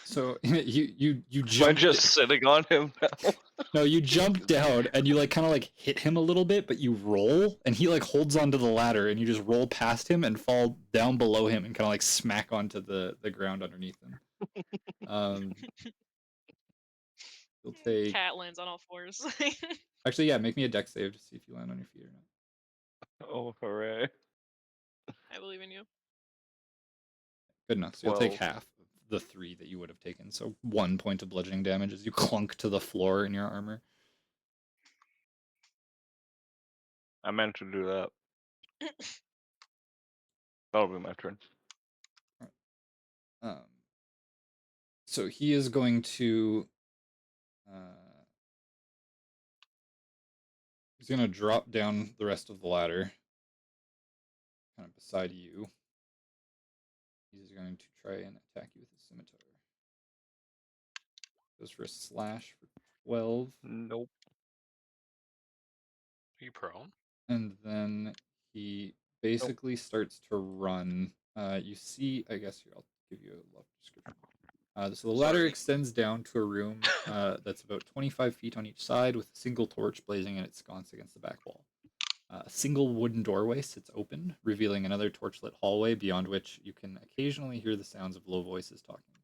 So you Am I jump. just sitting on him now? No, you jump down and you like kind of like hit him a little bit, but you roll and he like holds onto the ladder and you just roll past him and fall down below him and kind of like smack onto the ground underneath him. You'll take. Cat lands on all fours. Actually, yeah, make me a dex save to see if you land on your feet or not. Oh, hooray. I believe in you. Good enough. So you'll take 12. half of the 3 that you would have taken. So 1 point of bludgeoning damage as you clunk to the floor in your armor. I meant to do that. That'll be my turn. Um, so he is going to. He's going to drop down the rest of the ladder, kind of beside you. He's going to try and attack you with his scimitar. Goes for a slash for 12. Nope. Are you prone? And then he basically starts to run. You see, I guess here, I'll give you a rough description. So the ladder Sorry. extends down to a room that's about 25 feet on each side with a single torch blazing in its sconce against the back wall. A single wooden doorway sits open, revealing another torchlit hallway beyond which you can occasionally hear the sounds of low voices talking.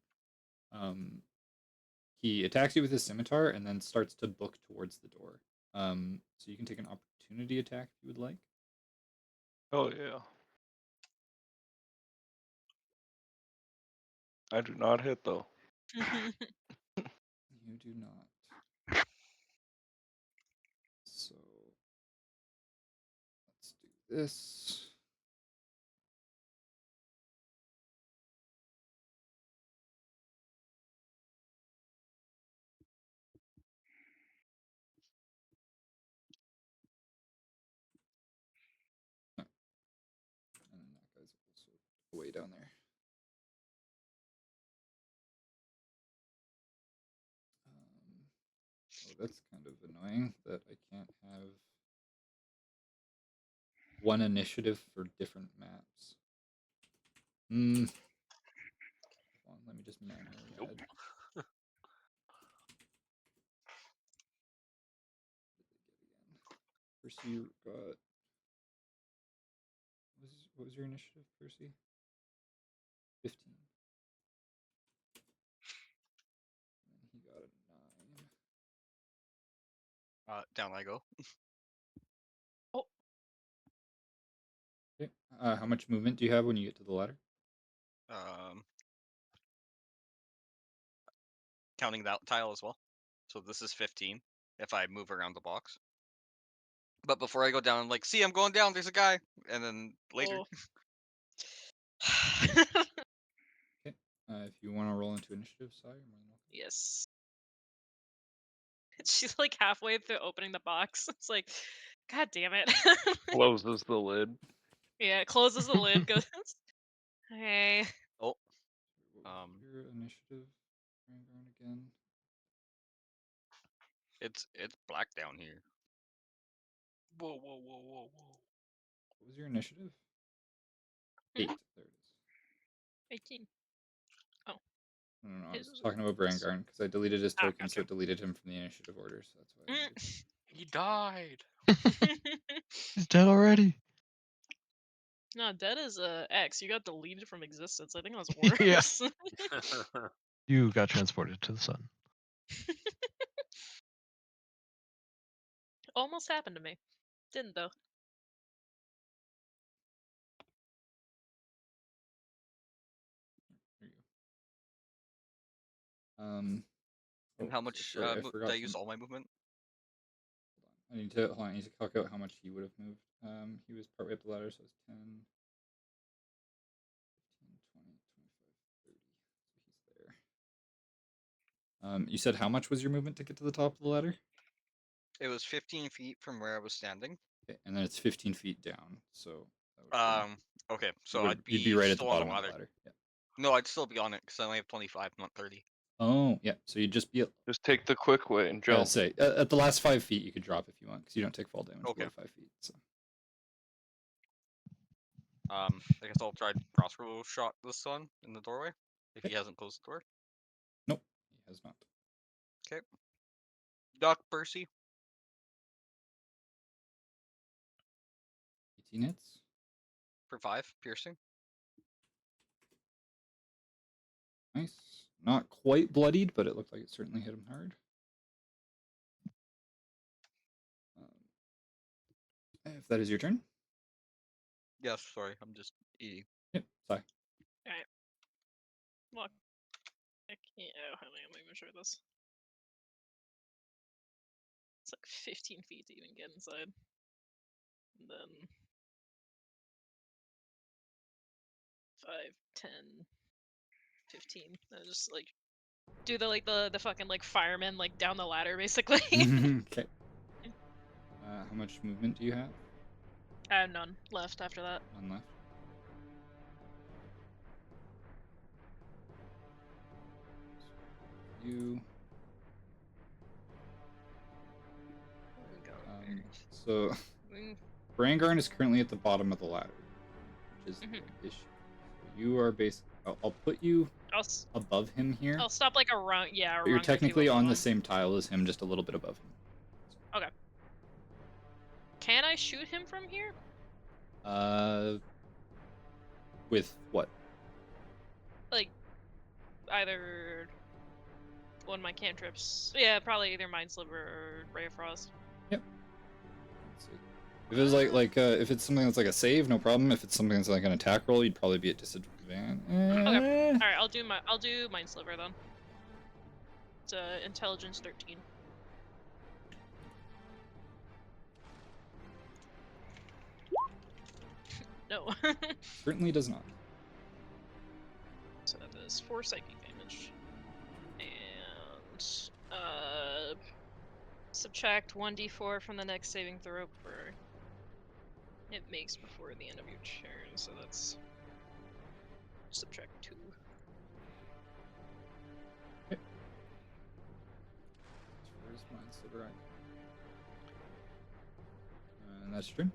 He attacks you with his scimitar and then starts to book towards the door. So you can take an opportunity attack if you would like. Oh, yeah. I do not hit, though. You do not. So let's do this. And then that guy's also way down there. Oh, that's kind of annoying that I can't have one initiative for different maps. Hold on, let me just manually Nope. add. Percy got. What was your initiative, Percy? 15. And he got a 9. Down I go. Okay. How much movement do you have when you get to the ladder? Counting that tile as well. So this is 15 if I move around the box. But before I go down, I'm like, see, I'm going down. There's a guy. And then later. Oh. Okay. If you want to roll into initiative, sorry. More than welcome. Yes. She's like halfway through opening the box. It's like, God damn it. Closes the lid. Yeah, it closes the lid, goes, hey. Oh. What was your initiative? Around again. It's black down here. Whoa, whoa, whoa, whoa, whoa. What was your initiative? Hmm? 8. There it is. 18. No, I was His talking about was- Brangarn because I deleted his Ah, token, so gotcha. it deleted him from the initiative order. So that's why. I moved it. He died. He's dead already. No, dead is X. You got deleted from existence. I think that's worse. Yeah. You got transported to the sun. Almost happened to me. Didn't though. There you go. And oh, how so much sorry, I did forgot I to- use all my movement? I need to hold on. I need to calculate how much he would have moved. He was partway up the ladder, so it's 10, 15, 20, 25, 30. So he's there. You said how much was your movement to get to the top of the ladder? It was 15 feet from where I was standing. Okay, and then it's 15 feet down. So that would Okay, so you'd be right at the still on bottom the of the ladder. ladder. Yeah. No, I'd still be on it because I only have 25, not 30. Oh, yeah. So you'd just be. Just take the quick way and Yeah, jump. say at the last 5 feet you could drop if you want because you don't take fall damage Okay. below 5 feet. So I guess I'll try crossbow shot this one in the doorway if he hasn't closed the door. nope, he has not. Doc Percy. 18 hits. For 5 piercing. Nice. Not quite bloodied, but it looked like it certainly hit him hard. If that is your turn. Yes, sorry, I'm just eating. Yep. Sorry. Alright. Look. I can't. Oh, honey, I'm not even sure this. It's like 15 feet to even get inside. And then 5, 10, 15. I just like do the fucking like fireman like down the ladder basically. Okay. How much movement do you have? I have none left after that. None left. You. So, Brangarn is currently at the bottom of the ladder, which is the issue. So you are basically. I'll put you above him here. I'll stop like around. Yeah, But you're rung or two technically above on the him. same tile as him, just a little bit above him. Okay. Can I shoot him from here? With what? Like, either one of my cantrips. Yeah, probably either Mind Sliver or Ray of Frost. Yep. Let's see. If it was if it's something that's like a save, no problem. If it's something that's like an attack roll, you'd probably be at disadvantage. Okay. All right, I'll do Mind Sliver then. It's Intelligence 13. No. Certainly does not. So that is 4 psychic damage. And subtract 1d4 from the next saving throw for it makes before the end of your turn, so that's subtract 2. Okay. Where's Mind Sliver? And that's your turn.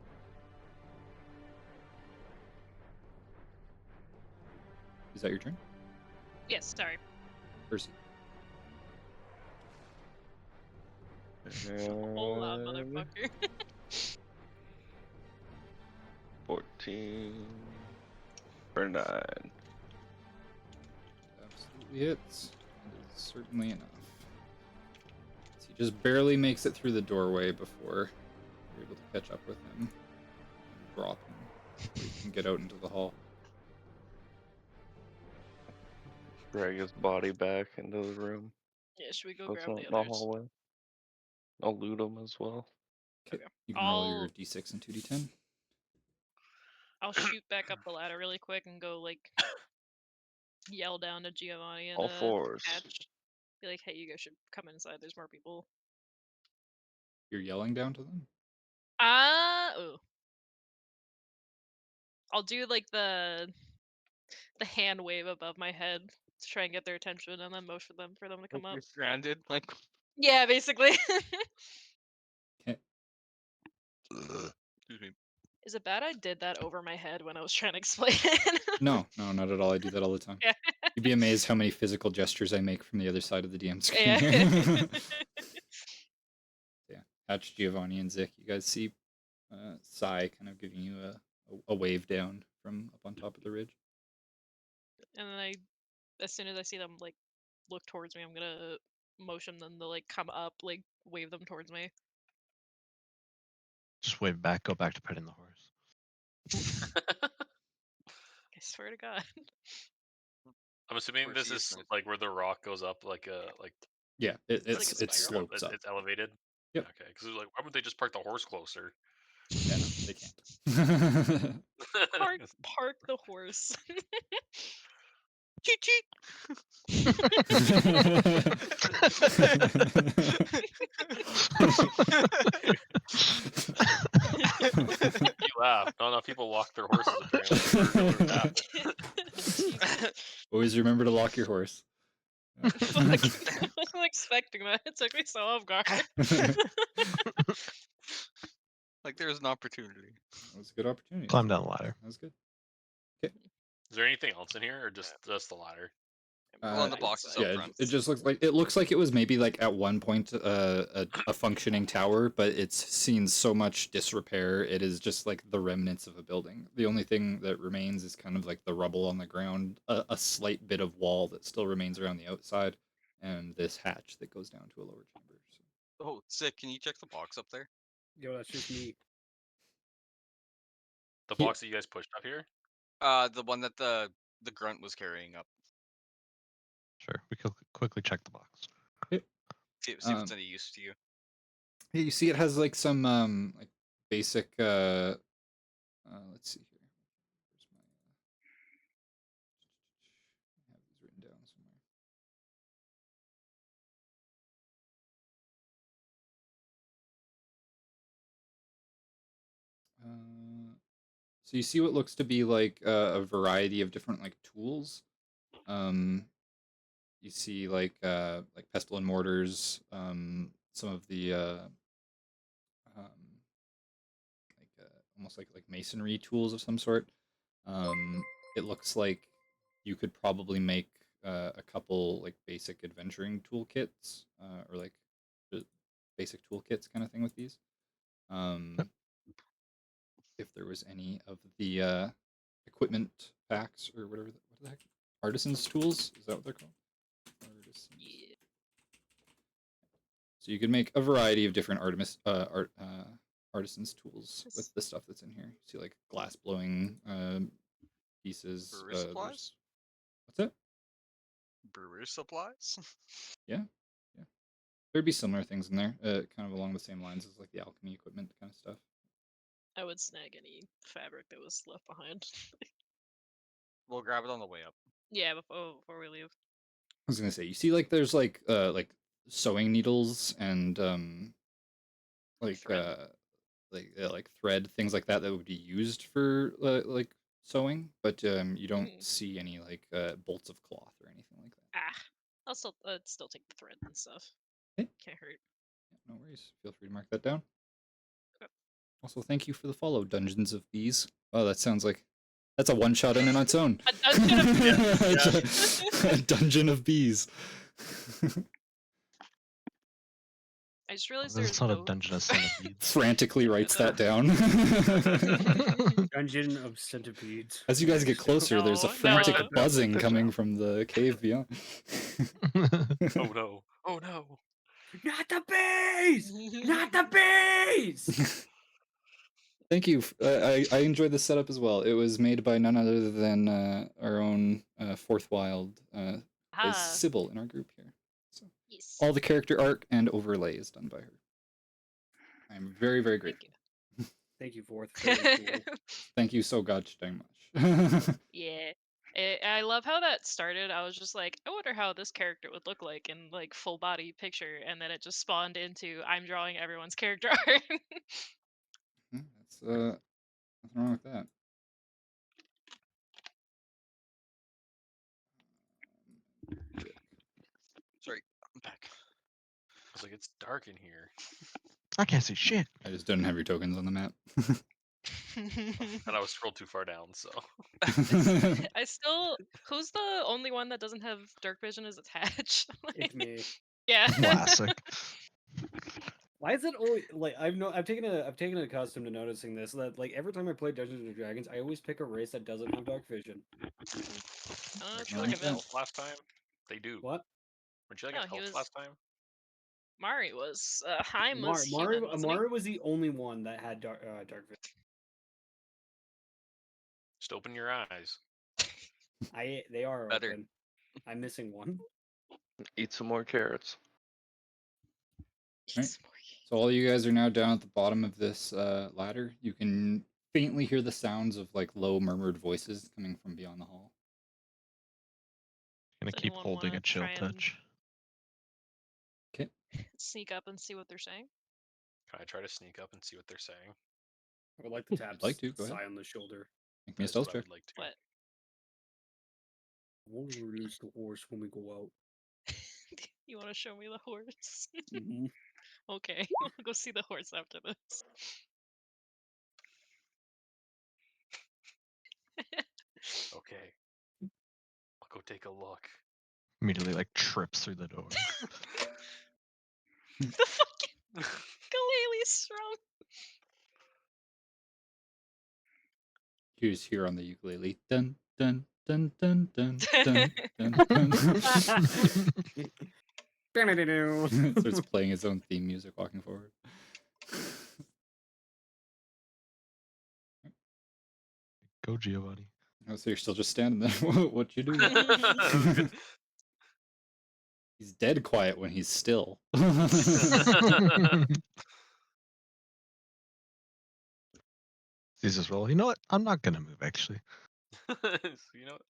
Is that your turn? Yes, sorry. Percy. Whole lot, motherfucker. 14 for 9. Absolutely hits. That is certainly enough. He just barely makes it through the doorway before you're able to catch up with him and drop him before you can get out into the hall. Drag his body back into the room. Yeah, should we go So it's grab not the in the others? hallway. I'll loot him as well. Okay. You can roll your I'll d6 and 2d10. I'll shoot back up the ladder really quick and go like yell down to Giovanni and All fours. Hatch. Be like, hey, you guys should come inside. There's more people. You're yelling down to them? Ooh. I'll do like the hand wave above my head to try and get their attention, and then motion them for them to come Like up. you're stranded. Like Yeah, basically. Okay. excuse me. Is it bad I did that over my head when I was trying to explain? No, not at all. I do that all the time. Yeah. You'd be amazed how many physical gestures I make from the other side of the DM screen Yeah. here. Yeah. Hatch, Giovanni, and Zik, you guys see Sai kind of giving you a wave down from up on top of the ridge. And then as soon as I see them like look towards me, I'm gonna motion them to like come up, like wave them towards me. Just wave back, go back to petting the horse. I swear to God. I'm assuming Where this she is is nice. like where the rock goes up, like Yeah, like a it spiral. slopes up. it's elevated. Yep. Okay, because like, why wouldn't they just park the horse closer? Yeah, no, they can't. Park the horse. Cheat cheat. You laugh. Not enough people walk their horses apparently. For that. Jesus. Always remember to lock your horse. Fuck. I wasn't expecting that. It took me so off guard. Like there's an opportunity. That was a good opportunity. Climb down the ladder. That was good. Is there anything else in here, or just the ladder? Well, in the boxes Yeah, up front. it just looks like it was maybe like at one point a functioning tower, but it's seen so much disrepair. It is just like the remnants of a building. The only thing that remains is kind of like the rubble on the ground, a slight bit of wall that still remains around the outside, and this hatch that goes down to a lower chamber. So. Oh, sick. Can you check the box up there? Yo, that's just me. The Yeah. box that you guys pushed up here? The one that the grunt was carrying up. Sure, we could quickly check the box. See if it's any use to you. Yeah, you see it has like some like basic let's see here. Where's my I have these written down somewhere. So you see what looks to be like a variety of different like tools. You see like pestle and mortars, some of the almost like masonry tools of some sort. It looks like you could probably make a couple like basic adventuring toolkits or like basic toolkits kind of thing with these. If there was any of the equipment packs or whatever, what the heck, artisans tools, is that what they're called? Artisans. Yeah. So you can make a variety of different artisans tools with the stuff that's in here. See like glass blowing pieces. Brewer supplies? What's that? Brewer supplies? Yeah. There'd be similar things in there, kind of along the same lines as like the alchemy equipment kind of stuff. I would snag any fabric that was left behind. We'll grab it on the way up. Yeah, before we leave. I was gonna say, you see, like there's like sewing needles and like thread, things like that would be used for like sewing, but you don't see any like bolts of cloth or anything like that. I'll still take the thread and stuff. Okay. Can't hurt. Yeah, no worries. Feel free to mark that down. Okay. Also, thank you for the follow, Dungeons of Bees. Oh, that sounds like that's a one shot in and on its own. A dungeon of bees. A dungeon of bees. I just realized This there's is not no a dungeon of centipedes. Frantically writes that down. Dungeon of centipedes. As you guys get closer, there's a No, frantic no. buzzing coming from the cave beyond. Oh no! Oh no! Not the bees! Not the bees! Thank you. I enjoyed the setup as well. It was made by none other than our own Fourth Wild, is Ah, Sybil in our group here. So yes. all the character art and overlay is done by her. I'm very, very Thank grateful. Thank you, Fourth. Very cool. Thank you so gosh dang much. Yeah. I love how that started. I was just like, I wonder how this character would look like in like full body picture, and then it just spawned into I'm drawing everyone's character art. That's nothing wrong with that. Sorry, I'm back. I was like, it's dark in here. I can't see shit. I just didn't have your tokens on the map. And I was scrolled too far down, so. I still. Who's the only one that doesn't have dark vision as attached? It's me. Yeah. Classic. Why is it always like I've taken a custom to noticing this that like every time I play Dungeons and Dragons, I always pick a race that doesn't have dark vision. It's No, like Like a yeah. myth. health last time? They do. What? Weren't you like No, at he health was. last time? Mari was. Haim was human, wasn't Mario was the only one that had dark vision. Just open your eyes. They are Better. open. I'm missing one. Eat some more carrots. he? Right. So all you guys are now down at the bottom of this ladder. You can faintly hear the sounds of like low murmured voices coming from beyond the hall. Gonna Does keep anyone holding wanna a chill try and- touch. Okay. Sneak up and see what they're saying. Can I try to sneak up and see what they're saying? I would like to tap like to, go ahead. Sai on the shoulder. Make me a That is stealth what I check. would like to. What? I want to release the horse when we go out. You want to show me the horse? Mm-hmm. Okay, we'll go see the horse after this. Okay. I'll go take a look. Immediately like trips through the door. The fucking Galele strum. You just hear on the ukulele, dun dun dun dun dun dun dun dun. It starts playing its own theme music walking forward. Go Giovanni. Oh, so you're still just standing there. What you doing? He's dead quiet when he's still. Sees this roll. You know what? I'm not gonna move actually. You know what?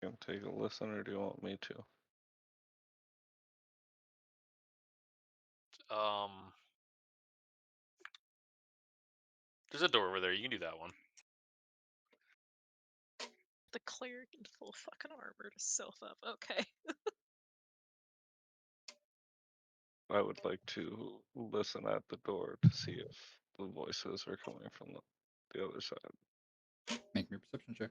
Gonna take a listen, or do you want me to? There's a door over there. You can do that one. The cleric in full fucking armor to self up. Okay. I would like to listen at the door to see if the voices are coming from the other side. Make me a perception check.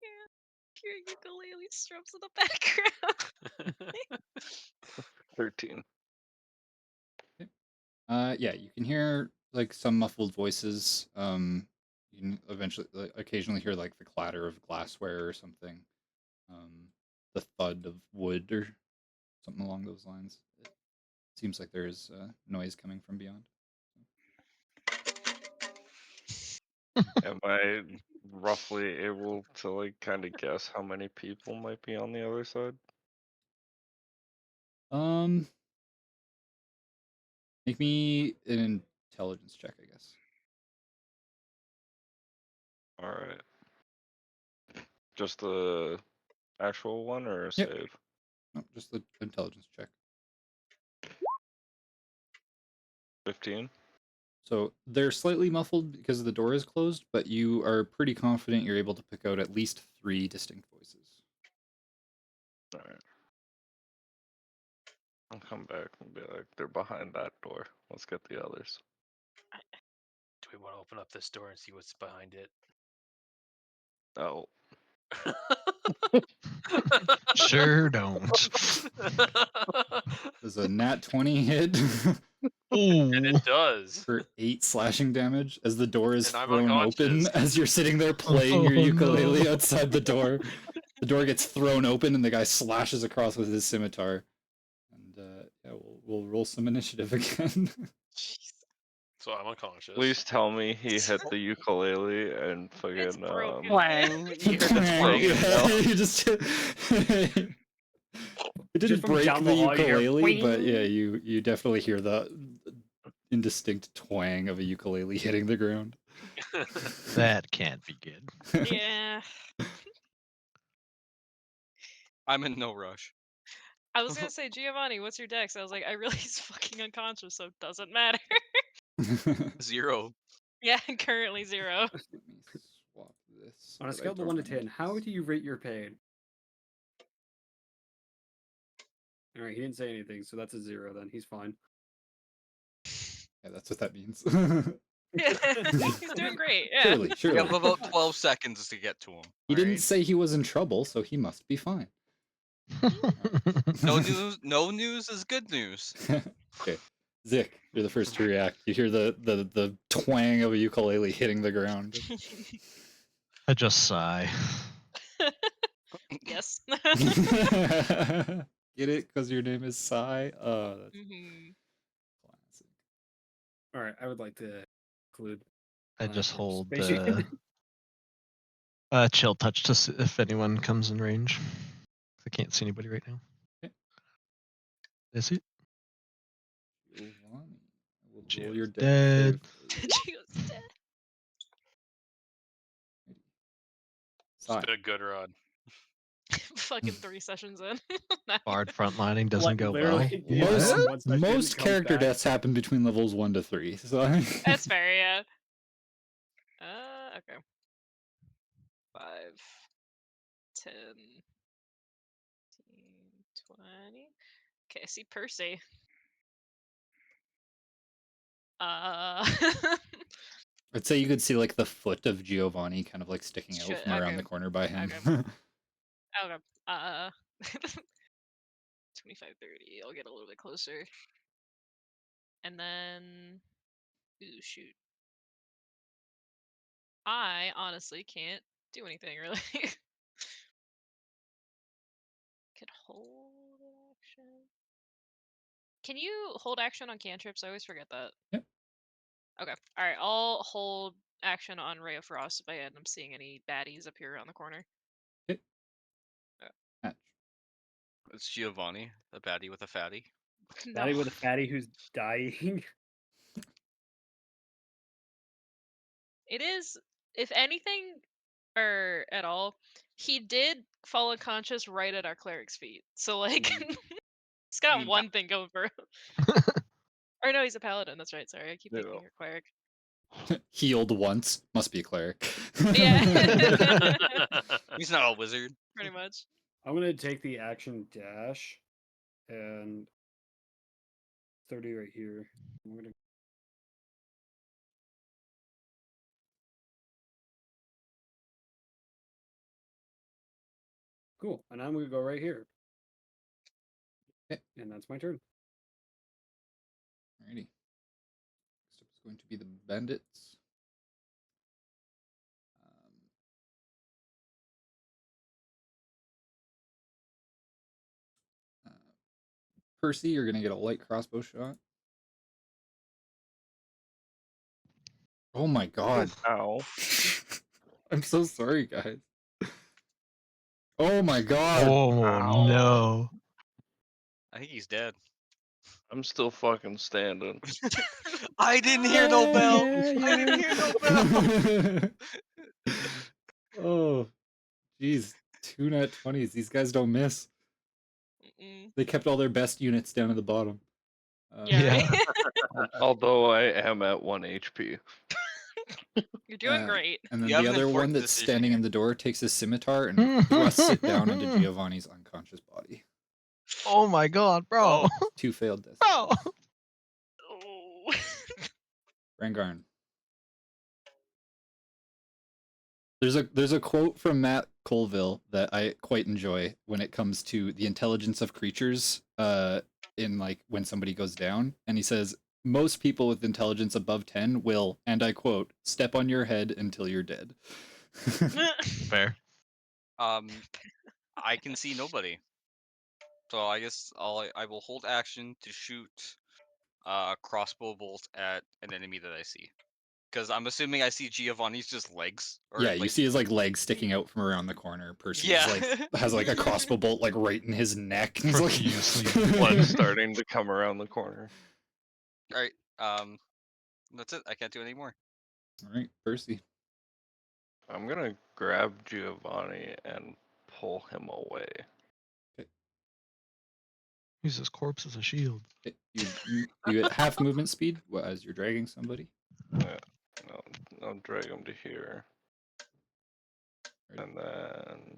Can't hear ukulele strums in the background. 13. Yeah, you can hear like some muffled voices. You can eventually, occasionally hear like the clatter of glassware or something. The thud of wood or something along those lines. It seems like there is noise coming from beyond. Am I roughly able to like kind of guess how many people might be on the other side? Make me an intelligence check, I guess. All right. Just the actual one or a Yep. save? No, just the intelligence check. 15. So they're slightly muffled because the door is closed, but you are pretty confident you're able to pick out at least 3 distinct voices. All right. I'll come back and be like, they're behind that door. Let's get the others. Do we want to open up this door and see what's behind it? Oh, Sure don't. Does a nat 20 hit And Ooh. it does. for 8 slashing damage as the door is And I'm thrown open unconscious. as you're sitting there playing your Oh, ukulele no. outside the door? The door gets thrown open and the guy slashes across with his scimitar. And yeah, we'll roll some initiative again. Jeez. So I'm unconscious. Please tell me he hit the ukulele and It's fucking broken. twang. You heard the Twang, twang. yeah, you just it didn't from break down the the hall, you hear ukulele, but yeah, "Twing." you definitely hear the indistinct twang of a ukulele hitting the ground. That can't be good. Yeah. I'm in no rush. I was gonna say, Giovanni, what's your dex? I was like, I really is fucking unconscious, so it doesn't matter. 0. Yeah, currently 0. Let me swap this. On a but I scale of don't 1 to want 10, how do you rate your pain? All right, he didn't say anything, so that's a 0. Then he's fine. Yeah, that's what that means. He's doing great. Yeah. Surely, We surely. have about 12 seconds to get to him. He didn't alright? say he was in trouble, so he must be fine. No news. No news is good news. Okay, Zik, you're the first to react. You hear the twang of a ukulele hitting the ground. I just sigh. Yes. Get it? Because your name is Sai? Oh, that's Mhm. classic. All right, I would like to include. I just hold participation. chill touch to see if anyone comes in range. I can't see anybody right now. Okay. Is it? Giovanni, I will roll Gio's your deck dead. save for you. Gio's dead. It's Sai. been a good run. Fucking 3 sessions in. Nice. Bard frontlining doesn't Like, go well. literally, yeah, Most from one session, most comes character back. deaths happen between levels 1 to 3. So That's fair, yeah. Okay. 5, 10, 15, 20. Okay, I see Percy. I'd say you could see like the foot of Giovanni kind of like sticking out Shit, from around okay. the corner by him. Okay. 25, 30. I'll get a little bit closer. And then, ooh, shoot. I honestly can't do anything really. Could hold action. Can you hold action on cantrips? I always forget that. Yep. Okay. All right. I'll hold action on Ray of Frost if I end up seeing any baddies up here around the corner. Okay. Oh. Hatch. It's Giovanni, a baddie with a fatty. Fatty No. with a fatty who's dying. It is, if anything, or at all, he did fall unconscious right at our cleric's feet. So like, he's got mean, one thing going for him. Or no, he's a paladin. That's right. Sorry, I keep thinking Yeah. you're cleric. Healed once. Must be a cleric. Yeah. He's not a wizard. Pretty much. I'm gonna take the action dash, and 30 right here. I'm gonna. Cool, and I'm gonna go right here. Okay. And that's my turn. Alrighty. Next up is going to be the bandits. Percy, you're gonna get a light crossbow shot. Oh my god. Ow. I'm so sorry, guys. Oh my god. Oh Ow. no. I think he's dead. I'm still fucking standing. I didn't hear no bell. I didn't hear no bell. Oh, jeez. 2 nat 20s. These guys don't miss. Mm-mm. They kept all their best units down at the bottom. Yeah. Right? Although I am at 1 HP. You're doing great. And then You have the an other one important that's decision standing here. in the door takes his scimitar and thrusts it down into Giovanni's unconscious body. Oh my god, bro. Oh. 2 failed deaths. Oh. Bro. Rangarn. There's a quote from Matt Colville that I quite enjoy when it comes to the intelligence of creatures in like when somebody goes down, and he says most people with intelligence above 10 will, and I quote, step on your head until you're dead. Fair. I can see nobody, so I guess I will hold action to shoot a crossbow bolt at an enemy that I see. Because I'm assuming I see Giovanni's just legs. Or Yeah, you like, see his like legs sticking out from around the corner. Percy's Yeah. like has like a crossbow bolt like right in his neck. He's like Profusely Blood starting to come around the corner. Alright, that's it. I can't do any more. All right, Percy. I'm gonna grab Giovanni and pull him away. Use his corpse as a shield. Okay, you get half movement speed as you're dragging somebody. Yeah, I'll drag him to here. Right. And then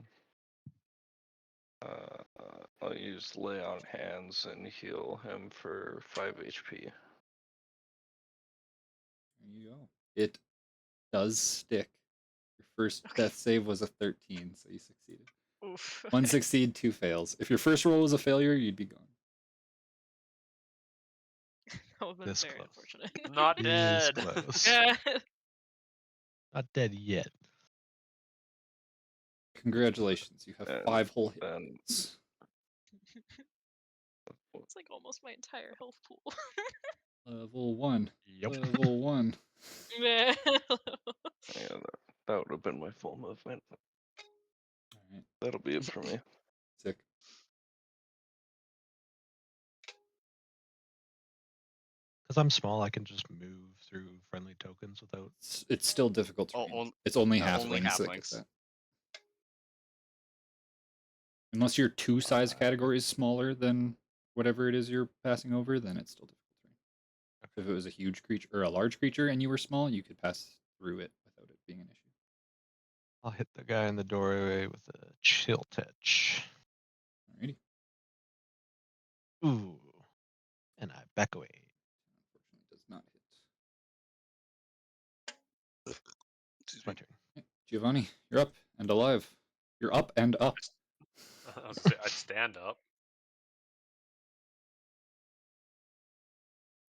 I'll use lay on hands and heal him for 5 HP. There you go. It does stick. Your first death save was a 13, so you succeeded. Oof. One okay. succeed, 2 fails. If your first roll was a failure, you'd be gone. That would have been This very close. unfortunate. Not This dead. close. Yeah. Not dead yet. Congratulations, you have And 5 whole hit then points. It's like almost my entire health pool. Level 1. Yep. Level 1. Man. yeah, that would have been my full movement. Alright, That'll be it for me. sick. Because I'm small, I can just move through friendly tokens without. It's still difficult to Oh, read. It's only only halflings that get halflings. that. Unless you're 2 size categories smaller than whatever it is you're passing over, then it's still difficult to read. If it was a huge creature or a large creature and you were small, you could pass through it without it being an issue. I'll hit the guy in the doorway with a chill touch. Alrighty. Ooh. And I back away. Unfortunately, does not hit. It's my turn. Okay, Giovanni, you're up and alive. You're up and up. I was gonna say, I'd stand up.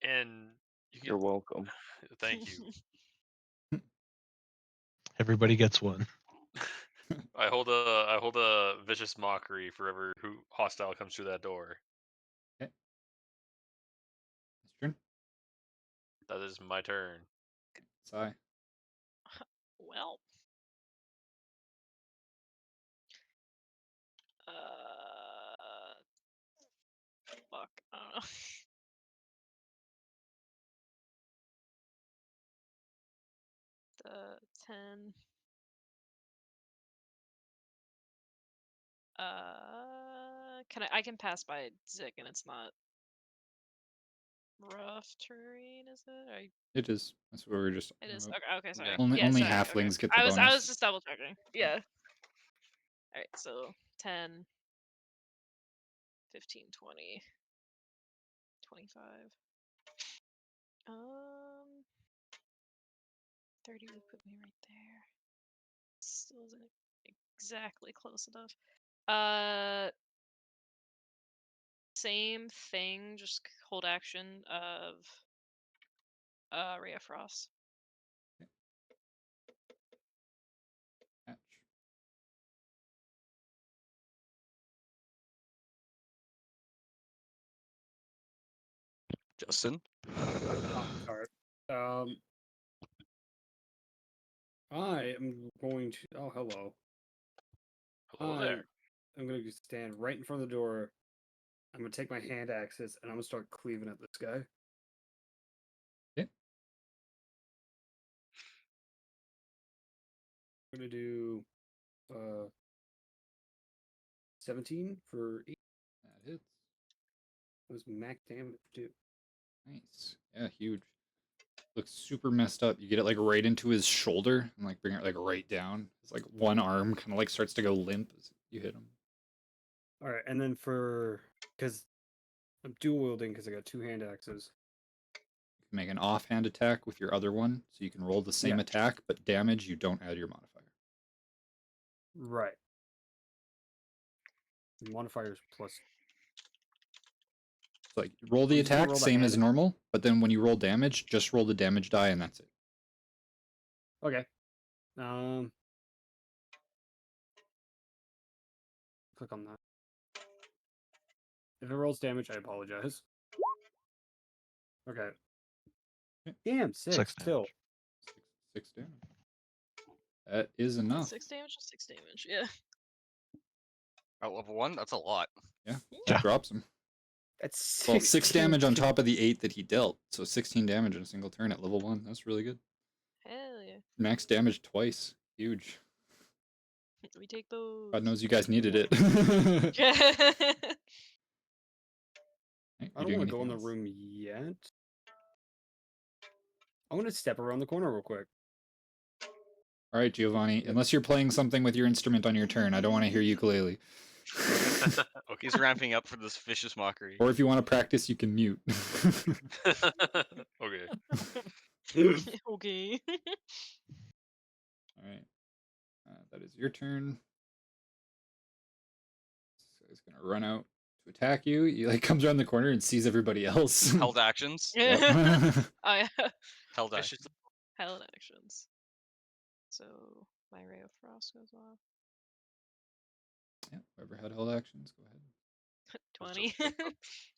And you You're can. welcome. Thank you. Everybody gets one. I hold a vicious mockery for whoever who hostile comes through that door. His turn. That is my turn. Sigh. Well. Fuck. I don't know. The 10. I can pass by Zik and it's not rough terrain, is it? It is. That's what we were just It talking is. about. Okay, sorry. Yeah. Only sorry, halflings okay. get the I was bonus. just double checking. Yeah. Alright, so 10, 15, 20, 25. 30 would put me right there. Still isn't exactly close enough. Same thing, just hold action of Ray of Frost. Hatch. Justin? Sorry. I am going to. Oh, hello. Hello there. I'm going to stand right in front of the door. I'm going to take my hand axes and I'm going to start cleaving at this guy. Okay. I'm going to do 17 for 8. That hits. That was max damage too. Nice. Yeah, huge. Looks super messed up. You get it like right into his shoulder and like bring it like right down. It's like one arm kind of like starts to go limp as you hit him. All right, and then because I'm dual wielding because I got 2 hand axes. You can make an offhand attack with your other one, so you can roll the same Yeah. attack, but damage you don't add your modifier. Right. Modifiers plus. So like roll the I'm just gonna attack roll the same as hand. normal, but then when you roll damage, just roll the damage die and that's it. Okay. Click on that. If it rolls damage, I apologize. Okay. Okay. Damn, 6 6 still. damage. Six damage. That is enough. 6 damage or 6 damage? Yeah. At level 1, that's a lot. Yeah. Yeah. That drops him. That's Well, 6 damage on 16. top of the 8 that he dealt. So 16 damage in a single turn at level 1. That's really good. Hell yeah. Max damage twice. Huge. We take those. God knows you guys needed it. Yeah. Right, I you don't doing want to go in anything the else? room yet. I want to step around the corner real quick. All right, Giovanni. Unless you're playing something with your instrument on your turn, I don't want to hear ukulele. Okay. He's ramping up for this vicious mockery. Or if you want to practice, you can mute. Okay. Okay. All right. That is your turn. So he's gonna run out to attack you. He like comes around the corner and sees everybody else. Held actions. Yep. I Held It's actions. just held actions. So my ray of frost goes off. Yeah, whoever had held actions, go ahead. 20.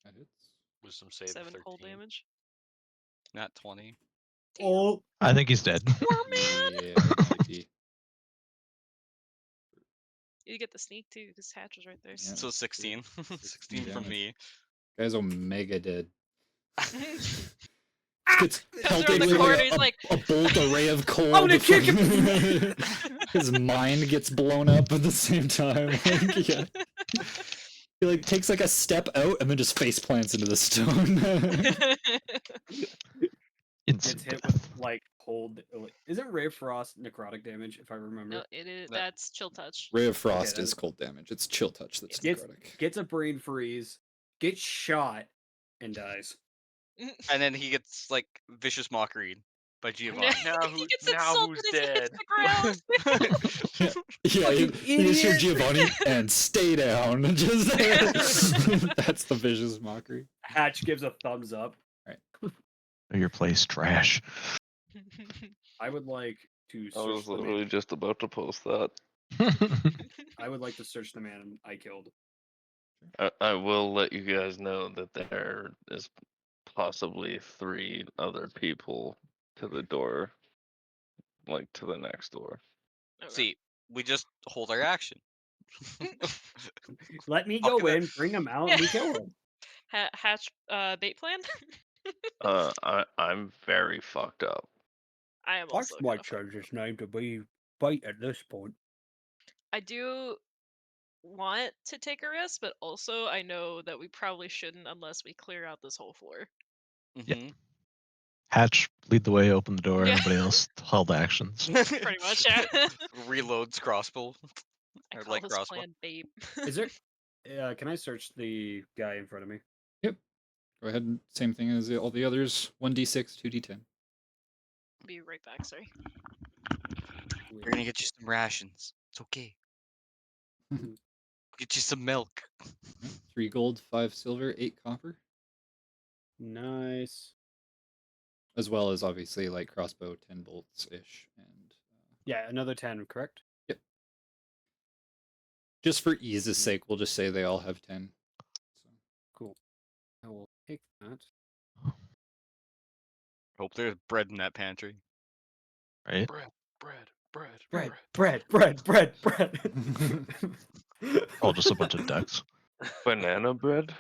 That hits. wisdom save of 7 cold 13. damage. Not 20. Oh, I think he's dead. Yeah, it might be. You get the sneak too, because Hatch was right there. Yeah, So that's 16. 16 from damage. me. Guy's omega dead. Comes Gets pelted around the with corner, like he's like, a bolt array of cold. I'm gonna kick him. His mind gets blown up at the same time. Like, yeah. He like takes like a step out and then just face plants into the stone. gets Instant hit death. with like cold. Isn't Ray of Frost necrotic damage? If I remember. No, it is. No. That's chill touch. Ray of Frost then- is cold damage. It's chill touch that's Gets necrotic. gets a brain freeze, gets shot, and dies. And then he gets like vicious mockery by Giovanni. He gets now insulted who's if he hits dead? the ground. Yeah, you Fucking just hear idiot. Giovanni and stay down. Just that's the vicious mockery. Hatch gives a thumbs up. Your place trash. I would like to I was search the literally man. just about to post that. I would like to search the man I killed. I will let you guys know that there is possibly 3 other people to the door, like to the next door. Okay. See, we just hold our action. Let me I'll go give it- in, bring him out, and we kill him. Hatch bait plan? I'm very fucked up. I am Fox also. might kinda fucked change up. his name to be Bite at this point. I do want to take a risk, but also I know that we probably shouldn't unless we clear out this whole floor. Mhm. Hatch, lead the way, open the door. Yeah. Everybody else held actions. Pretty much, yeah. Reloads crossbow. I Or call light this crossbow. plan bait. Is there? Can I search the guy in front of me? Yep. Go ahead and same thing as all the others. 1d6, 2d10. Be right back, sorry. We're gonna get you some rations. It's okay. Get you some milk. 3 gold, 5 silver, 8 copper. Nice. As well as obviously light crossbow, 10 bolts ish, and Yeah, another 10, correct? just for ease's sake, we'll just say they all have 10. So. Cool. I will take that. Hope there's bread in that pantry. Right? Bread. Oh, just a bunch of ducks. Banana bread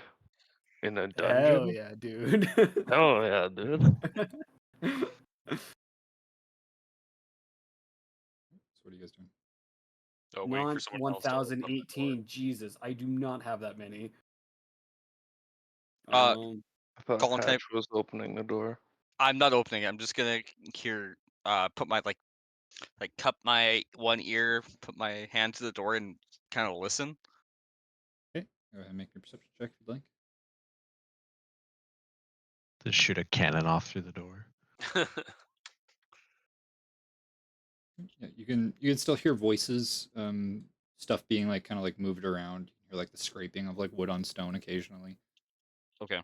in a dungeon. Hell yeah, dude. Hell yeah, dude. So what are you guys doing? Oh, wait for Non someone else to open the door. 1018. Jesus, I do not have that many. Uh, I thought Colin, can I- Hatch was opening the door. I'm not opening it. I'm just gonna put my like cup my one ear, put my hand to the door, and kind of listen. Okay, go ahead and make your perception check if you'd like. Just shoot a cannon off through the door. Yeah, you can still hear voices, stuff being like kind of like moved around. You hear like the scraping of like wood on stone occasionally. Okay.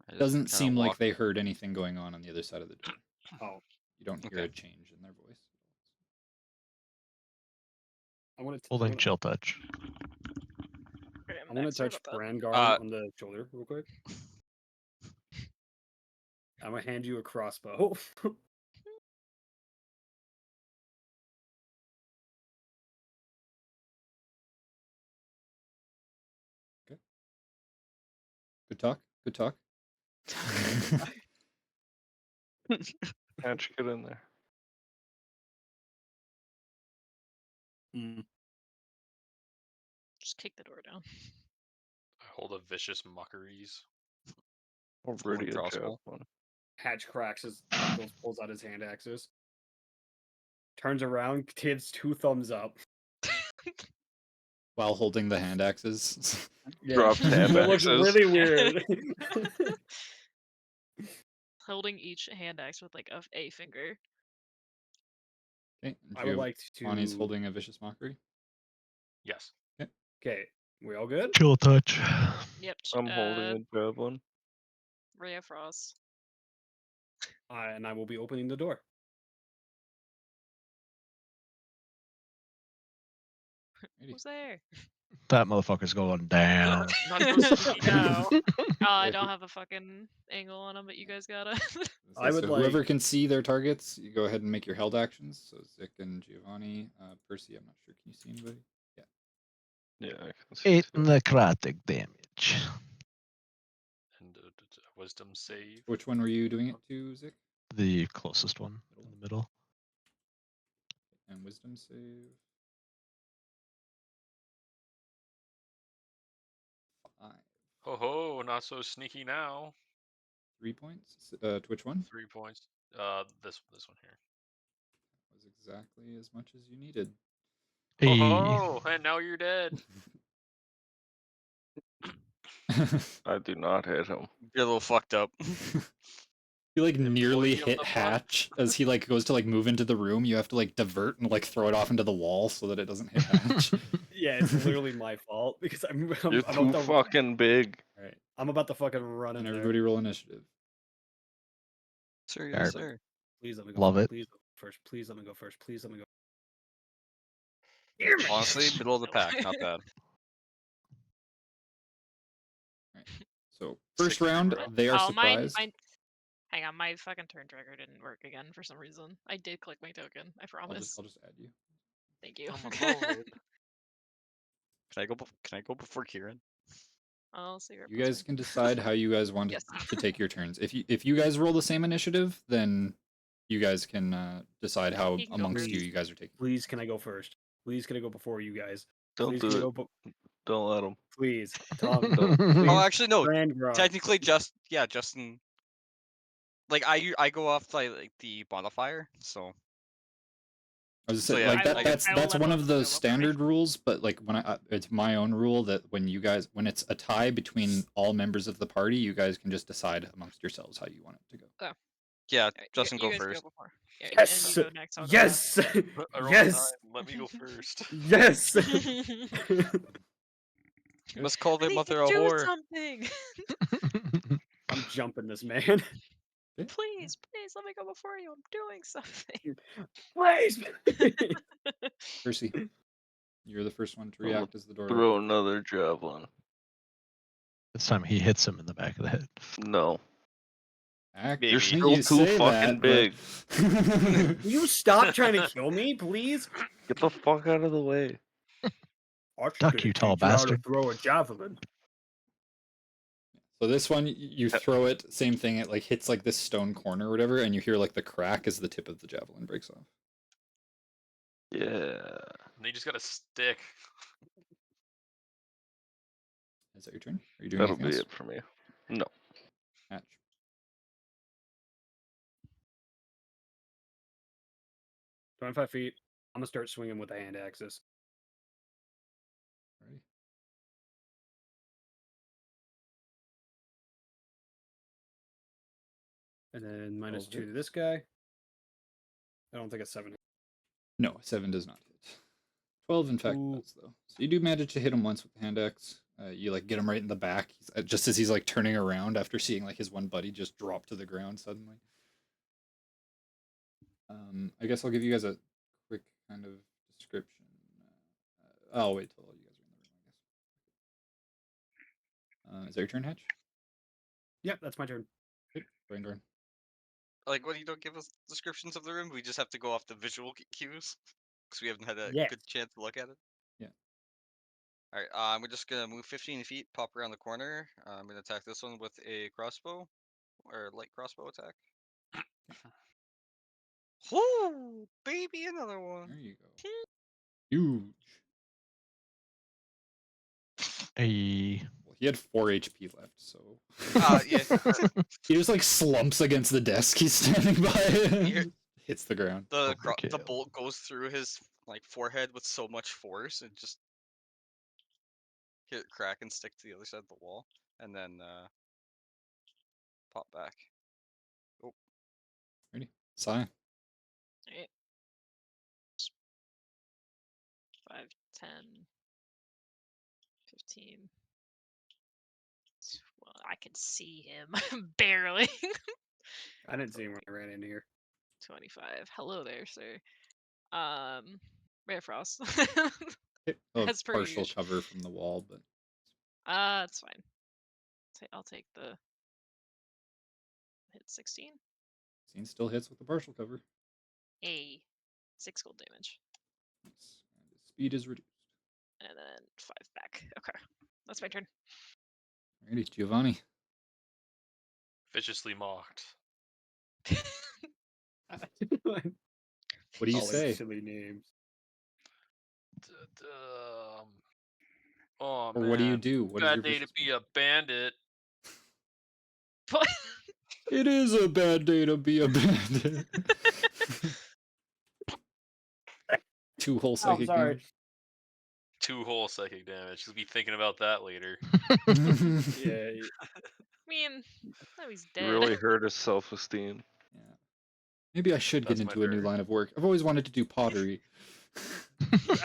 I just Doesn't kinda seem like walk. they heard anything going on the other side of the door. Oh, You don't hear Okay. a change in their voice. I want to. Holding chill touch. Okay, I want to sorry touch about that. Brangar on the shoulder real quick. I'm gonna hand you a crossbow. Okay. Good talk. Good talk. Hatch, get in there. Mm. Just kick the door down. I hold a vicious mockeries. Already a crossbow. javelin. Hatch cracks his knuckles, pulls out his hand axes, turns around, gives 2 thumbs up. While holding the hand axes. Yeah, Drops hand it looks axes. really weird. Holding each hand axe with like a finger. Okay. I would like Giovanni's to. holding a vicious mockery. Yes. Okay, we all good? Chill touch. Yep. I'm holding a javelin. Ray of Frost. And I will be opening the door. Who's there? That motherfucker's going down. Not so sneaky. No. Oh, I Yeah, don't have a fucking angle on him, but you guys gotta. I would whoever like- can see their targets, you go ahead and make your held actions. So Zik and Giovanni, Percy, I'm not sure. Can you see anybody? Yeah, I can see 8 too. necrotic damage. And a wisdom save. Which one were you doing it to, Zik? The closest one in the middle. And wisdom save. 5. Ho ho, not so sneaky now. 3 points. To which one? 3 points. This one here. Was exactly as much as you needed. Ho Hey. ho, and now you're dead. I do not hit him. You're a little fucked up. You like nearly Employee of hit the month. Hatch as he like goes to like move into the room. You have to like divert and like throw it off into the wall so that it doesn't hit Hatch. Yeah, it's literally my fault because I'm You're too about to, fucking big. All right, I'm about to fucking run in and there. everybody roll initiative. Sir, yes, sir. Please let me go. Love first. it. Please let me go first. Please let me go first. Please let me go. Honestly, middle of the pack, not bad. So first Sick round, roll. they are Oh, surprised. Hang on, my fucking turn trigger didn't work again for some reason. I did click my token. I promise. I'll just add you. Thank you. Oh my lord. Can I go before Kieran? I'll see your You guys can decide how you guys want Yes. to take your turns. If you guys roll the same initiative, then you guys can decide how He can go amongst you first. you guys are taking. Please, can I go first? Please, can I go before you guys? Don't Please, do can I it. go Don't let him. please, Tom. Don't. Oh, Please. actually, no. Brangar. Technically, Justin. Like I go off like the modifier, so I was just So, saying, yeah, like I will that's let one both of of them the go before me. standard rules, but like when it's my own rule that when it's a tie between all members of the party, you guys can just decide amongst yourselves how you want it to go. yeah. Alright, Justin, you go guys first. Go before. Yeah, Yes. And you go next. I'll go last. Yes. I rolled Yes. 9. Let me go first. Yes. Let's call I the need mother to a do whore. something. I'm jumping this man. Please, let me go before you. I'm doing something. Please. Percy, you're the first one to I'm gonna react as the door Throw opens. another javelin. This time he hits him in the back of the head. No. Actually, You're Maybe. still you too say fucking that, big. but- Will you stop trying to kill me, please? Get the fuck out of the way. Duck, you tall bastard. Throw a javelin. So this one, you throw it, same thing. It like hits like this stone corner or whatever, and you hear like the crack as the tip of the javelin breaks off. Yeah. And you just got a stick. Is that your turn? Are you doing That'll anything be else? it for me. No. Hatch. 25 feet. I'm gonna start swinging with the hand axes. Ready? And then Roll -2 hit. to this guy. I don't think a 7. No, 7 does not hit. 12, in fact, Ooh. does, though. So you do manage to hit him once with the hand axe. You like get him right in the back, just as he's like turning around after seeing like his one buddy just drop to the ground suddenly. I guess I'll give you guys a quick kind of description. I'll wait till you guys are in the room, I guess. Is that your turn, Hatch? Yep, that's my turn. Okay, Dorn. Like, what, you don't give us descriptions of the room? We just have to go off the visual cues? Because we haven't had a Yes. good chance to look at it? Yeah. Alright, we're just gonna move 15 feet, pop around the corner. I'm gonna attack this one with a crossbow. Or light crossbow attack. Whoo! Baby, another one! There you go. Huge. Hey. Well, he had 4 HP left, so. Yeah. He just like slumps against the desk he's standing by and You're- hits the ground. The Overkill. bolt goes through his like forehead with so much force and just hit it, crack, and stick to the other side of the wall, and then pop back. Ready? Sigh. 8, 5, 10, 15. Well, I can see him barely. I didn't see him when I ran into here. 25. Hello there, sir. Ray of Frost. Oh, As per partial usual. cover from the wall, but It's fine. I'll take the hit 16. Scene still hits with the partial cover. 6 gold damage. Nice. And his speed is reduced. And then 5 back. Okay. That's my turn. Alrighty, Giovanni. Viciously mocked. What do you All, like, say? silly names. Oh Or man. what do you do? What is your Bad day to vicious be mock? a bandit. What? It is a bad day to be a bandit. 2 whole psychic sorry. damage. 2 whole psychic damage. You'll be thinking about that later. Yeah. I mean, no, he's You dead. really hurt his self-esteem. Yeah. Maybe I should That's get my into a new turn. line of work. I've always wanted to do pottery.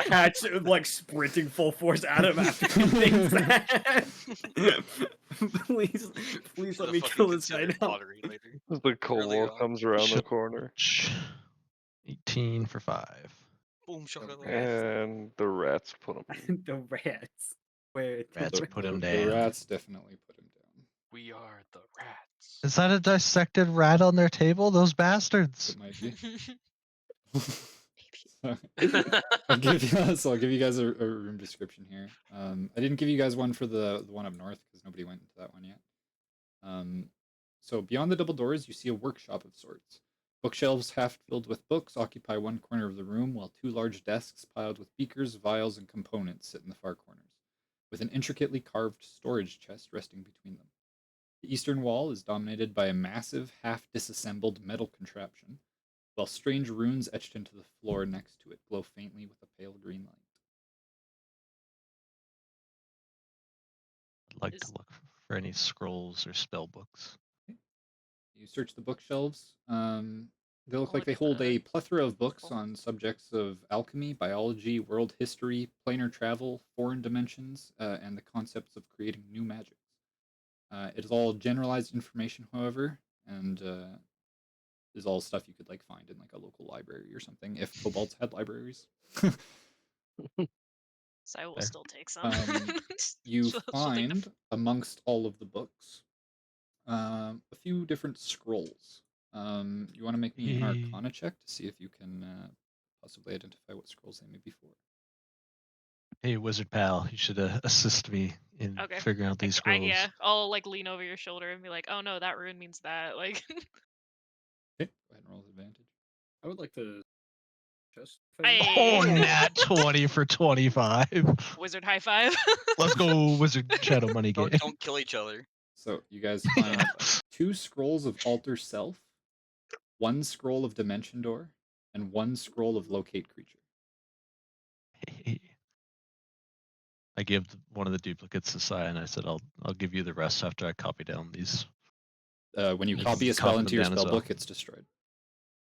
Hatch like sprinting full force at him after he thinks that. please let Should've me fucking kill this guy considered now. pottery later. The Early kobold on. comes around the Shut- corner, 18 for 5. Boom, shakalaka. and the rats put him. The rats. Wait, Rats put him The down. rats definitely put him down. We are the rats. Is that a dissected rat on their table? Those bastards. It might be. I'll give you guys a room description here. I didn't give you guys one for the one up north because nobody went into that one yet. So beyond the double doors, you see a workshop of sorts. Bookshelves half filled with books occupy one corner of the room, while 2 large desks piled with beakers, vials, and components sit in the far corners, with an intricately carved storage chest resting between them. The eastern wall is dominated by a massive, half-disassembled metal contraption, while strange runes etched into the floor next to it glow faintly with a pale green light. I'd like Is- to look for any scrolls or spell books. You search the bookshelves. They look I'll like look they at hold the a plethora of books scroll. on subjects of alchemy, biology, world history, planar travel, foreign dimensions, and the concepts of creating new magics. It is all generalized information, however, and is all stuff you could like find in like a local library or something if kobolds had libraries. So I will Fair. still take some. You She'll take a find amongst all of the books a few different scrolls. You want to make me an Hey. Arcana check to see if you can possibly identify what scrolls they may be for. Hey, wizard pal, you should assist me in Okay. figuring out these scrolls. Yeah, I'll like lean over your shoulder and be like, "Oh no, that rune means that." Like, Okay, go ahead and roll with advantage. I would like to just. Oh, nat 20 for 25. wizard high five. Let's go, wizard shadow money game. Don't kill each other. So you guys find 2 scrolls of Alter Self, 1 scroll of Dimension Door, and 1 scroll of Locate Creature. Hey. I gave one of the duplicates to Sai, and I said I'll give you the rest after I copy down these. When you You copy can a spell copy into them your down as spell well. book, it's destroyed.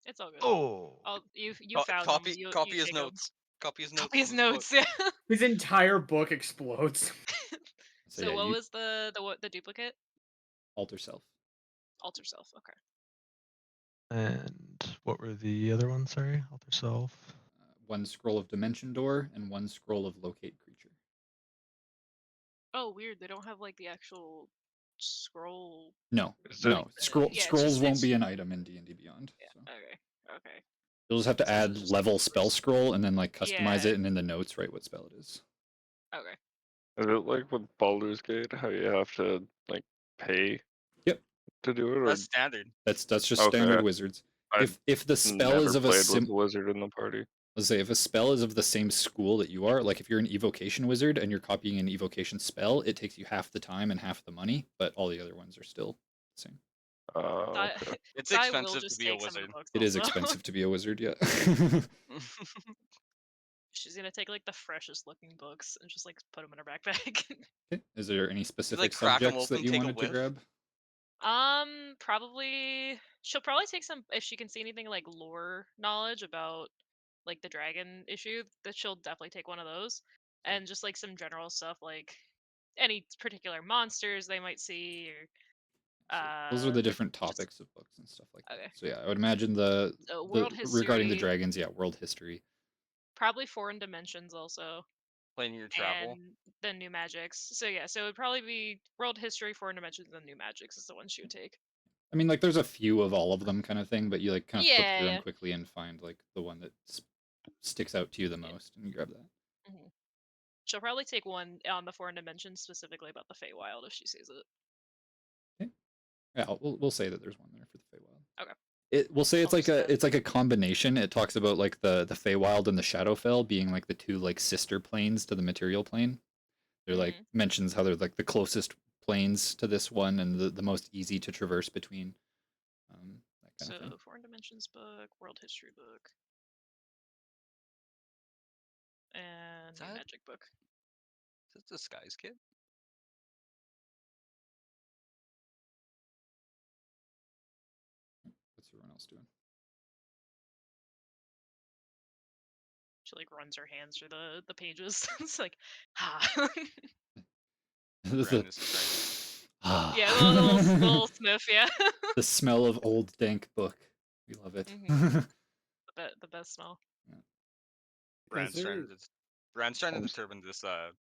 It's all good. Oh, You found them. You Copy his take 'em. notes. Copy his notes. Copy his from book. notes. Yeah. His entire book explodes. So, So yeah, what you was the duplicate? alter self. Alter self. Okay. and what were the other ones? Sorry, alter self. 1 scroll of dimension door and 1 scroll of locate creature. Oh, weird. They don't have like the actual scroll. No, Is it- no. yeah, it's Scrolls just- won't it's- be an item in D&D Beyond. Yeah. So. Okay. You'll just have to So add it's just level like spell first- scroll and then like customize Yeah. it, and in the notes write what spell it is. Okay. Is it like with Baldur's Gate, how you have to like pay? Yep. To do it, or That's standard. That's just Okay. standard wizards. I If the spell never is of a played with a wizard in the party. let's say if a spell is of the same school that you are, like if you're an evocation wizard and you're copying an evocation spell, it takes you half the time and half the money, but all the other ones are still the same. Okay. It's Sai will expensive to just be a take some of the wizard. books It is also. expensive to be a wizard, yeah. She's gonna take like the freshest looking books and just like put them in her backpack. Okay. Is there any specific crack 'em subjects that open, you take a wanted to whiff? grab? Probably she'll probably take some if she can see anything like lore knowledge about like the dragon issue. That she'll definitely take one of those, and just like some general stuff like any particular monsters they might see or So those are the different just topics of books and stuff like that. okay. So yeah, I would imagine the World regarding the history, dragons, yeah, world history. probably foreign dimensions also, Playing your travel. and the new magics. So yeah, so it would probably be world history, foreign dimensions, and new magics is the one she would take. I mean, like, there's a few of all of them kind of thing, but you like kind of flip through them Yeah. quickly and find like the one that sticks out to you the most, and you grab that. Mhm. She'll probably take one on the foreign dimensions specifically about the Feywild if she sees it. Yeah, we'll say that there's one there for the Feywild. Okay. We'll say I'll just add- it's like a combination. It talks about like the Feywild and the Shadowfell being like the two like sister planes to the material plane. They're like mentions how they're like the closest planes to this one and the most easy to traverse between. That kind of thing. So foreign dimensions book, world history book, and new magic book. Is this Disguise Kit? What's everyone else doing? She like runs her hands through the pages. It's like, ah. Yeah, little sniff, yeah. The smell of old dank book. We love it. The best smell. Brand's trying to determine this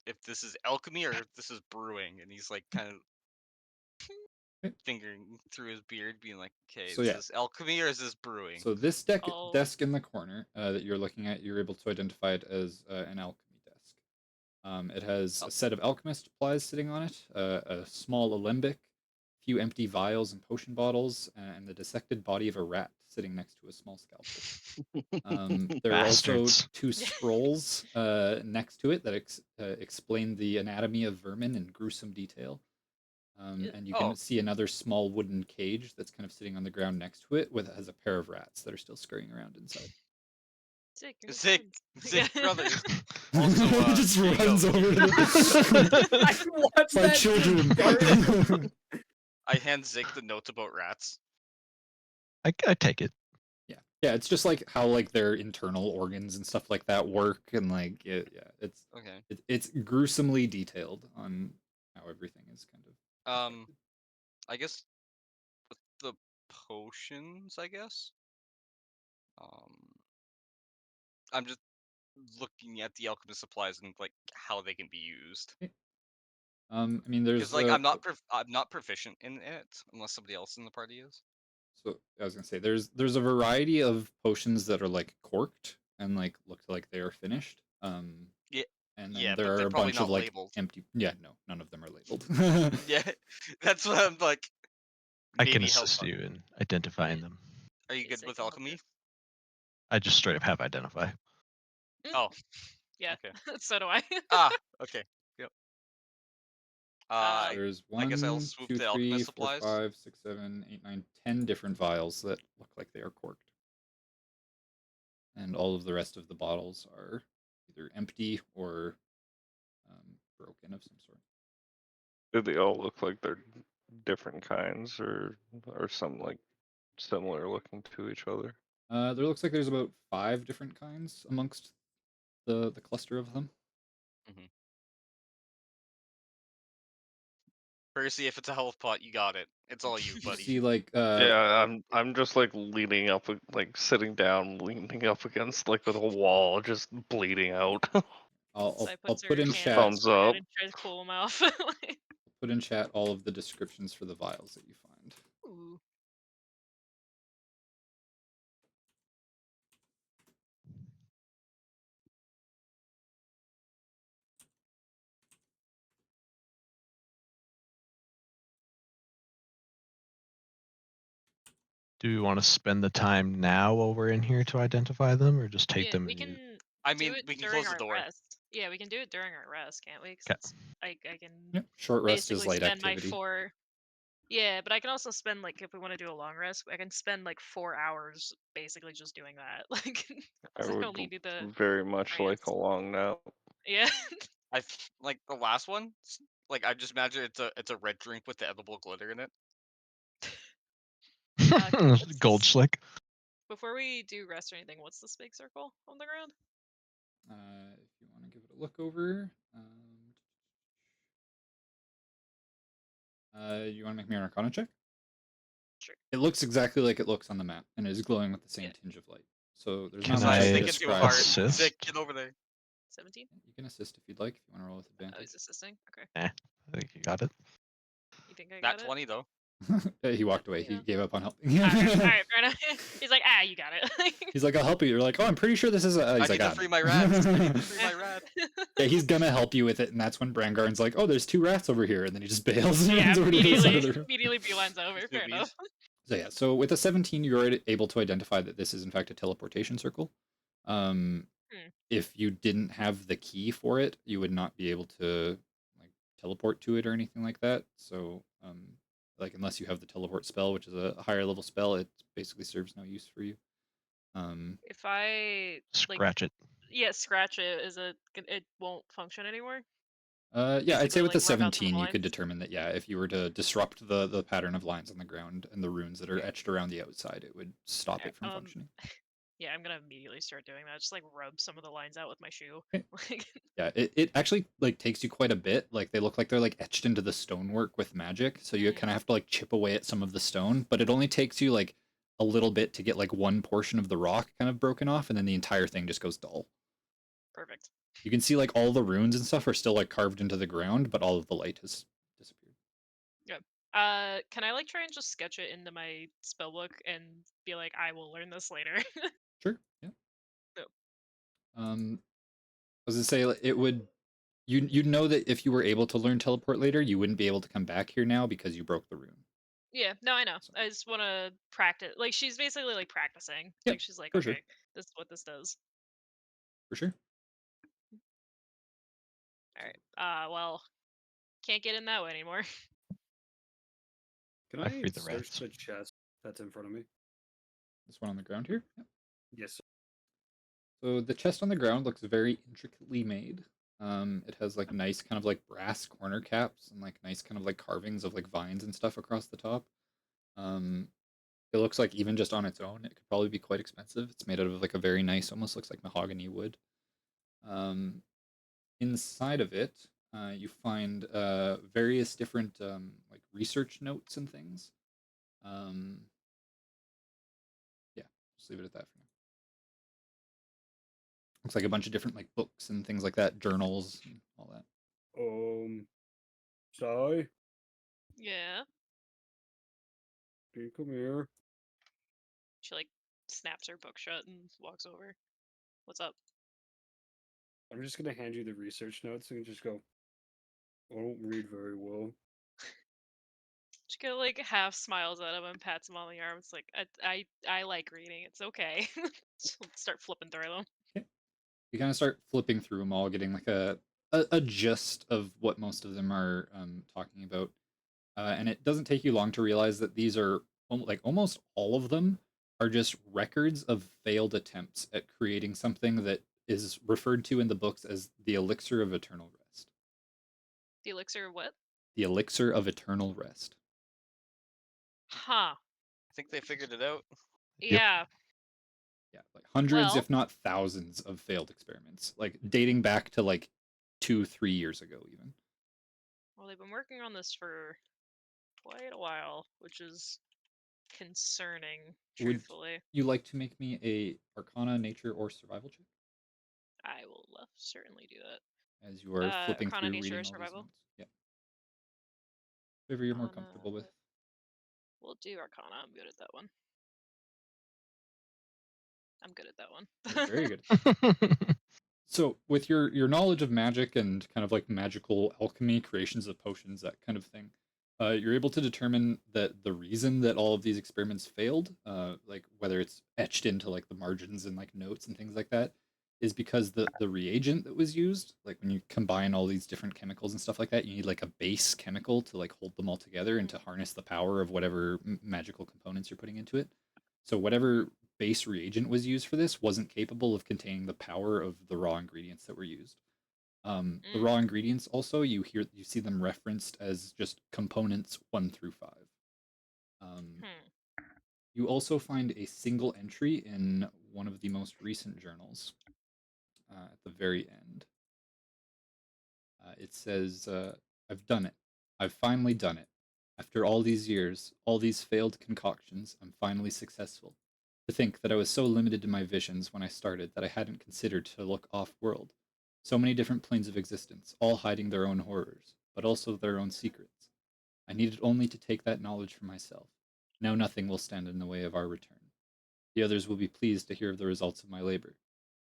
if this is alchemy or if this is brewing, and he's like kind of fingering through his beard, being like, "Okay, So, is yeah. this alchemy or is this brewing?" So this desk in the corner that you're looking at, you're able to identify it as an alchemy desk. It has a set of alchemist supplies sitting on it, a small alembic, a few empty vials and potion bottles, and the dissected body of a rat sitting next to a small scalpel. There are also Bastards. 2 scrolls next to it that explain the anatomy of vermin in gruesome detail. And you can see another small wooden cage that's kind of sitting on the ground next to it has a pair of rats that are still scurrying around inside. Sick brothers. Also, just runs over to I watched my that children. I hand Zig the notes about rats. I take it. Yeah, it's just like how like their internal organs and stuff like that work, and like it's okay. It's gruesomely detailed on how everything is kind of. I guess with the potions, I guess. I'm just looking at the alchemist supplies and like how they can be used. I mean, there's like I'm not proficient in it unless somebody else in the party is. So I was gonna say there's a variety of potions that are like corked and like look like they are finished. Yeah. And then Yeah, there but are they're a probably bunch of not like labeled. empty. Yeah, no, none of them are labeled. Yeah, that's what I'm like. I can maybe help assist on- you in identifying them. Are you good with alchemy? I just straight up have identify. Oh, Yeah, okay. so do I. Okay. Yep. There's I guess I'll 1, swoop 2, the 3, alchemist 4, supplies. 5, 6, 7, 8, 9, 10 different vials that look like they are corked, and all of the rest of the bottles are either empty or broken of some sort. Do they all look like they're different kinds, or some like similar looking to each other? There looks like there's about 5 different kinds amongst the cluster of them. Percy, if it's a health pot, you got it. It's all you, You buddy. see, like, Yeah, I'm just like leaning up, like sitting down, leaning up against like the wall, just bleeding out. So I I'll put put her in hand chat. on his Thumbs forehead up. and try to cool him off. Put in chat all of the descriptions for the vials that you find. Ooh. Do we want to spend the time now while we're in here to identify them, or just take Yeah, them we and can I do mean, it we can during close the our door. rest. Yeah, we can do it during our rest, can't we? 'Cause Okay. it's, I can Yep. Short rest is basically light spend my activity. 4. Yeah, but I can also spend, like, if we want to do a long rest, I can spend like 4 hours basically just doing that. Like, I 'cause I don't would need the very much like trance. a long nap. Yeah. Like the last one. Like I just imagine it's a red drink with the edible glitter in it. Okay, what's Gold this? Schlick. Before we do rest or anything, what's this big circle on the ground? If you want to give it a look over, you want to make me an Arcana check? Sure. It looks exactly like it looks on the map, and it is glowing with the same Yeah. tinge of light. So there's Can not It's much not I can I sticking to a describe. heart. assist? Sick, get over there. 17? You can assist if you'd like. If you want to roll with Oh, advantage. he's assisting. Okay. I think you got it. You think I Nat got it? 20 though. He walked away. Yeah. He gave up on helping. Okay. All right, fair enough. He's like, you got it. He's like, I'll help you. You're like, oh, I'm pretty sure this is a. He's I like, need to "Ah, free no." my rats. I need to free my rat. Yeah, he's gonna help you with it, and that's when Brangarn's like, "Oh, there's 2 rats over here," and then he just bails and Yeah, runs over to the side of the room. immediately beelines over. Just Fair do enough. So yeah, so with a 17, you're able to identify that this is in fact a teleportation circle. Hmm. If you didn't have the key for it, you would not be able to like teleport to it or anything like that. So like unless you have the teleport spell, which is a higher level spell, it basically serves no use for you. If I like, Scratch it. yeah, scratch it, it won't function anymore? Yeah, I'd say Basically, with the like, rub out some 17, you could lines? determine that, yeah, if you were to disrupt the pattern of lines on the ground and the runes that are etched around the outside, it would stop it from functioning. Yeah, I'm gonna immediately start doing that. Just like rub some of the lines out with my shoe. Okay. Like, Yeah, it actually like takes you quite a bit. Like they look like they're like etched into the stonework with magic, so you kind of have to like chip away at some of the stone, but it only takes you like a little bit to get like one portion of the rock kind of broken off, and then the entire thing just goes dull. perfect. You can see like all the runes and stuff are still like carved into the ground, but all of the light has disappeared. Can I like try and just sketch it into my spell book and be like, I will learn this later? Sure. Yeah. No. I was gonna say it would. You'd know that if you were able to learn teleport later, you wouldn't be able to come back here now because you broke the rune. Yeah, no, I know. So, I just want to practice. Like, she's basically like practicing. yeah, Like, she's like, for okay, sure, this is what this does. for sure. All right. Well, can't get in that way anymore. Can I I freed the search rats. the chest that's in front of me? This one on the ground here. Yep. Yes. Sir. So the chest on the ground looks very intricately made. It has like nice kind of like brass corner caps and like nice kind of like carvings of like vines and stuff across the top. It looks like even just on its own, it could probably be quite expensive. It's made out of like a very nice, almost looks like mahogany wood. Inside of it, you find various different like research notes and things. Yeah, just leave it at that for now. Looks like a bunch of different like books and things like that, journals, and all that. Sai, Yeah. can you come here? She like snaps her book shut and walks over. What's up? I'm just gonna hand you the research notes and just go. I don't read very well. She kind of like half smiles at him and pats him on the arm. It's like, I like reading. It's okay. She'll start flipping through them. Okay. You kind of start flipping through them all, getting like a gist of what most of them are talking about. And it doesn't take you long to realize that these are like almost all of them are just records of failed attempts at creating something that is referred to in the books as the elixir of eternal rest. The elixir of what? The elixir of eternal rest. Huh. I think they figured it out. Yep. Yeah. Yeah, like hundreds, Well, if not thousands, of failed experiments, like dating back to like 2-3 years ago, even. well, they've been working on this for quite a while, which is concerning, Would truthfully. you like to make me a Arcana, Nature, or Survival check I will certainly do that. as you are flipping Arcana, through Nature, or reading all these Survival? notes? Yeah, whatever you're more Arcana. comfortable with. We'll do Arcana. I'm good at that one. I'm good at that one. You're very good. So, with your knowledge of magic and kind of like magical alchemy, creations of potions, that kind of thing, you're able to determine that the reason that all of these experiments failed, like whether it's etched into like the margins and like notes and things like that, is because the reagent that was used, like when you combine all these different chemicals and stuff like that, you need like a base chemical to like hold them all together and to harness the power of whatever magical components you're putting into it. So whatever base reagent was used for this wasn't capable of containing the power of the raw ingredients that were used. The raw ingredients also you see them referenced as just components 1 through 5. You also find a single entry in one of the most recent journals at the very end. It says, "I've done it. I've finally done it. After all these years, all these failed concoctions, I'm finally successful. To think that I was so limited in my visions when I started that I hadn't considered to look off-world. So many different planes of existence, all hiding their own horrors, but also their own secrets. I needed only to take that knowledge for myself. Now nothing will stand in the way of our return. The others will be pleased to hear of the results of my labor.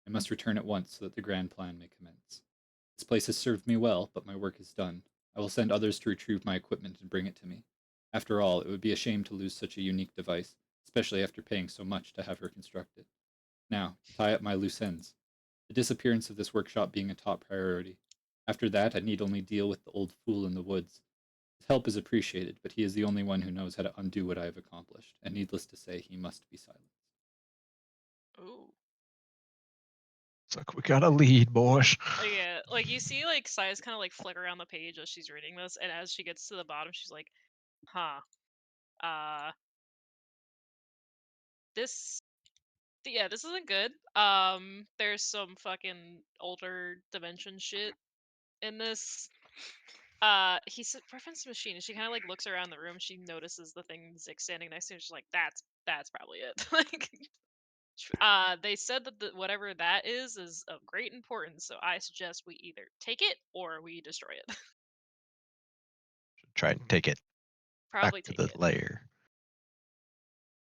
I must return at once so that the grand plan may commence. This place has served me well, but my work is done. I will send others to retrieve my equipment and bring it to me. After all, it would be a shame to lose such a unique device, especially after paying so much to have her constructed. Now, to tie up my loose ends. The disappearance of this workshop being a top priority. After that, I need only deal with the old fool in the woods. His help is appreciated, but he is the only one who knows how to undo what I have accomplished, and needless to say, he must be silenced." Ooh. It's like we got a lead, boys. Yeah, like you see, like Si's kind of like flick around the page as she's reading this, and as she gets to the bottom, she's like, "Huh, uh, this, yeah, this isn't good. There's some fucking older dimension shit in this. He said reference the machine, and she kind of like looks around the room. She notices the thing Zick standing next to her. She's like, that's probably it. Like, they said that whatever that is of great importance. So I suggest we either take it or we destroy it. Try and take it back Probably to take the it. lair.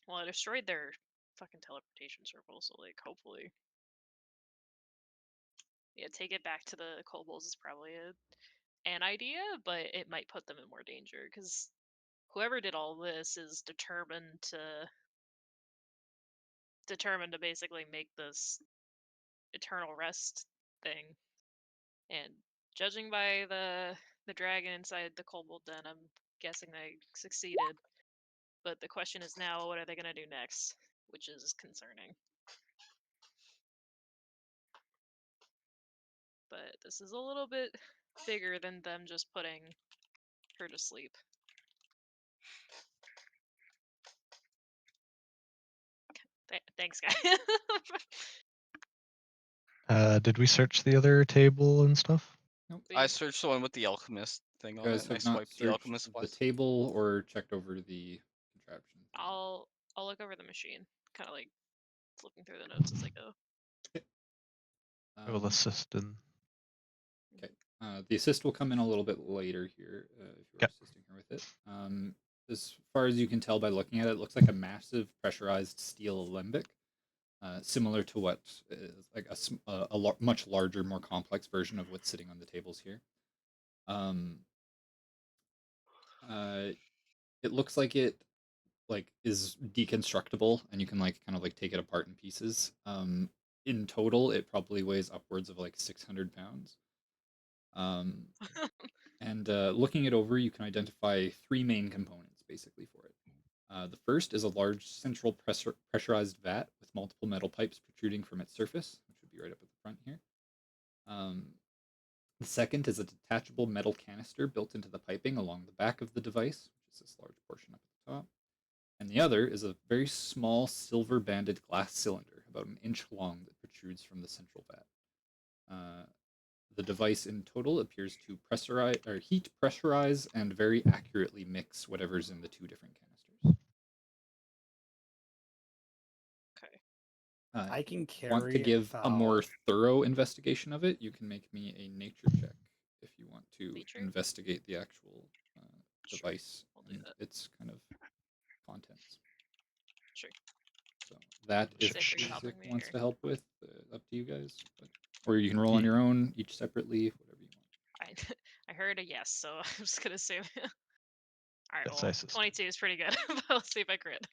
Well, I destroyed their fucking teleportation circle, so like hopefully, yeah, take it back to the kobolds is probably an idea, but it might put them in more danger because whoever did all this is determined to basically make this eternal rest thing. And judging by the dragon inside the kobold den, I'm guessing they succeeded. But the question is now, what are they gonna do next? Which is concerning. But this is a little bit bigger than them just putting her to sleep. Thanks, guy. Did we search the other table and stuff? Nope. I searched the one with the alchemist thing You on it, guys and I have not swiped the searched alchemist the supplies. table or checked over the contraption. I'll look over the machine, kind of like flipping through the notes as I go. I will assist in. Okay. The assist will come in a little bit later here if you're Okay. assisting her with it. As far as you can tell by looking at it, it looks like a massive pressurized steel alembic, similar to what is like a much larger, more complex version of what's sitting on the tables here. It looks like it is deconstructible, and you can like kind of like take it apart in pieces. In total, it probably weighs upwards of like 600 pounds. And looking it over, you can identify 3 main components basically for it. The first is a large central pressurized vat with multiple metal pipes protruding from its surface, which would be right up at the front here. The second is a detachable metal canister built into the piping along the back of the device, which is this large portion up at the top. And the other is a very small silver banded glass cylinder, about an inch long that protrudes from the central vat. The device in total appears to heat pressurize and very accurately mix whatever's in the two different canisters. Okay. I can Want to carry give a more about thorough investigation of it, you can make me a nature check if you want to Nature? investigate the actual Sure, device I'll do and that. its kind of contents. Sure. So that, if Sick, are you Isaac helping me wants or- to help with, up to you guys. But, or you can roll on Yeah. your own, each separately, whatever you want. I heard a yes, so I'm just gonna say. All right, Yes, well, I suspect. 22 is pretty good. But let's see if I crit.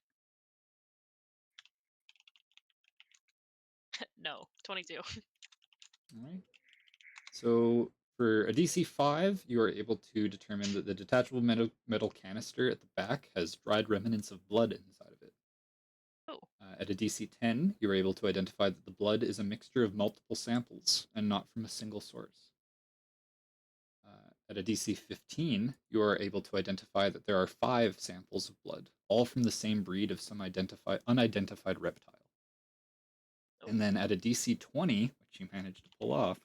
No, 22. All right. So for a DC 5, you are able to determine that the detachable metal canister at the back has dried remnants of blood inside of it. Oh. At a DC 10, you are able to identify that the blood is a mixture of multiple samples and not from a single source. At a DC 15, you are able to identify that there are 5 samples of blood, all from the same breed of some unidentified reptile. Oh. And then at a DC 20, which you managed to pull off,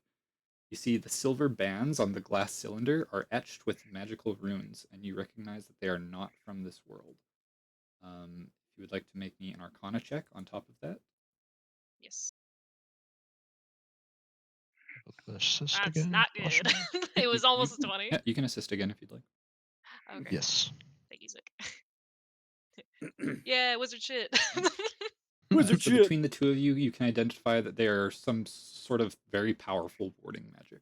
you see the silver bands on the glass cylinder are etched with magical runes, and you recognize that they are not from this world. If you would like to make me an Arcana check on top of that. Yes. Assist That's again, not if good. possible. It was almost a 20. Yeah, you can assist again if you'd like. Okay. Yes. Thank you, Zick. Yeah, wizard shit. Wizard So shit. between the two of you, you can identify that they are some sort of very powerful warding magic.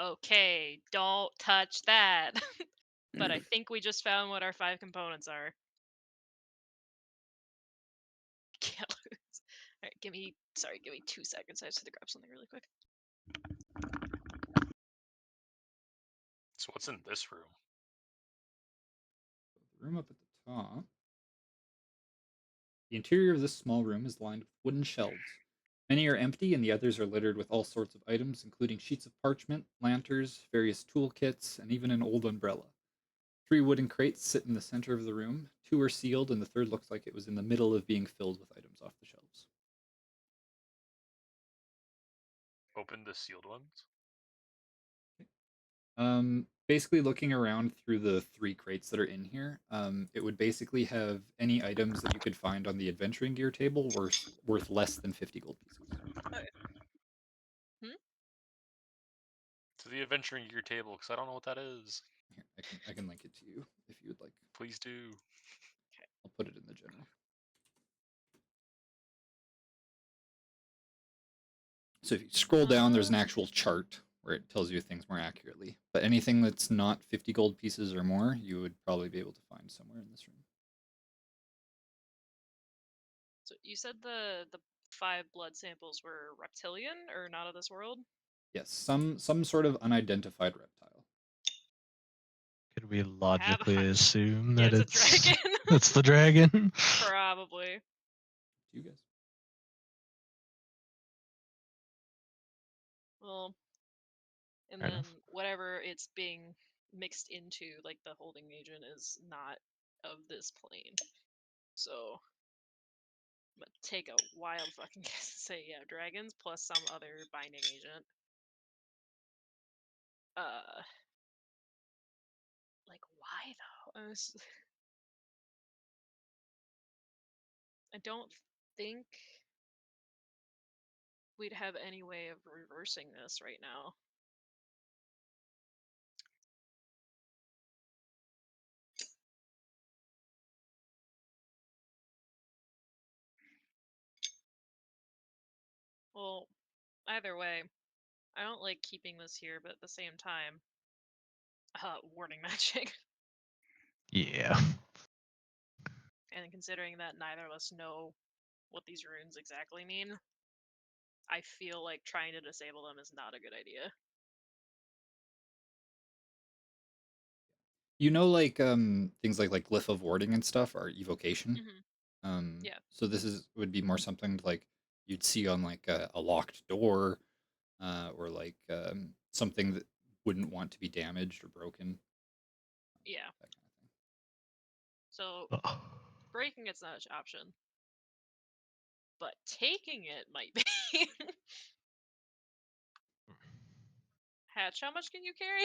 Okay, don't touch that. But I think we just found what our 5 components are. Can't lose. Alright, give me 2 seconds. I just had to grab something really quick. So what's in this room? The room up at the top. The interior of this small room is lined with wooden shelves. Many are empty, and the others are littered with all sorts of items, including sheets of parchment, lanterns, various toolkits, and even an old umbrella. 3 wooden crates sit in the center of the room. 2 are sealed, and the third looks like it was in the middle of being filled with items off the shelves. Open the sealed ones. Basically, looking around through the 3 crates that are in here, it would basically have any items that you could find on the adventuring gear table worth less than 50 gold pieces. To the adventuring gear table, because I don't know what that is. Here, I can link it to you if you would like. Please do. I'll put it in the general. So if you scroll down, there's an actual chart where it tells you things more accurately. But anything that's not 50 gold pieces or more, you would probably be able to find somewhere in this room. So you said the 5 blood samples were reptilian or not of this world? Yes, some sort of unidentified reptile. Could we have a logically hunch. assume Yeah, that it's a dragon. it's the dragon? Probably. You guys. Well, and Fair then enough. whatever it's being mixed into, like the holding agent, is not of this plane. So I'm gonna take a wild fucking guess and say, yeah, dragons plus some other binding agent. Like why though? I don't think we'd have any way of reversing this right now. Well, either way, I don't like keeping this here, but at the same time, warding magic. Yeah. And considering that neither of us know what these runes exactly mean, I feel like trying to disable them is not a good idea. You know, like things like glyph of warding and stuff are evocation. Yeah. So this would be more something like you'd see on like a locked door, or like something that wouldn't want to be damaged or broken. Yeah. That kind of thing. So Oh. breaking it's not an option. but taking it might be. Hatch, how much can you carry?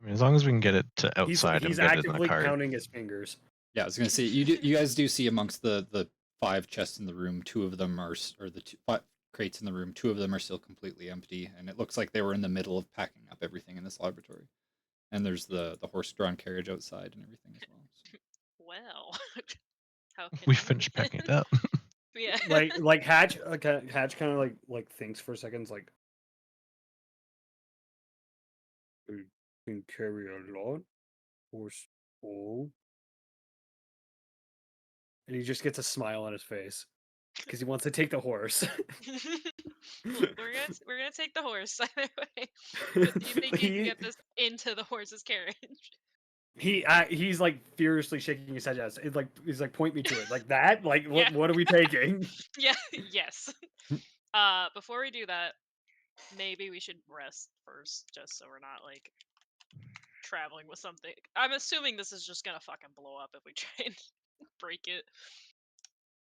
I mean, as long as we can get it to outside He's and get it in the actively cart. counting his fingers. Yeah, I was gonna say you guys do see amongst the 5 chests in the room, 2 of them are or the 5 crates in the room, 2 of them are still completely empty, and it looks like they were in the middle of packing up everything in this laboratory. And there's the horse-drawn carriage outside and everything as well. So. Well, how We finished convenient. packing it up. Yeah. Like Hatch kind of like thinks for a second, like, you can carry a lot, horse full, and he just gets a smile on his face because he wants to take the horse. we're gonna take the horse either way. But do you think you can get this into the horse's carriage? He's like furiously shaking his head. Yes, it's like he's like, point me to it, like that. Like Yeah. what are we taking? Yeah. Yes. Before we do that, maybe we should rest first, just so we're not like traveling with something. I'm assuming this is just gonna fucking blow up if we try and break it.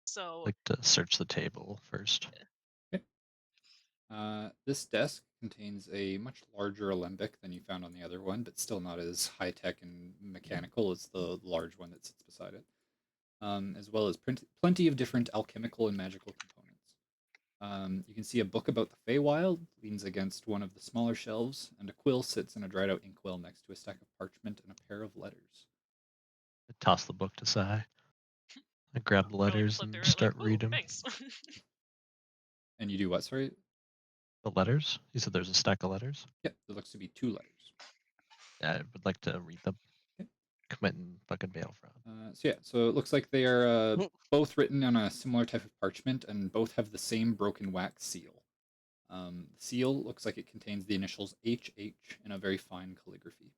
So Like to search the table first. This desk contains a much larger alembic than you found on the other one, but still not as high tech and mechanical as the large one that sits beside it. As well as plenty of different alchemical and magical components. You can see a book about the Feywild leans against one of the smaller shelves, and a quill sits in a dried out inkwell next to a stack of parchment and a pair of letters. I toss the book to Sai. I grab the go and letters flip and through it, start like, "Ooh, reading. thanks." And you do what, sorry? The letters? You said there's a stack of letters? Yep, there looks to be 2 letters. I would like to read them. Okay. Committing fucking mail fraud. So it looks like they are both written on a similar type of parchment, and both have the same broken wax seal. The seal looks like it contains the initials HH in a very fine calligraphy.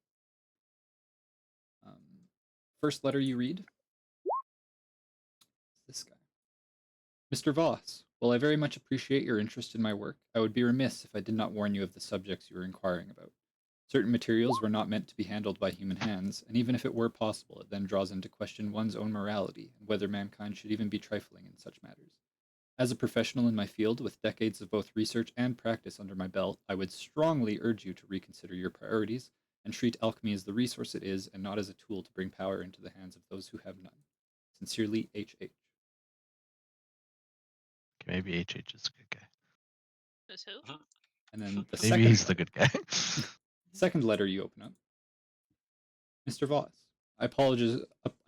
First letter you read. This guy. Mr. Voss, while I very much appreciate your interest in my work, I would be remiss if I did not warn you of the subjects you are inquiring about. Certain materials were not meant to be handled by human hands, and even if it were possible, it then draws into question one's own morality and whether mankind should even be trifling in such matters. As a professional in my field, with decades of both research and practice under my belt, I would strongly urge you to reconsider your priorities and treat alchemy as the resource it is and not as a tool to bring power into the hands of those who have none. Sincerely, H.H. Okay, maybe HH is a good guy. Who's who? And then the Maybe second he's the letter, good guy. second letter you open up. Mr. Voss, I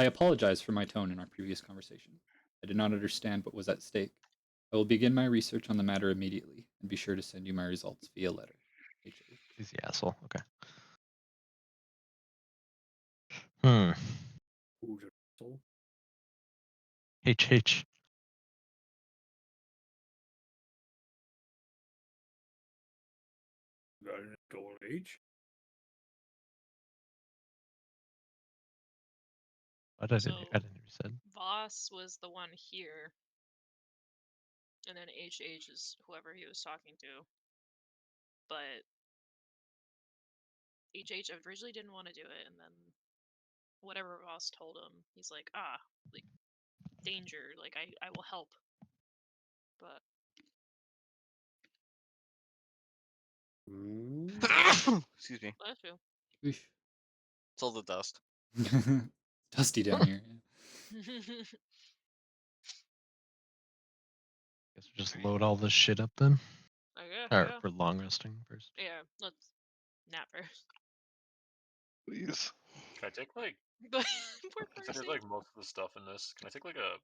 apologize for my tone in our previous conversation. I did not understand what was at stake. I will begin my research on the matter immediately and be sure to send you my results via letter. H.H. He's the asshole. Okay. Who's an asshole? HH. Got an gold age. I didn't So- hear what you said. Voss was the one here, and then HH is whoever he was talking to. But HH originally didn't want to do it, and then whatever Voss told him, he's like, like, danger, like, I will help. But Excuse me. bless you. Whoosh. It's all the dust. Dusty down here. Guess we just load all this shit up then. I guess, Or yeah. for long resting first. Yeah, let's nap first. Please. Can I take like But poor consider Percy. like most of the stuff in this? Can I take like a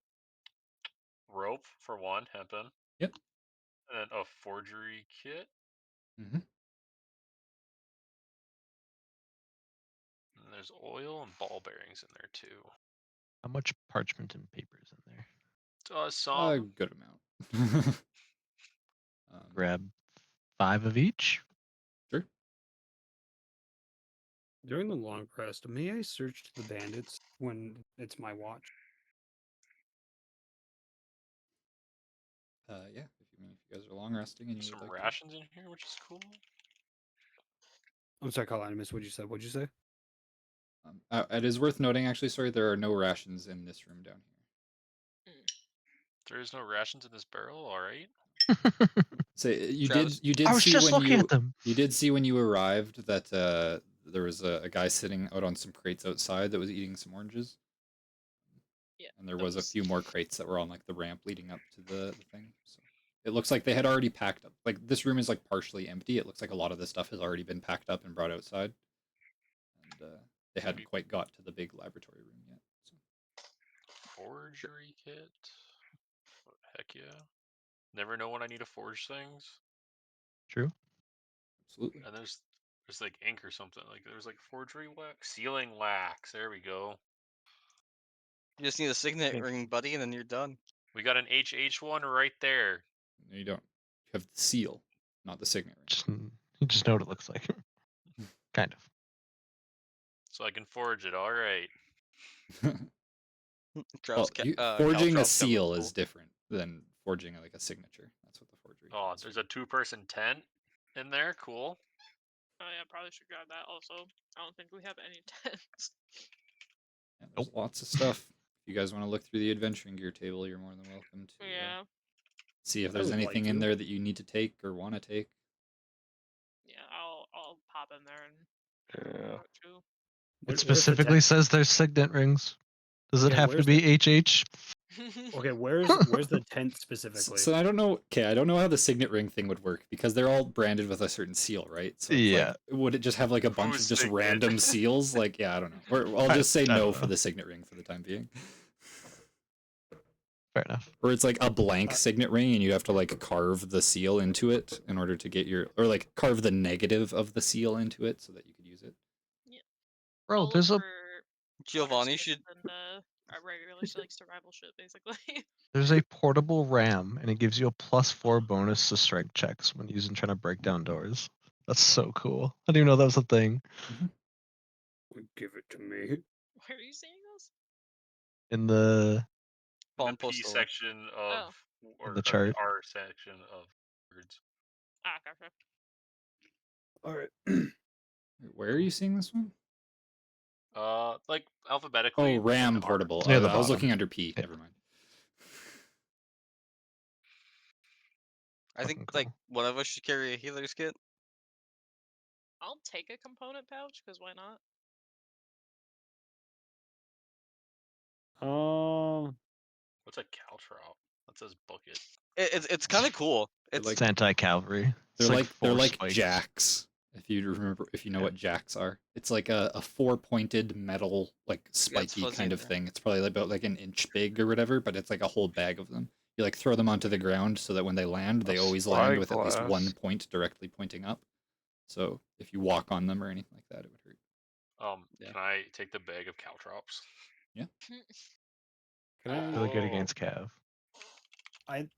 rope for one, hempen? Yep. And then a forgery kit. Mm-hmm. And there's oil and ball bearings in there too. How much parchment and paper is in there? A Some. good amount. Grab 5 of each. Sure. During the long rest, may I search the bandits when it's my watch? Yeah. If you guys are long resting and you Some would like rations in here, which is cool. I'm sorry, Colin, I missed what you said. What'd you say? to. It is worth noting, actually. Sorry, there are no rations in this room down here. There is no rations in this barrel. All right. So you Travis? did I was see just when looking at them. you did see when you arrived that there was a guy sitting out on some crates outside that was eating some oranges, Yeah. and there that was a few more crates that were on like the ramp leading up to the thing. So it looks like they had already packed up. Like this room is like partially empty. It looks like a lot of the stuff has already been packed up and brought outside, and they hadn't quite got to the big laboratory room yet. So. Forgery kit. Heck yeah. Never know when I need to forge things. True. Absolutely. And there's like ink or something. Like there's like forgery wax, sealing wax. There we go. You just need a signet ring, buddy, and then you're done. We got an HH one right there. No, you don't. You have the seal, not the signet You just know what it looks like. Kind of. So I can forge it. All right. ring. Travis, Forging a Caltrops seal coming is different than forging like a signature. That's what the forgery. Oh, is. there's a 2-person tent in there. Cool. Oh yeah, probably should grab that also. I don't think we have any tents. Yeah, there's lots of stuff. If you guys want to look through the adventuring gear table, you're more than welcome to Yeah. see if I there's would like anything in to. there that you need to take or want to take. Yeah, I'll pop in there and Yeah. too. It specifically says there's signet rings. Does it Okay, have to where's be HH? Okay, where's the tent specifically? So I don't know. Okay, I don't know how the signet ring thing would work because they're all branded with a certain seal, right? So it's Yeah. like, would it just have like a bunch Who's of just signet? random seals? Like, yeah, I don't know. Or I'll just say I no don't for know. the signet ring for the time being. Fair enough. Or it's like a blank signet ring and you have to like carve the seal into it in order to get your, or like carve the negative of the seal into it so that you could use it. Bro, I'll there's look a for Giovanni water should. skips and a regular like survival shit basically. there's a portable ram, and it gives you a +4 bonus to strength checks when using trying to break down doors. That's so cool. I didn't even know that was a thing. Give it to me. Where are you seeing this? In the The Palm P post section of, or the chart. the R section of words. Ah, gotcha. All right. Wait, where are you seeing this one? Like alphabetically. Oh, like in RAM the R. portable. Near the I was bottom. looking under P. Yeah. Never mind. I think Fucking like cool. one of us should carry a healer's kit. I'll take a component pouch because why not? What's a caltrop? That says bucket. It's kind of cool. They're It's like It's anti-cavalry. It's they're four like spikes. jacks. If you remember, if you know Yeah. what jacks are, it's like a 4-pointed metal like spiky fuzzy kind in of there. thing. It's probably about like an inch big or whatever, but it's like a whole bag of them. You like throw them onto the ground so that when they land, they A always land with at least spyglass. one point directly pointing up. So if you walk on them or anything like that, it would hurt. Yeah. Can I take the bag of caltrops? Can I? Really good Oh. against Cav. Can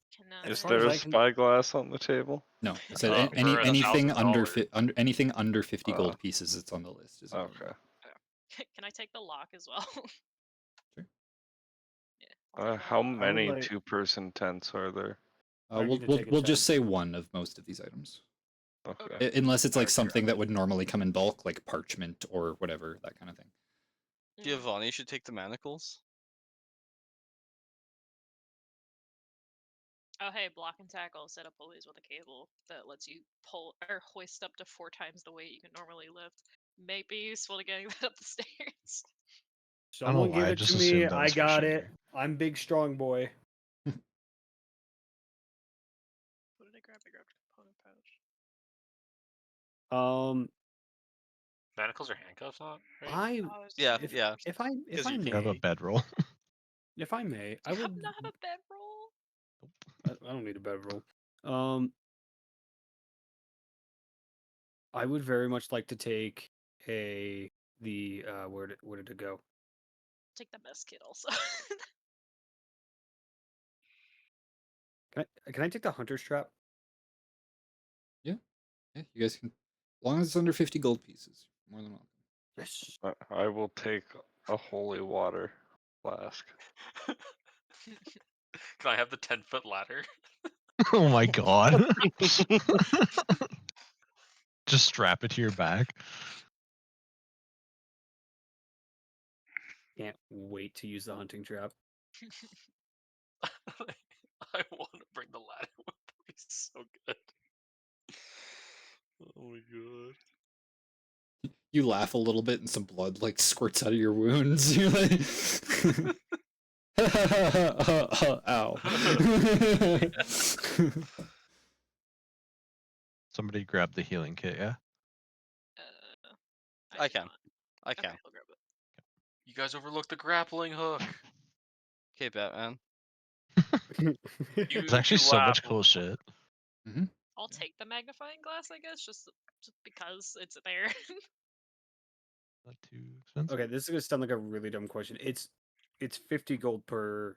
Is far as there a I can- spyglass on the table? No, it said For anything under $1,000. anything under 50 gold pieces. It's on the list. Is Okay. available. Can I take the lock as well? Sure. Yeah. I'll take How that. many like- 2-person tents are there? I need to We'll take a just tent. say one of most of these items. Okay. Unless it's like Okay. something that would normally come in bulk, like parchment or whatever, that kind of thing. Giovanni should take the manacles. Oh hey, block and tackle set up always with a cable that lets you pull or hoist up to 4 times the weight you can normally lift. May be useful to getting that up the stairs. I don't know Someone why, give I it just to me. assumed that I was for got shit it. gear. I'm big strong boy. What did I grab? I grabbed a component pouch. Manacles or handcuffs, not? Right? I Oh, it's Yeah, if, yeah. if I 'Cause you You have a may, bedroll. if I may, I Do you would. not have a bedroll? I don't need a bedroll. I would very much like to take where did it go? Take the best kit also. Can I take the hunter's trap? Yeah, you guys can, as long as it's under 50 gold pieces, more than welcome. Yes. I will take a holy water flask. Can I have the 10-foot ladder? Oh my god. Just strap it to your back. Can't wait to use the hunting trap. I want to bring the ladder with me. It's so good. Oh my god. You laugh a little bit and some blood like squirts out of your wounds. You're like, ow. Somebody grab the healing kit, yeah? I do can. not. I Okay, can. I'll grab it. You guys overlooked the grappling hook. Okay, Batman. There's actually so much cool shit. I'll take the magnifying glass, I guess, just because it's there. Not too expensive. Okay, this is gonna sound like a really dumb question. It's 50 gold per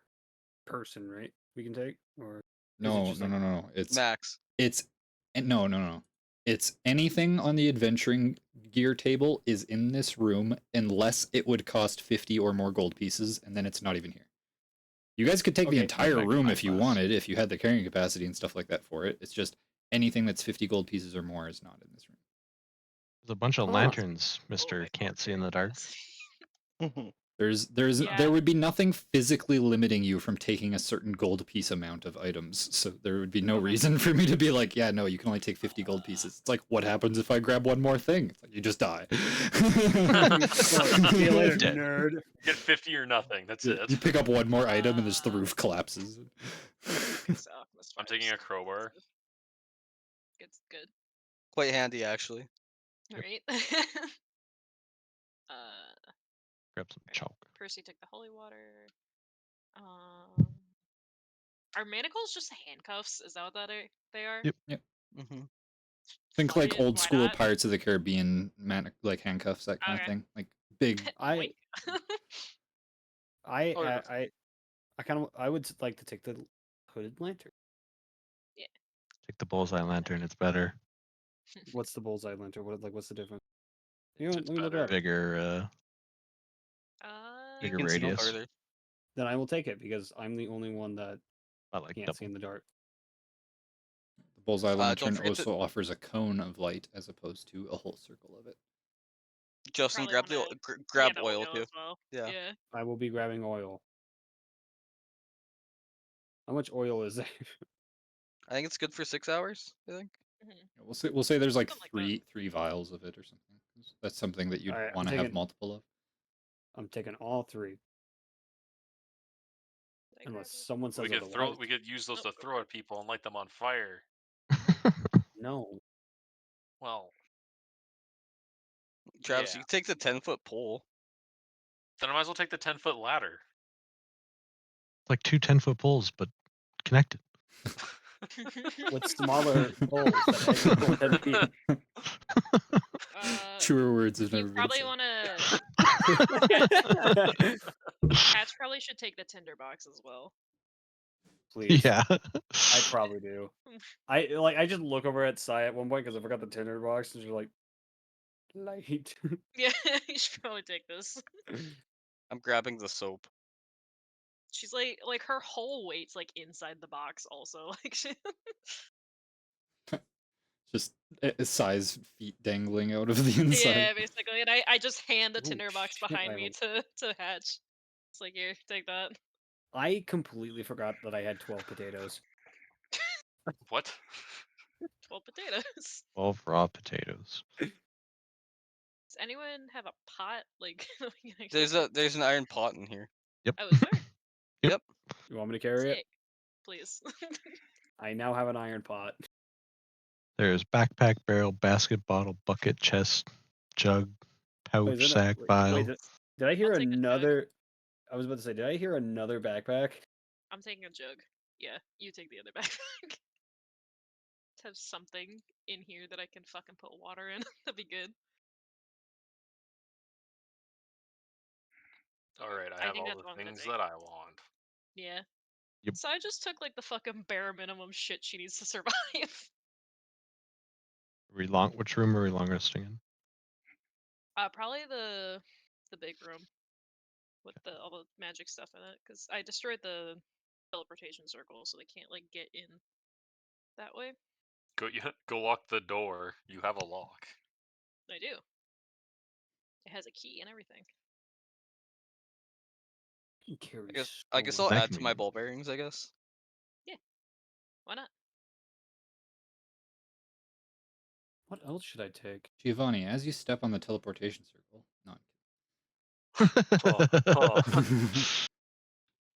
person, right? We can take, or is it No, just no, like no, no. Max. No. It's anything on the adventuring gear table is in this room unless it would cost 50 or more gold pieces, and then it's not even here. You guys could take the Okay, entire okay, room high if you class. wanted, if you had the carrying capacity and stuff like that for it. It's just anything that's 50 gold pieces or more is not in this room. There's a bunch of Huh. lanterns, Oh, Mister I Can't See in the carrying Dark. capacity. There Yeah. would be nothing physically limiting you from taking a certain gold piece amount of items, so there would be no Okay. reason for me to be like, yeah, no, you can only take 50 gold pieces. It's like, what happens if I grab one more thing? It's like, you just die. See you later, Dead. nerd. Get 50 or nothing. That's You it. pick up one more item and just the roof collapses. Okay, so Alchemist I'm fire taking a is crowbar. expensive. It's good. Quite handy, actually. Yep. Right? Grab some chalk. Percy took the holy water. Are manacles just handcuffs? Is that what they are? Yep. Mm-hmm. Think Fuck like it, old why school not? Pirates of the Caribbean like handcuffs, that kind of Okay. thing. Like big. I Oh, yeah, I kind of I would like to take the hooded lantern. Take the bullseye lantern. It's better. What's the bullseye lantern? What's the difference? It's Let me look it better. up. Bigger, You bigger can see radius. farther. Then I will take it because I'm the only one that I like can't see double. in the dark. The bullseye lantern forget to- also offers a cone of light as opposed to a whole circle of it. Justin, Probably grab the wanna grab the oil too. as well. Yeah. Yeah. I will be grabbing oil. How much oil is there? I think it's good for 6 hours. I think. Mhm. We'll say there's like Something like that. three vials of it or something. That's something that you'd Alright, I'm want to have taking- multiple of. I'm taking all three. Did I grab Unless it? someone says We could otherwise. we could use those Nope. to throw at people and light them on fire. No. Well, Travis, yeah. you can take the 10-foot pole. Then I might as well take the 10-foot ladder. It's like 2 10-foot poles, but connected. With smaller poles that equal 10 feet. Truer words have never You been probably said. wanna. Cats probably should take the tinderbox as well. Please. Yeah. I probably do. I just look over at Sai at one point because I forgot the tinderbox and she's like, light. Yeah, you should probably take this. I'm grabbing the soap. She's like her whole weight's like inside the box also. Like Just size feet dangling out of the inside. yeah, basically. And I just hand the Ooh, tinderbox shit, behind I me to Hatch. It's like, here, take that. I completely forgot that I had 12 potatoes. What? 12 potatoes. 12 raw potatoes. Does anyone have a pot? Like There's an iron pot in here. Yep. Oh, is there? Yep. You want me to carry it? Sick. Please. I now have an iron pot. There's backpack, barrel, basket, bottle, bucket, chest, jug, pouch, Wait, is it- sack, wait, vial. wait, did I hear I'll take a jug. another? I was about to say, did I hear another backpack? I'm taking a jug. Yeah, you take the other backpack. To have something in here that I can fucking put water in. That'd be good. Alright, I I have think all that's the what I'm gonna things take. that I want. Yeah. Yep. So I just took like the fucking bare minimum shit she needs to survive. Which room are we long resting in? Probably the big room with all the magic stuff in it, because I destroyed the teleportation circle, so they can't like get in that way. Go lock the door. You have a lock. I do. It has a key and everything. You carry I guess I'll That add to my convenient. ball bearings. I guess. Yeah. Why not? What else should I take? Giovanni, as you step on the teleportation circle, not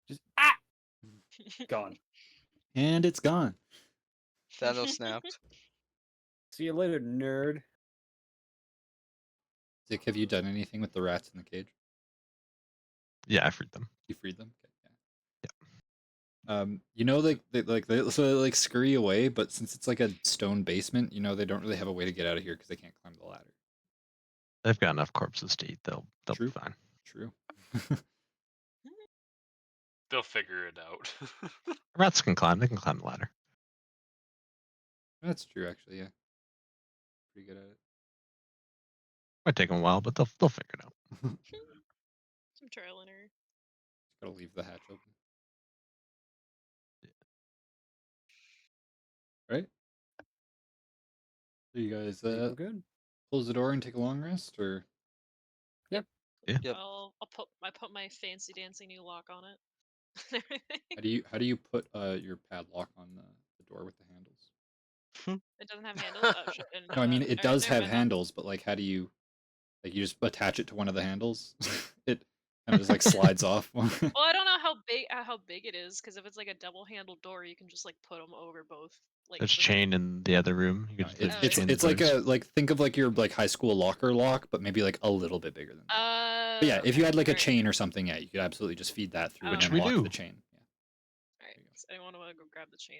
Just gone. and it's gone. Thanos snapped. See you later, nerd. Dick, have you done anything with the rats in the cage? Yeah, I freed them. You freed them? Okay, yeah. You know, they so they scurry away, but since it's like a stone basement, you know, they don't really have a way to get out of here because they can't climb the ladder. They've got enough corpses to eat. They'll True. be fine. True. They'll figure it out. Rats can climb. They can climb the ladder. That's true, actually. Yeah. Pretty good at it. Might take them a while, but they'll figure it out. Some trial and error. Just gotta leave the hatch open. Right? So you guys We're good. close the door and take a long rest, or Yep. I'll put my fancy dancy new lock on it. how do you put your padlock on the door with the handles? It doesn't have handles. Oh shit! No, I mean it Alright, does never have mind. handles, but like how do you just attach it to one of the handles? It kind of just like slides off. Well, I don't know how big it is, because if it's like a double-handled door, you can just like put them over both. Like There's the- chain in the other room. You No, can just it's chain it's the like doors. think of like your like high school locker lock, but maybe like a little bit bigger than that. But yeah, if you had like a chain or something, yeah, you could absolutely just feed that through Which and we then lock do. the chain. Yeah. Alright, There you go. so anyone want to go grab the chain?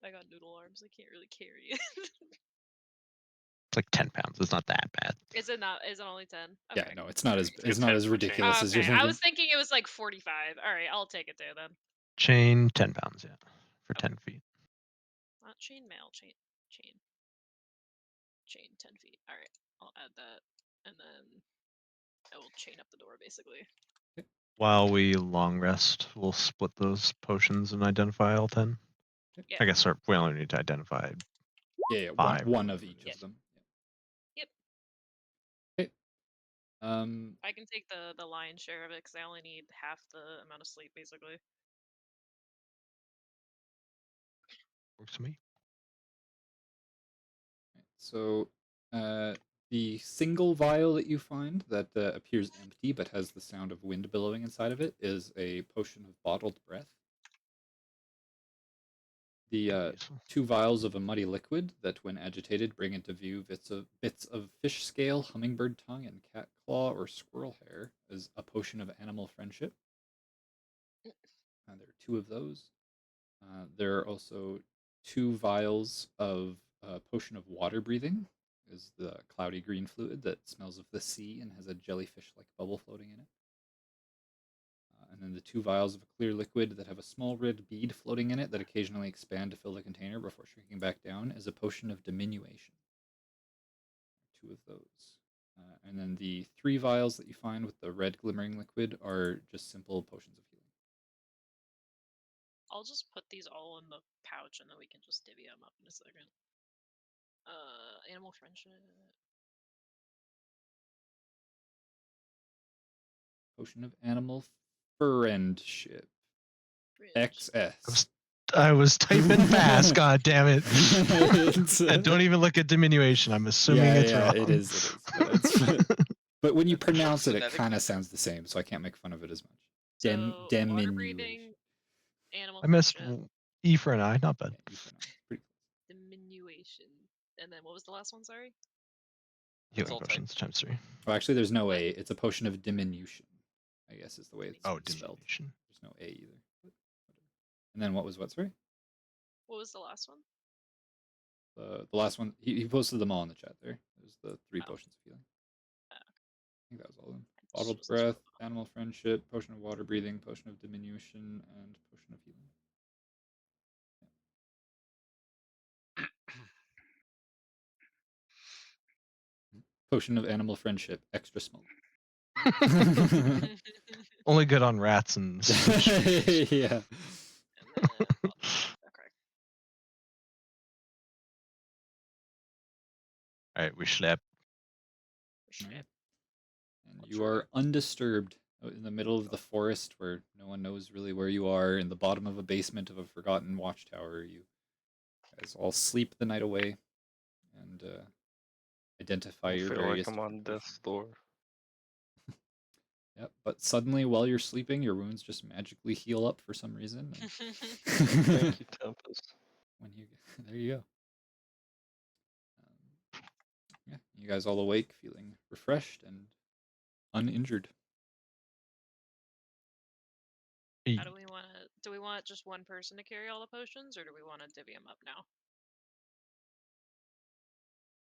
I got noodle arms. I can't really carry it. It's like 10 pounds. It's not that bad. Is it not? Is it only 10? Yeah, Okay. no, it's not as It's 10 for chain. ridiculous as you're Okay, thinking. I was thinking it was like 45. All right, I'll take it there then. Chain 10 pounds. Yeah, for 10 feet. Not chain mail. Chain 10 feet. All right, I'll add that, and then I will chain up the door basically. While we long rest, we'll split those potions and identify all 10. Yeah. I guess we only need to identify. Yeah, Five. one of each Yep. of them. Yep. Okay. I can take the lion's share of it because I only need half the amount of sleep basically. Works for me. So, the single vial that you find that appears empty but has the sound of wind billowing inside of it is a potion of bottled breath. The Useful. 2 vials of a muddy liquid that, when agitated, bring into view bits of fish scale, hummingbird tongue, and cat claw or squirrel hair is a potion of animal friendship. There are 2 of those. There are also 2 vials of potion of water breathing. Is the cloudy green fluid that smells of the sea and has a jellyfish-like bubble floating in it. And then the 2 vials of a clear liquid that have a small red bead floating in it that occasionally expand to fill the container before shrinking back down is a potion of diminution. 2 of those. And then the 3 vials that you find with the red glimmering liquid are just simple potions of healing. I'll just put these all in the pouch and then we can just divvy them up in a second. Animal friendship. Potion of animal friendship. XS. I was typing fast. God damn it! And don't even look at diminution. I'm assuming it's wrong. It is. But when you pronounce it, it Phonetic kind of method. sounds the same, so I can't make fun of it as much. So water Diminution. breathing, animal I missed friendship, E for an I. Not bad. Yeah, you pronounce it pretty close. diminution, and then what was the last one? Sorry. Healing all typed. potions times 3. Oh, actually, there's no A. It's a potion of diminution, I guess is the way it's Oh, spelled. diminution. There's no A either. But whatever. And then what? Sorry? What was the last one? The last one, he posted them all in the chat there. There's the 3 Oh. potions of healing. Oh. I think that was all of them. I just Bottled wasn't sure breath, what the- animal friendship, potion of water breathing, potion of diminution, and potion of healing. Potion of animal friendship, extra small. Only good on rats and. Yeah. And then, okay. All right, we slept. Shit. And you are undisturbed in the middle of the forest where no one knows really where you are, in the bottom of a basement of a forgotten watchtower. You guys all sleep the night away and identify I your feel like various I'm on different death's potions. door. Yep, but suddenly while you're sleeping, your wounds just magically heal up for some reason. Thank you, Tempest. When you there you go. Yeah, you guys all awake, feeling refreshed and uninjured. How do we want to? Do we want just one person to carry all the potions, or do we want to divvy them up now?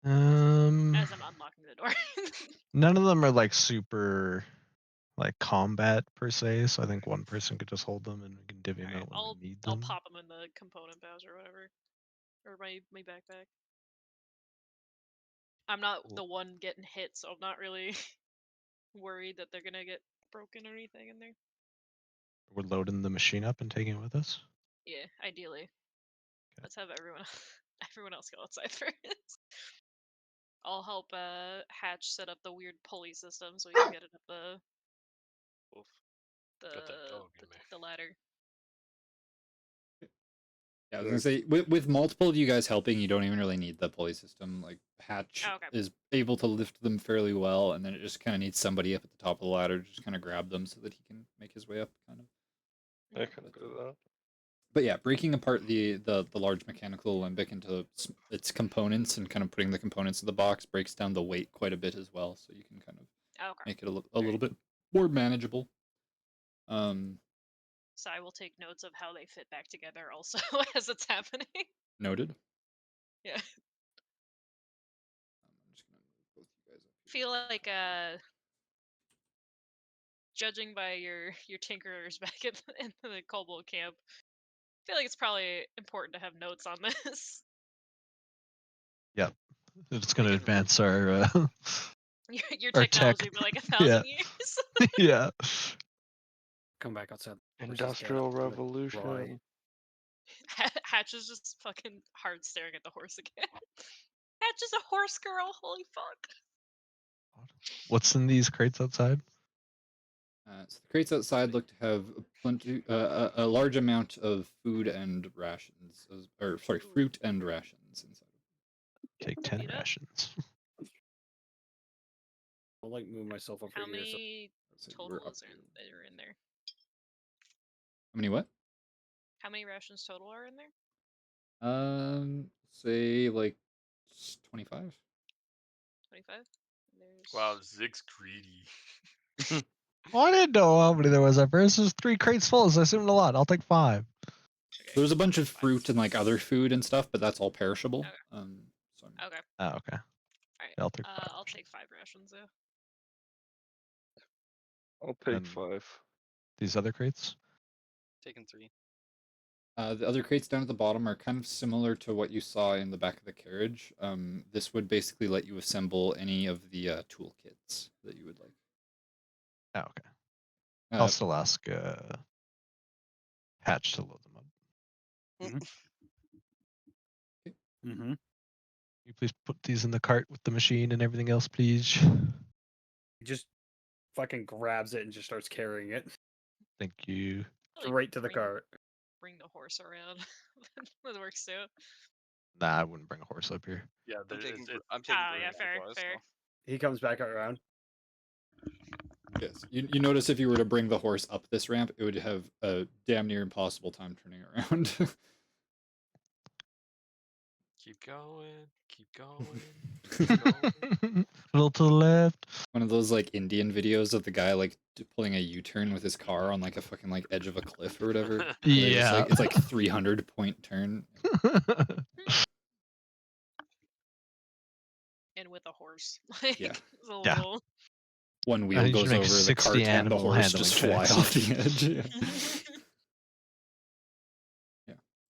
As I'm unlocking the door. None of them are like super like combat per se, so I think one person could just hold them and we can divvy them Alright, out when we need I'll them. pop them in the component pouch or whatever, or my backpack. I'm not the one getting hit, so I'm not really worried that they're gonna get broken or anything in there. We're loading the machine up and taking it with us. Yeah, ideally. Let's have everyone everyone else go outside first. I'll help Hatch set up the weird pulley system so we can get it up Oof. Got that dog in me. the ladder. Yeah, I was gonna say with multiple of you guys helping, you don't even really need the pulley system. Like Hatch Oh, okay. is able to lift them fairly well, and then it just kind of needs somebody up at the top of the ladder to just kind of grab them so that he can make his way up, kind of. I can do that. But yeah, breaking apart the large mechanical alembic into its components and kind of putting the components of the box breaks down the weight quite a bit as well, so you can kind of Okay. make it a little bit more manageable. So I will take notes of how they fit back together also as it's happening. Noted. Yeah. I'm just gonna move both you guys up here. Feel like judging by your tinkerers back in the kobold camp, I feel like it's probably important to have notes on this. Yep. It's going to Like advance our Your our tech. technology for like 1,000 years. Yeah. Come back outside. Industrial Revolution. Hatch is just fucking hard staring at the horse again. Hatch is a horse girl. Holy fuck. What's in these crates outside? So the crates outside look to have a large amount of food and rations, or sorry, fruit and rations inside. Take 10 Eat up. rations. I'll like move myself over How here. many So you were total up is here. are in there? How many what? How many rations total are in there? Say like 25. 25? There's... Wow, Zig's greedy. Well, I didn't know how many there was at first. There's 3 crates full, so I assumed a lot. I'll take 5. Okay. There's a bunch of fruit and like other food and stuff, but that's all perishable. Okay. So Okay. Oh, okay. Alright. Yeah, I'll take 5. I'll take 5 rations though. I'll take And 5. these other crates? Taking 3. the other crates down at the bottom are kind of similar to what you saw in the back of the carriage. This would basically let you assemble any of the toolkits that you would like. Oh, okay. I'll still ask Hatch to load them up. Mm-hmm. You please put these in the cart with the machine and everything else, please. He just fucking grabs it and just starts carrying it Thank you. straight to the cart. Bring the horse around. That works too. Nah, I wouldn't bring a horse up here. Yeah, I'm taking Oh, Bruno yeah, fair, supplies, fair. so. He comes back around. Yes, you notice if you were to bring the horse up this ramp, it would have a damn near impossible time turning around. Keep going, keep going, keep going. A little to the left. One of those like Indian videos of the guy like pulling a U-turn with his car on like a fucking like edge of a cliff or whatever. Yeah. It's like 300-point turn. And with a horse. Like, Yeah. it's a Yeah. little... One I wheel need you to goes make over the 60 cart and the animal horse just fly handling checks. off the edge. Yeah.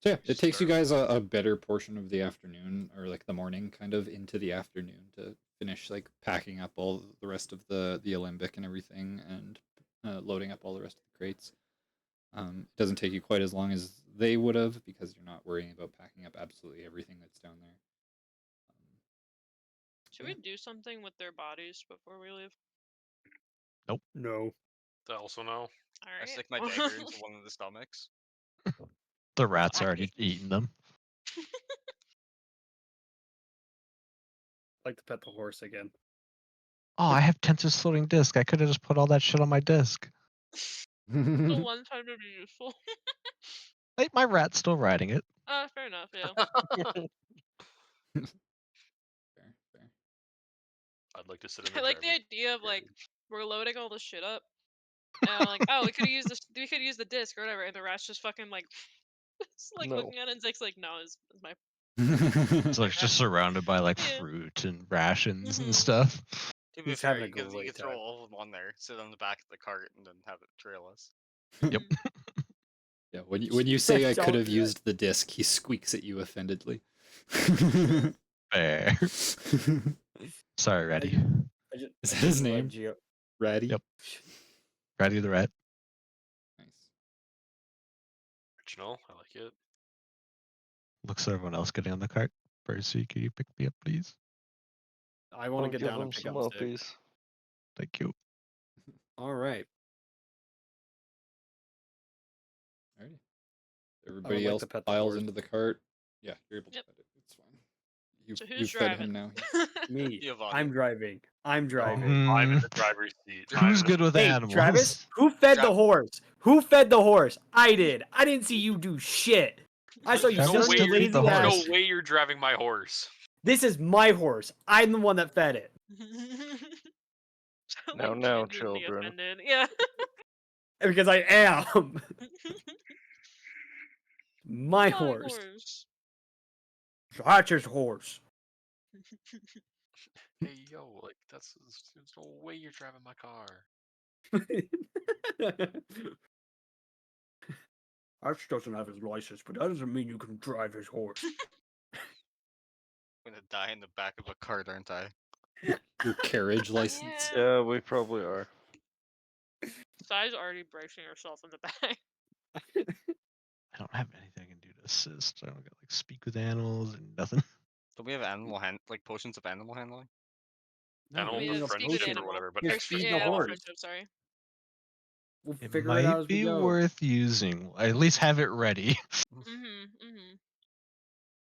So yeah, it takes you guys a better portion of the afternoon, or like the morning, kind of into the afternoon, to finish like packing up all the rest of the alembic and everything, and loading up all the rest of the crates. It doesn't take you quite as long as they would have, because you're not worrying about packing up absolutely everything that's down there. Should we do something with their bodies before we leave? No. I also know. All I right. stick my dagger into one of the stomachs. The rat's Alright. already eaten them. like to pet the horse again. Oh, I have Tensor's floating disk. I could have just put all that shit on my disk. The one time to be useful. Like, my rat's still riding it. Fair enough. Yeah. Fair. I'd like to sit in the I like the driver's idea of like carriage. we're loading all this shit up, and I'm like, oh, we could use this. We could use the disc or whatever, and the rat's just fucking like, just, like No. looking at it, and Zach's like, no, it's my. So it's just surrounded by like Yeah. fruit and rations Mhm. and stuff. To be He's fair, having a you could great throw time. all of them on there, sit on the back of the cart, and then have it trail us. Yep. Yeah, when you say I Don't could have do that. used the disc, he squeaks at you offendedly. Fair. Sorry, Ratty. Is that his name? Ratty? Yep. Ratty the rat. Nice. Original. I like it. Looks at everyone else getting on the cart. Percy, can you pick me up, please? I want I'll to get give down him and pick some up Stick. uppies. Thank you. All right. Alrighty. Everybody like else to pet the piles horse. into the cart. Yeah, you're able to Yep. pet it. It's fine. You've, So you've who's fed driving? him now. Me. Giovanni. I'm driving. I'm driving. I'm in Mm, the driver's seat. who's good with Hey, animals? Travis, who fed the Trav- horse? Who fed the horse? I did. I didn't see you do shit. I saw you Travis no sit on way, your did feed the lazy there's ass. horse. no way you're driving my horse. This is my horse. I'm the one that fed it. So, Now, like, now, genuinely children. offended. Yeah. Because I am. My My horse. Hatcher's horse. Hey yo, like there's no way you're driving my car. Arch doesn't have his license, but that doesn't mean you can drive his horse. I'm gonna die in the back of a cart, aren't I? Your carriage license. Yeah. Yeah, we probably are. Sai's already bracing herself in the back. I don't have anything I can do to assist. I don't get like speak with animals and nothing. Don't we have like potions of animal handling? No, Animal we Yeah, need a speak with friendship or potion. whatever, but Just extra feed the Yeah, animal horse. claws. friendship, sorry. We'll It figure it out might as we be go. worth using. At least have it ready. Mm-hmm.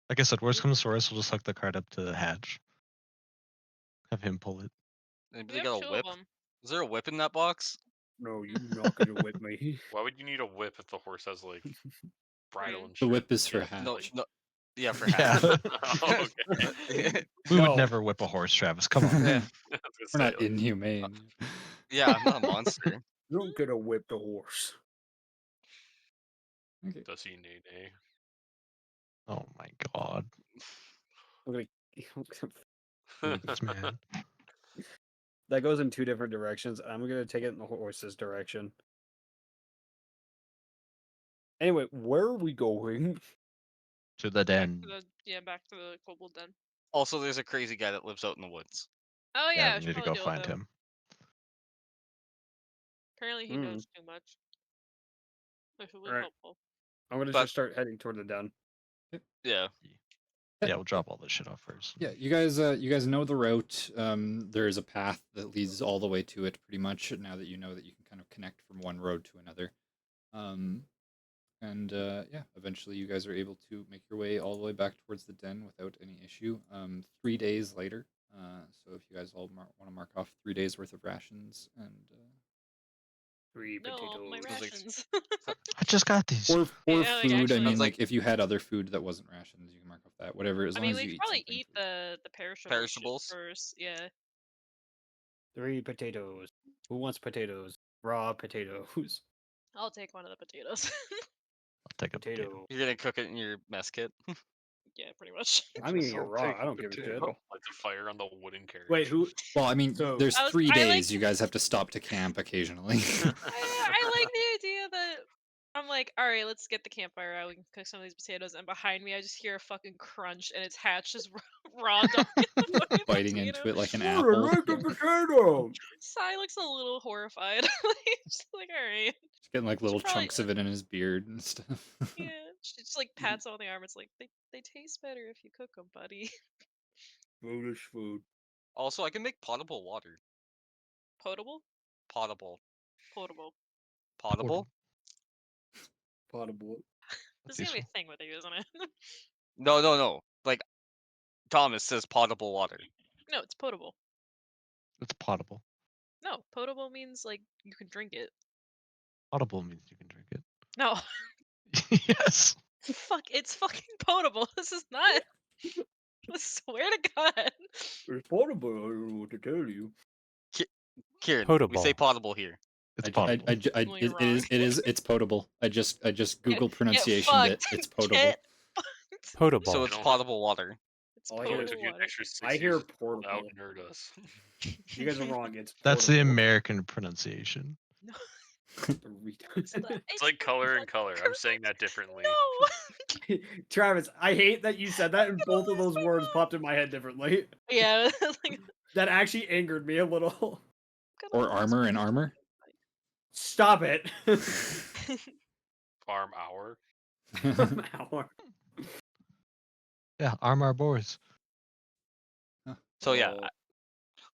Like I said, worst comes to worst, we'll just hook the cart up to the hatch. Have him pull it. We Anybody have got a 2 whip? of them. Is there a whip in that box? No, you're not gonna whip me. Why would you need a whip if the horse has like bridle and The shit? whip is for Yeah, hat. No, like- no. Yeah, for Yeah. hat. Oh, okay. We No. would never whip a horse, Travis. Come on. Yeah. I was gonna We're say, not like, inhumane. Yeah, I'm not a monster. You don't get to whip the horse. Okay. does he nay nay? Oh my god. I'm gonna... This man. That goes in 2 different directions. I'm gonna take it in the horse's direction. Anyway, where are we going? To the den. Back to the kobold den. Also, there's a crazy guy that lives out in the woods. Oh Yeah, yeah, I we should need to probably go deal with find him. Apparently he knows too much. Which will be Alright. helpful. I'm gonna But- just start heading toward the den. Yeah. Yeah, we'll drop all this shit off first. Yeah, you guys know the route. There is a path that leads all the way to it, pretty much. Now that you know that you can kind of connect from one road to another, yeah, eventually you guys are able to make your way all the way back towards the den without any issue. 3 days later, so if you guys all want to mark off 3 days worth of rations and 3 No, potatoes. my Sounds like- rations. I just got these. or Yeah, like, food. I actually- mean, Sounds like like- if you had other food that wasn't rations, you can mark off that. Whatever, as I long mean, as we you could eat probably something eat food. the perishables. Perishables? First. Yeah. 3 potatoes. Who wants potatoes? Raw potatoes. I'll take one of the potatoes. I'll take a potato. Potato. You're gonna cook it in your mess kit. Yeah, pretty much. I'm eating it I'll raw. take I a don't give a shit. potato. Light the fire on the wooden carriage. Wait, who? Well, I mean, So- there's I like 3 days. to- You guys have to stop to camp occasionally. I like the idea that I'm like, all right, let's get the campfire out. We can cook some of these potatoes. And behind me, I just hear a fucking crunch, and it's Hatch just raw dogging the fucking Biting potato. into it like an Oh, I apple. like a potato. Sai looks a little horrified. Like, just like, all right. Just getting like little probably- chunks of it in his beard and stuff. Yeah. She just like pats him on the arm. It's like, they taste better if you cook them, buddy. Food is food. Also, I can make potable water. Potable? Potable. Potable. Potable? Potable. This is gonna be a thing with you, isn't it? No. Like, Thomas says potable water. No, it's potable. It's potable. No, potable means like you can drink it. Potable means you can drink it. No, Yes. fuck, it's fucking potable. This is not. I swear to God. It's portable. I don't know what to tell you. Kieran, we Potable. say potable here. It's I, potable. Well, you're it's potable. I just Google Get pronunciationed it. fucked. It's potable. Get fucked. Potable. So it's don't- potable water. It's All I It hear- only potable took you an water. extra 6 I years hear to portable. out nerd us. You guys are wrong. It's That's the portable. American pronunciation. No, It's It's like color and color. I'm saying that differently. No. Travis, I hate that you said that, and both of those lose my words mind. popped in my head differently. Yeah. Like, That actually angered me a little. gonna Or lose armor my and armor. Stop it. Farm hour. Hour. Yeah, arm our boars. So yeah. Oh.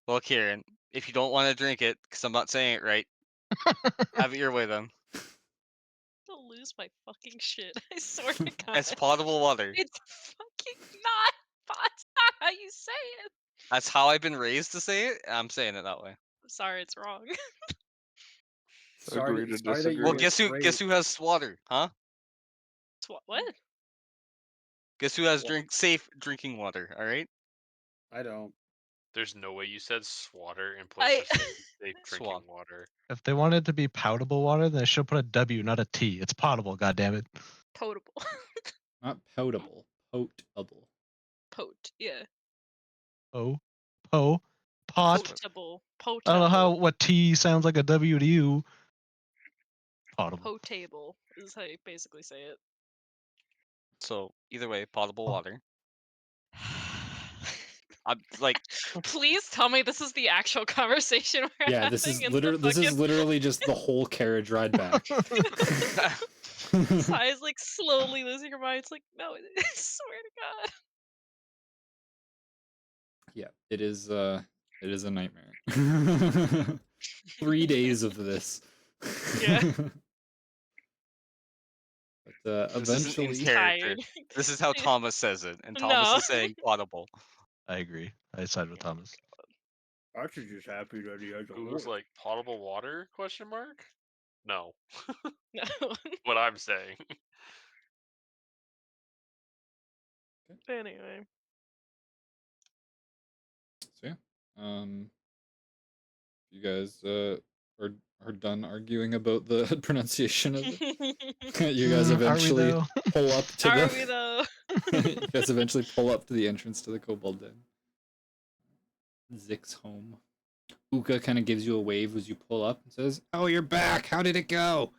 Well, Kieran, if you don't want to drink it, because I'm not saying it right, have it your way then. gonna lose my fucking shit. I swear to God. It's potable water. It's fucking not. That's not how you say it. That's how I've been raised to say it. I'm saying it that way. I'm sorry, it's wrong. Agree to Sorry that disagree. you Well, were guess raised- who has water, huh? It's what? Guess who has What? safe drinking water? All right. I don't. There's no way you said swatter in place I- of safe drinking Swat. water. If they wanted to be potable water, then they should put a W, not a T. It's potable, goddammit. Potable. Not potable. Potable. Pot. Yeah. Pot. Potable. Potable. I don't know how what T sounds like a W to you. Potable. Potable is how you basically say it. So either way, potable Oh. water. I'm like, Please tell me this is the actual conversation we're Yeah, having. this is in literally literally just the whole carriage ride back. Sai's like slowly losing her mind. It's like, no, I swear to God. Yeah, it is a nightmare. 3 days of this. Yeah. But this isn't eventually in character. Tired. This is how Thomas says it, and Thomas No. is saying potable. I agree. I side with Thomas. I'm actually just happy that he has a Google's horse. like potable water? Question mark. No, No. what I'm saying. Anyway. So yeah. You guys are done arguing about the pronunciation of it. You guys Are we eventually though? pull up to Are the we though? you guys eventually pull up to the entrance to the kobold den. Zix home. Uka kind of gives you a wave as you pull up and says, "Oh, you're back. How did it go?"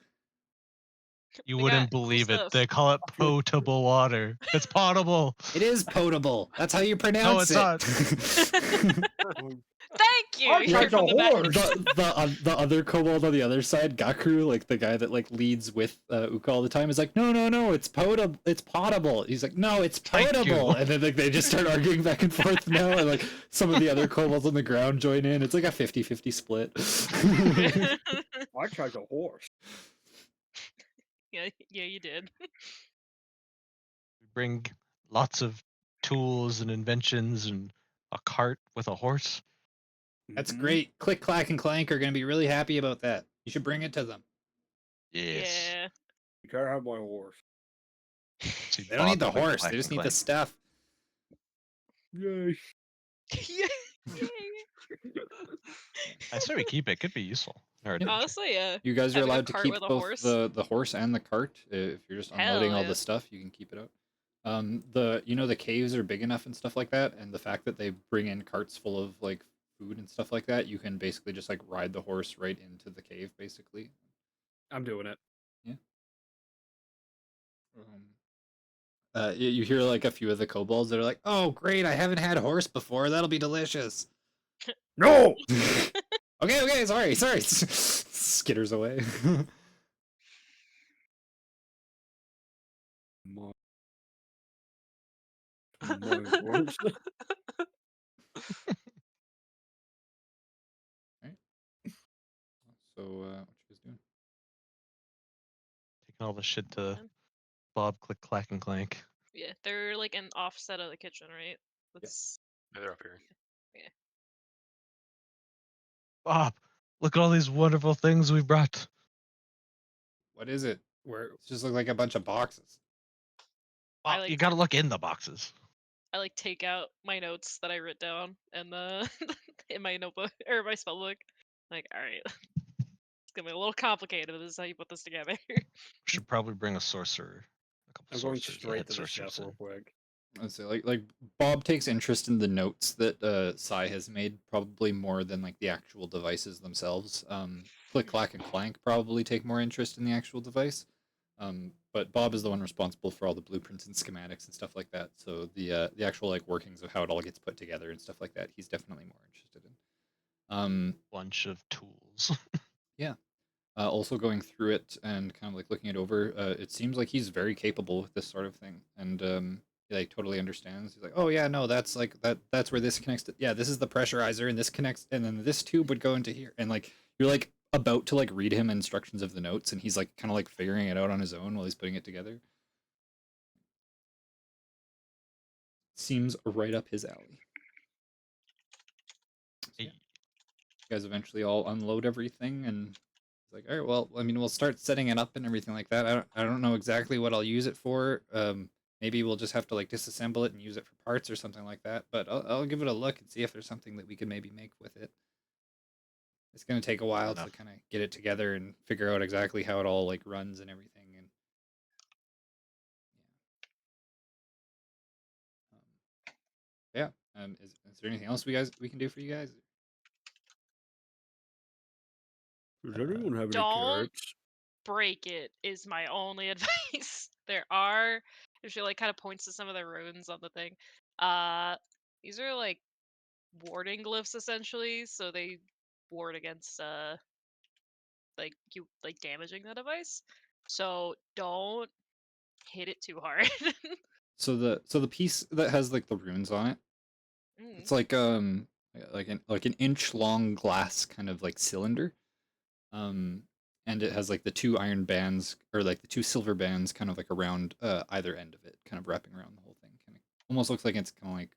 You We wouldn't got cool believe it. stuff. They call it potable water. It's potable. It is potable. That's how you pronounce it's not. Thank you. I You heard tried from the the back. horse. The other kobold on the other side, Gakru, like the guy that like leads with Uka all the time, is like, no, it's potable. It's potable. He's like, no, it's Thank potable. you. And then like they just start arguing back and forth now, and like some of the other kobolds on the ground join in. It's like a 50-50 split. I tried the horse. Yeah, you did. We bring lots of tools and inventions and a cart with a horse. That's Mhm. great. Click, Clack, and Clank are going to be really happy about that. You should bring it to them. Yes. Yeah. You can't have my horse. See They don't need the Bob click, horse. clack, They just and need the clank. stuff. Yay. Yeah. I say we keep it. Could be useful. Or adventure. Honestly, yeah. You guys are Having a allowed to cart keep with a both horse? the horse and the cart. If you're just unloading Hell all yeah. the stuff, you can keep it out. The caves are big enough and stuff like that, and the fact that they bring in carts full of like food and stuff like that, you can basically just like ride the horse right into the cave, basically. I'm doing it. You hear like a few of the kobolds that are like, "Oh, great! I haven't had horse before. That'll be delicious." No! Okay, sorry. Skitters away. My horse. So, what you guys doing? Taking all the shit to Mhm. Bob click, clack, and clank. Yeah, they're like an offset of the kitchen, right? That's Yeah, they're up here. yeah. Bob, look at all these wonderful things we brought. What is it? Where? It just looks like a bunch of boxes. I Bob, like you gotta look in the boxes. I like take out my notes that I wrote down and in my notebook or my spell book. Like, all right, it's gonna be a little complicated. This is how you put this together. We should probably bring a sorcerer. A couple I'm going sorcerers, straight head to the sorcerers chef in. real quick. Let's say like Bob takes interest in the notes that Sai has made probably more than like the actual devices themselves. Click Clack and Clank probably take more interest in the actual device. But Bob is the one responsible for all the blueprints and schematics and stuff like that. So the actual like workings of how it all gets put together and stuff like that, he's definitely more interested in. Bunch of tools. Yeah. Also going through it and kind of like looking it over, it seems like he's very capable with this sort of thing, and he like totally understands. He's like, oh yeah, no, that's like that's where this connects to. Yeah, this is the pressurizer, and this connects, and then this tube would go into here, and like you're like about to like read him instructions of the notes, and he's like kind of like figuring it out on his own while he's putting it together. Seems right up his alley. So, yeah. You guys eventually all unload everything and. Like, all right, well, I mean, we'll start setting it up and everything like that. I don't know exactly what I'll use it for. Maybe we'll just have to like disassemble it and use it for parts or something like that. But I'll give it a look and see if there's something that we could maybe make with it. It's gonna take a while to kind of get it together and figure out exactly how it all like runs and everything. And yeah, is there anything else we can do for you guys? Does anyone have any Don't carrots? break it is my only advice. If she like kind of points to some of the runes on the thing. These are like warding glyphs essentially, so they ward against like you like damaging the device. So don't hit it too hard. So the piece that has like the runes on it, it's like an inch long glass kind of like cylinder. And it has like the two iron bands or like the two silver bands kind of like around either end of it, kind of wrapping around the whole thing. Kind of almost looks like it's kind of like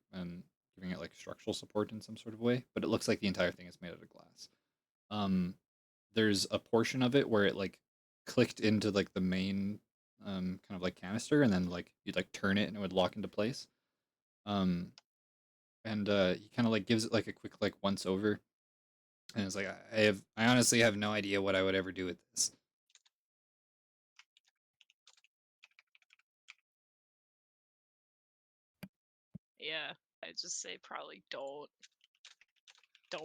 giving it like structural support in some sort of way, but it looks like the entire thing is made out of glass. There's a portion of it where it like clicked into like the main kind of like canister, and then like you'd like turn it and it would lock into place. And he kind of like gives it like a quick like once over. And it's like I honestly have no idea what I would ever do with this. Yeah, I just say probably don't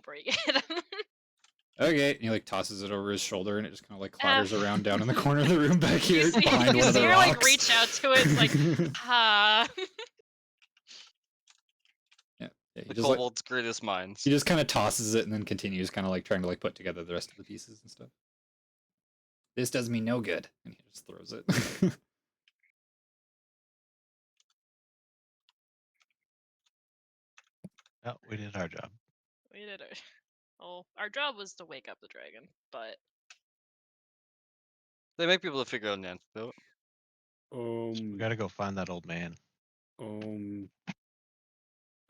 break it. Okay, and he like tosses it over his shoulder, and it just kind of like clatters around down in the corner of the room back here behind one of the you rocks. like reach out to it, it's like Yeah, he The just like, kobold's greatest minds. he just kind of tosses it and then continues kind of like trying to like put together the rest of the pieces and stuff. This does me no good, and he just throws it. Yeah, we did our job. we did it. Well, our job was to wake up the dragon, but They might be able to figure out an antidote. We gotta go find that old man. Can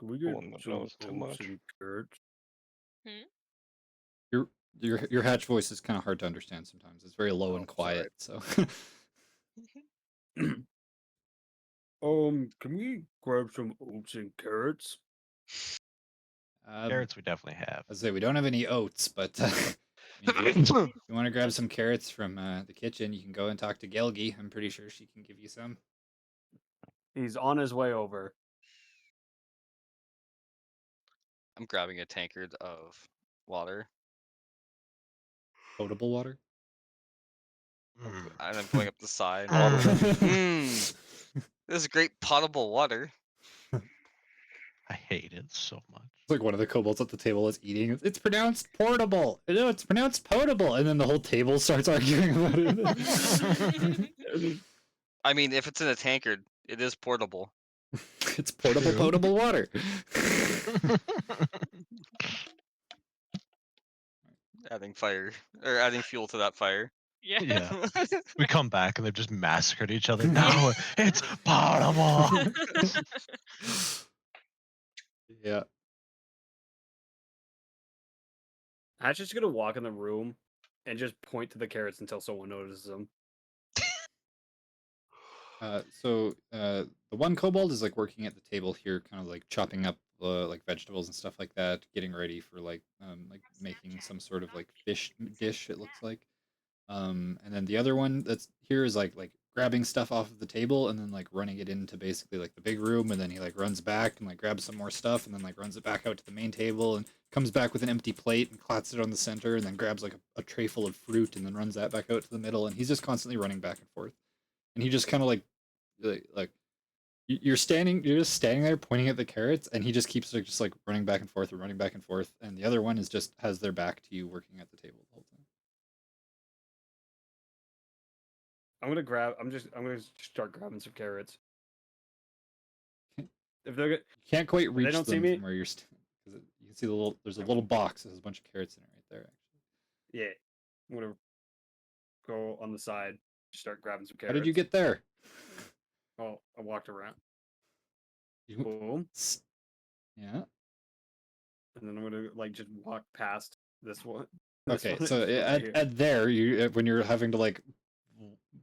we get One that some knows too oats much. and carrots? Your hatch voice is kind of hard to understand sometimes. It's very low and quiet, so. Can we grab some oats and carrots? Carrots we definitely have. I'd say we don't have any oats, but if you want to grab some carrots from the kitchen, you can go and talk to Gelgi. I'm pretty sure she can give you some. He's on his way over. I'm grabbing a tankard of water. Potable water? And I'm going up the side. This This is great potable water. I hate it so much. It's like one of the kobolds at the table is eating. It's pronounced portable. No, it's pronounced potable. And then the whole table starts arguing about it. I mean, if it's in a tankard, it is portable. It's portable, potable water. Adding fire or adding fuel to that fire. yeah. We come back and they've just massacred each other. No, it's potable. Yeah. Hatch is gonna walk in the room and just point to the carrots until someone notices them. The one kobold is like working at the table here, kind of like chopping up like vegetables and stuff like that, getting ready for like making some sort of like fish dish. It looks like. And then the other one that's here is like grabbing stuff off of the table and then like running it into basically like the big room, and then he like runs back and like grabs some more stuff and then like runs it back out to the main table and comes back with an empty plate and clats it on the center and then grabs like a tray full of fruit and then runs that back out to the middle, and he's just constantly running back and forth. And he just kind of like you're just standing there pointing at the carrots, and he just keeps like just like running back and forth and running back and forth, and the other one is just has their back to you working at the table the whole time. I'm gonna start grabbing some carrots. If they're You can't quite reach don't see them me? from where you're because you can see there's a little box that has a bunch of carrots in it right there. Actually, yeah, I'm gonna go on the side, start grabbing some how carrots. did you get there? Oh, I walked around. You, Boom, yeah. and then I'm gonna like just walk past this one. This Okay, one so right here. at there you when you're having to like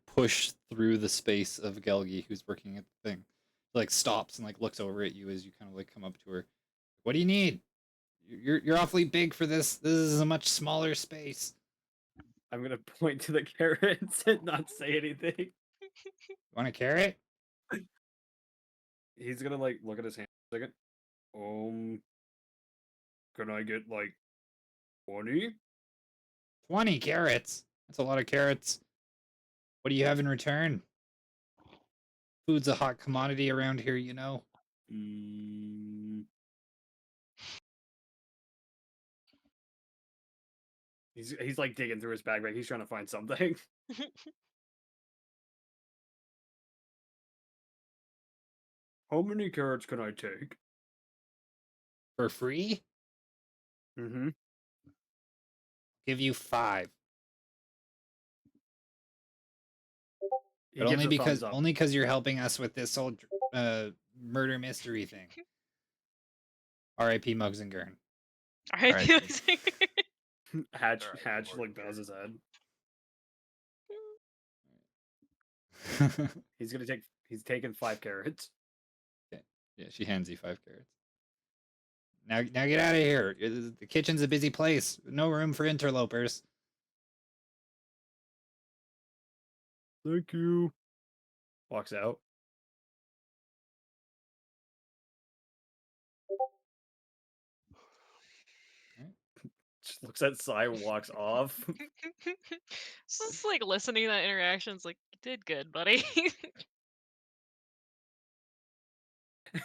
push through the space of Gelgi, who's working at the thing, like stops and like looks over at you as you kind of like come up to her. What do you need? You're awfully big for this. This is a much smaller space. I'm gonna point to the carrots and not say anything. Want a carrot? He's gonna like look at his hand for a second. Can I get like 20? 20 carrots. That's a lot of carrots. What do you have in return? Food's a hot commodity around here, you know. Mm. He's like digging through his bag, right? He's trying to find something. How many carrots can I take? For free? Mm-hmm. Give you 5. He But gives a thumbs up. only because you're helping us with this whole murder mystery thing. R.I.P. Muggs and Gurn. Alright. Hatch Alright, like bows his head. He's taking 5 carrots. Okay. Yeah, she hands you 5 carrots. Now get out of here. The kitchen's a busy place. No room for interlopers. Thank you. Walks out. Just looks at Sai, walks off. Just like listening to that interaction's like, you did good, buddy.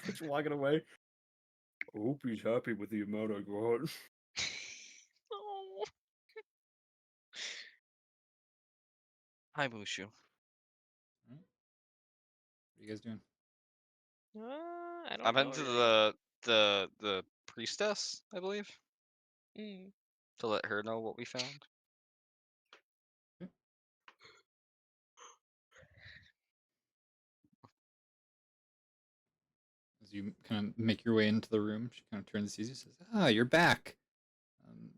Just walking away. I hope he's happy with the amount I got. Oh. Hi, Mushu. What are you guys doing? I don't I'm know. heading to Really. the priestess, I believe, Mm. to let her know what we found. As you kind of make your way into the room, she kind of turns to you and says, "Ah, you're back. Um,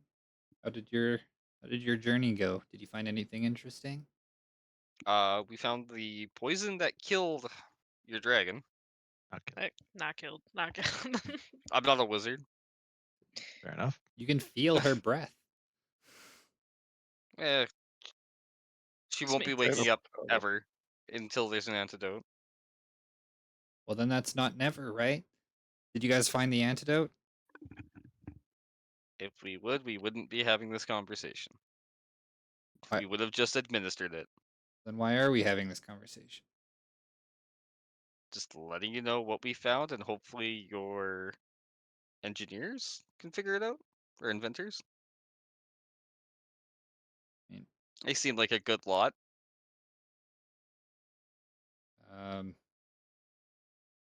how did your journey go? Did you find anything interesting?" We found the poison that killed your dragon. Okay, Not killed. Not killed. I'm not a wizard. fair enough. You can feel her breath. Eh, she Just won't be make waking up ever until there's an antidote. Well, then that's not never, right? Did you guys find the antidote? If we would, we wouldn't be having this conversation. Why- We would have just administered it. Then why are we having this conversation? Just letting you know what we found, and hopefully your engineers can figure it out, or inventors. I mean, They seem like a good lot. um,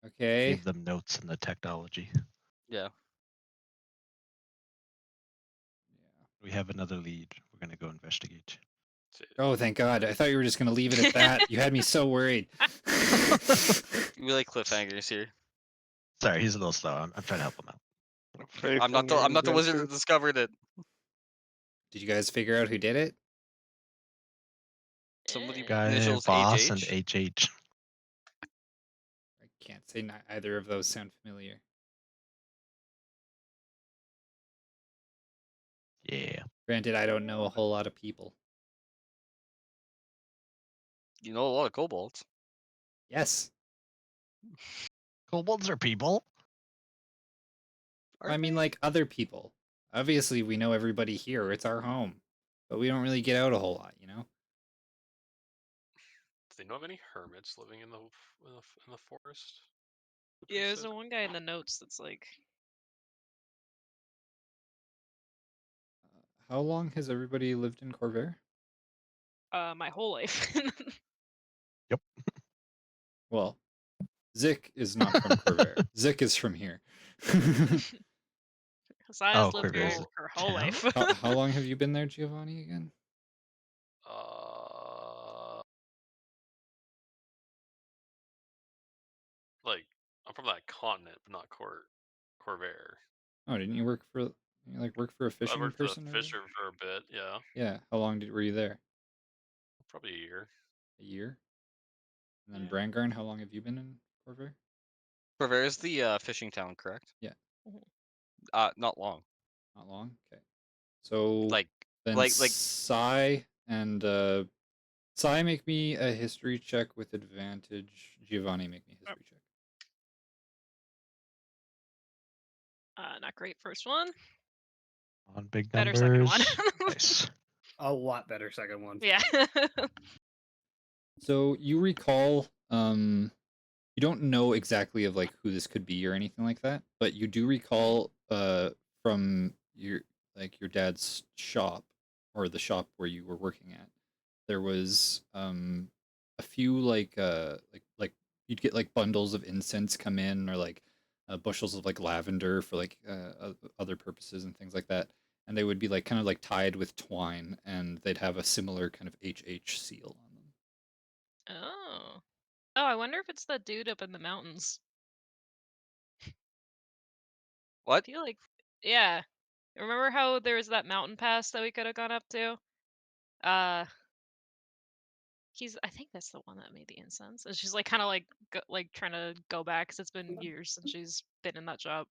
okay. Gave them notes in the technology. Yeah. We have another lead. We're gonna go investigate. Oh, thank God. I thought you were just going to leave it at that. You had me so worried. We like cliffhangers here. Sorry, he's a little slow. I'm trying to help him out. Faith I'm not in the your I'm not the wizard that inventor. discovered it. Did you guys figure out who did it? Somebody Guy, initials boss, and HH. HH. I can't say either of those sound familiar. Yeah. Granted, I don't know a whole lot of people. You know a lot of kobolds. Yes. Kobolds are people. I mean, like other people. Obviously, we know everybody here. It's our home. But we don't really get out a whole lot, you know? Do they know of any hermits living in the forest? The Yeah, priest there's said? the one guy in the notes that's like, How long has everybody lived in Corvair? my whole life. Well, Zik is not from Corvair. Zik is from here. Saya's Oh, lived here Corvair's a her whole town? life. How long have you been there, Giovanni, again? Like I'm from that continent, but not Corvair. Oh, didn't you work for a I fishing worked as person? a Or fisher for a bit, yeah, yeah. How long were you there? probably a year. A year. And then Yeah. Brangarn, how long have you been in Corvair? Corvair is the fishing town, correct? Yeah. Not long. Not long. Okay. So Like then like Sai and Sai make me a history check with advantage. Giovanni make me a history check. Not great first one. On big Better second numbers. one. Nice. A lot better second one. Yeah. So you recall, you don't know exactly of like who this could be or anything like that, but you do recall, from your dad's shop or the shop where you were working at, there was a few like you'd get like bundles of incense come in or like bushels of like lavender for like other purposes and things like that, and they would be like kind of like tied with twine, and they'd have a similar kind of HH seal on them. Oh. Oh, I wonder if it's that dude up in the mountains. I what? feel like, yeah. Remember how there was that mountain pass that we could have gone up to? Uh, I think that's the one that made the incense. And she's like kind of like like trying to go back because it's been years since she's been in that job.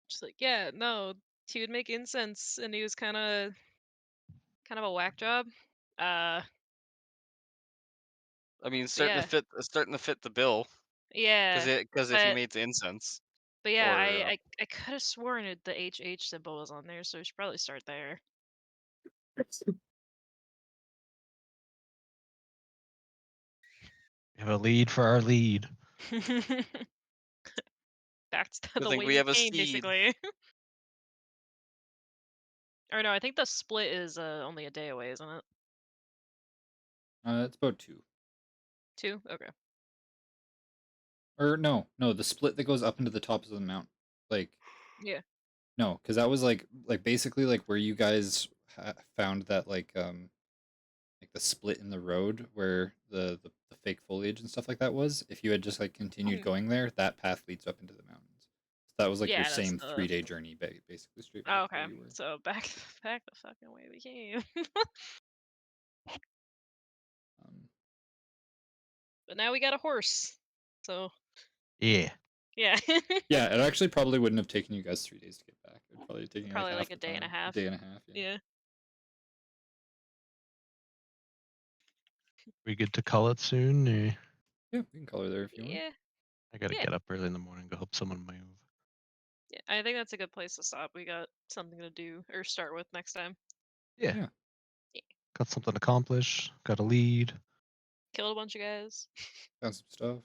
She's like, yeah, no, he would make incense, and he was kind of a whack job. Uh, I mean, but yeah, it's starting to fit the bill yeah, because if he but made the incense but yeah, or I could have sworn the HH symbol was on there, so we should probably start there. We have a lead for our lead. Back to I the think way we we have a came, steed. basically. Or no, I think the split is only a day away, isn't it? It's about 2. 2? Okay. Or no, the split that goes up into the tops of the mountain. Like Yeah. no, because that was like basically like where you guys found that like the split in the road where the fake foliage and stuff like that was. If you had just like continued Mhm. going there, that path leads up into the mountains. So that was like your Yeah, that's same the. 3-day journey, basically straight Oh, back to where okay. you were. So back the fucking way we came. Um, But now we got a horse. So Yeah. yeah. yeah, it actually probably wouldn't have taken you guys 3 days to get back. It would probably have taken you like Probably half like a the day and a time. half. A day and a half. Yeah. Yeah. We good to call it soon? Yeah, we can color there if you want. Yeah. I gotta Yeah. get up early in the morning, go help someone move. Yeah. I think that's a good place to stop. We got something to do or start with next time. Yeah. Yeah. Got something to accomplish. Got a lead. Killed a bunch of guys. Found some stuff.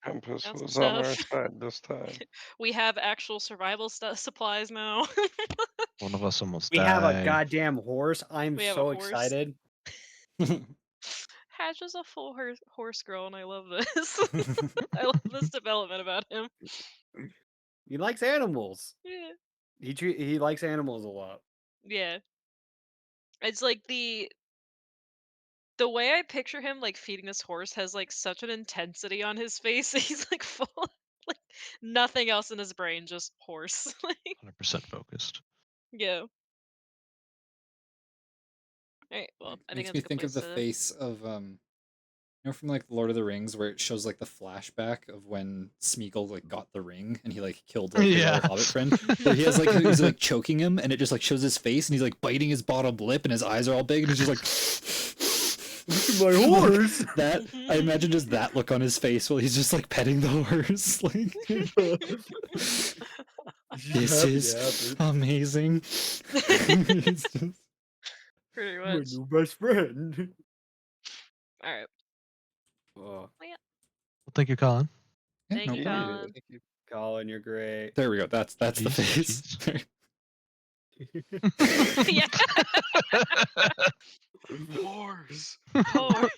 Compass Found some was on our stuff. side this time. We have actual survival supplies now. One of us almost We have a died. goddamn horse. I'm We have a so horse. excited. Hatch is a full horse girl, and I love this. I love this development about him. He likes animals. Yeah. He likes animals a lot. Yeah. It's like the way I picture him like feeding this horse has like such an intensity on his face. He's like full of, like nothing else in his brain, just horse. Like 100% focused. yeah. Alright, well, I think Makes that's me a good think of place the to. face of you know, from like Lord of the Rings, where it shows like the flashback of when Smeagol like got the ring and he like killed like his Yeah. other Hobbit friend, where he has like he's like choking him, and it just like shows his face, and he's like biting his bottom lip, and his eyes are all big, and he's just like, Look at my horse. that I imagine just that look on his face while he's just like petting the horse, like. This Happy is happens. amazing. It's just- Pretty My much. new best friend. Alright. Oh, Well, thank you, Colin. Yeah, Thank no you, problem. Colin. thank you, Colin. You're great. There we go. That's the Jeez, face. Yeah. Horse. Horse.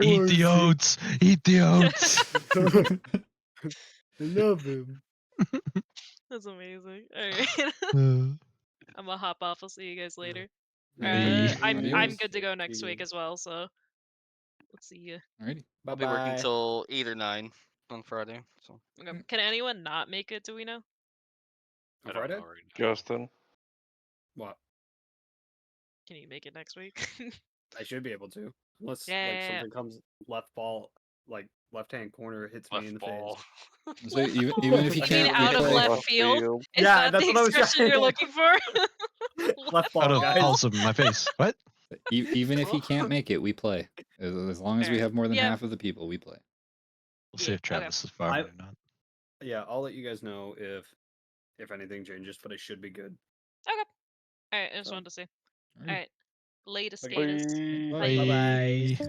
Eat the oats. Eat the oats. I love him. That's amazing. Alright. Uh, I'm gonna hop off. I'll see you guys later. Hey. I'm good to go next week as well, so let's see you. Alrighty. I'll be working Bye-bye. till 8 or 9 on Friday. So Okay. Can anyone not make it? Do we know? I On don't Friday? know right now. Justin. What? Can you make it next week? I should be able to, unless Yeah, like yeah, yeah. something comes left ball, like left-hand corner hits me in Left the ball. So even if you You can't, mean we out of play. left field? Is Yeah, that that's the what I was expression trying you're to- looking for? Left ball, out of guys. pulse in my face. What? Even if he can't make it, we play. As long as we Fair. have more than Yep. half of the people, we play. We'll see Yeah, if Travis is far I- or not. Yeah, I'll let you guys know if anything changes, but it should be good. Alright, I just So. wanted to see. Alrighty. Alright. Latest Okay. skaters. Bye. Bye. Bye-bye.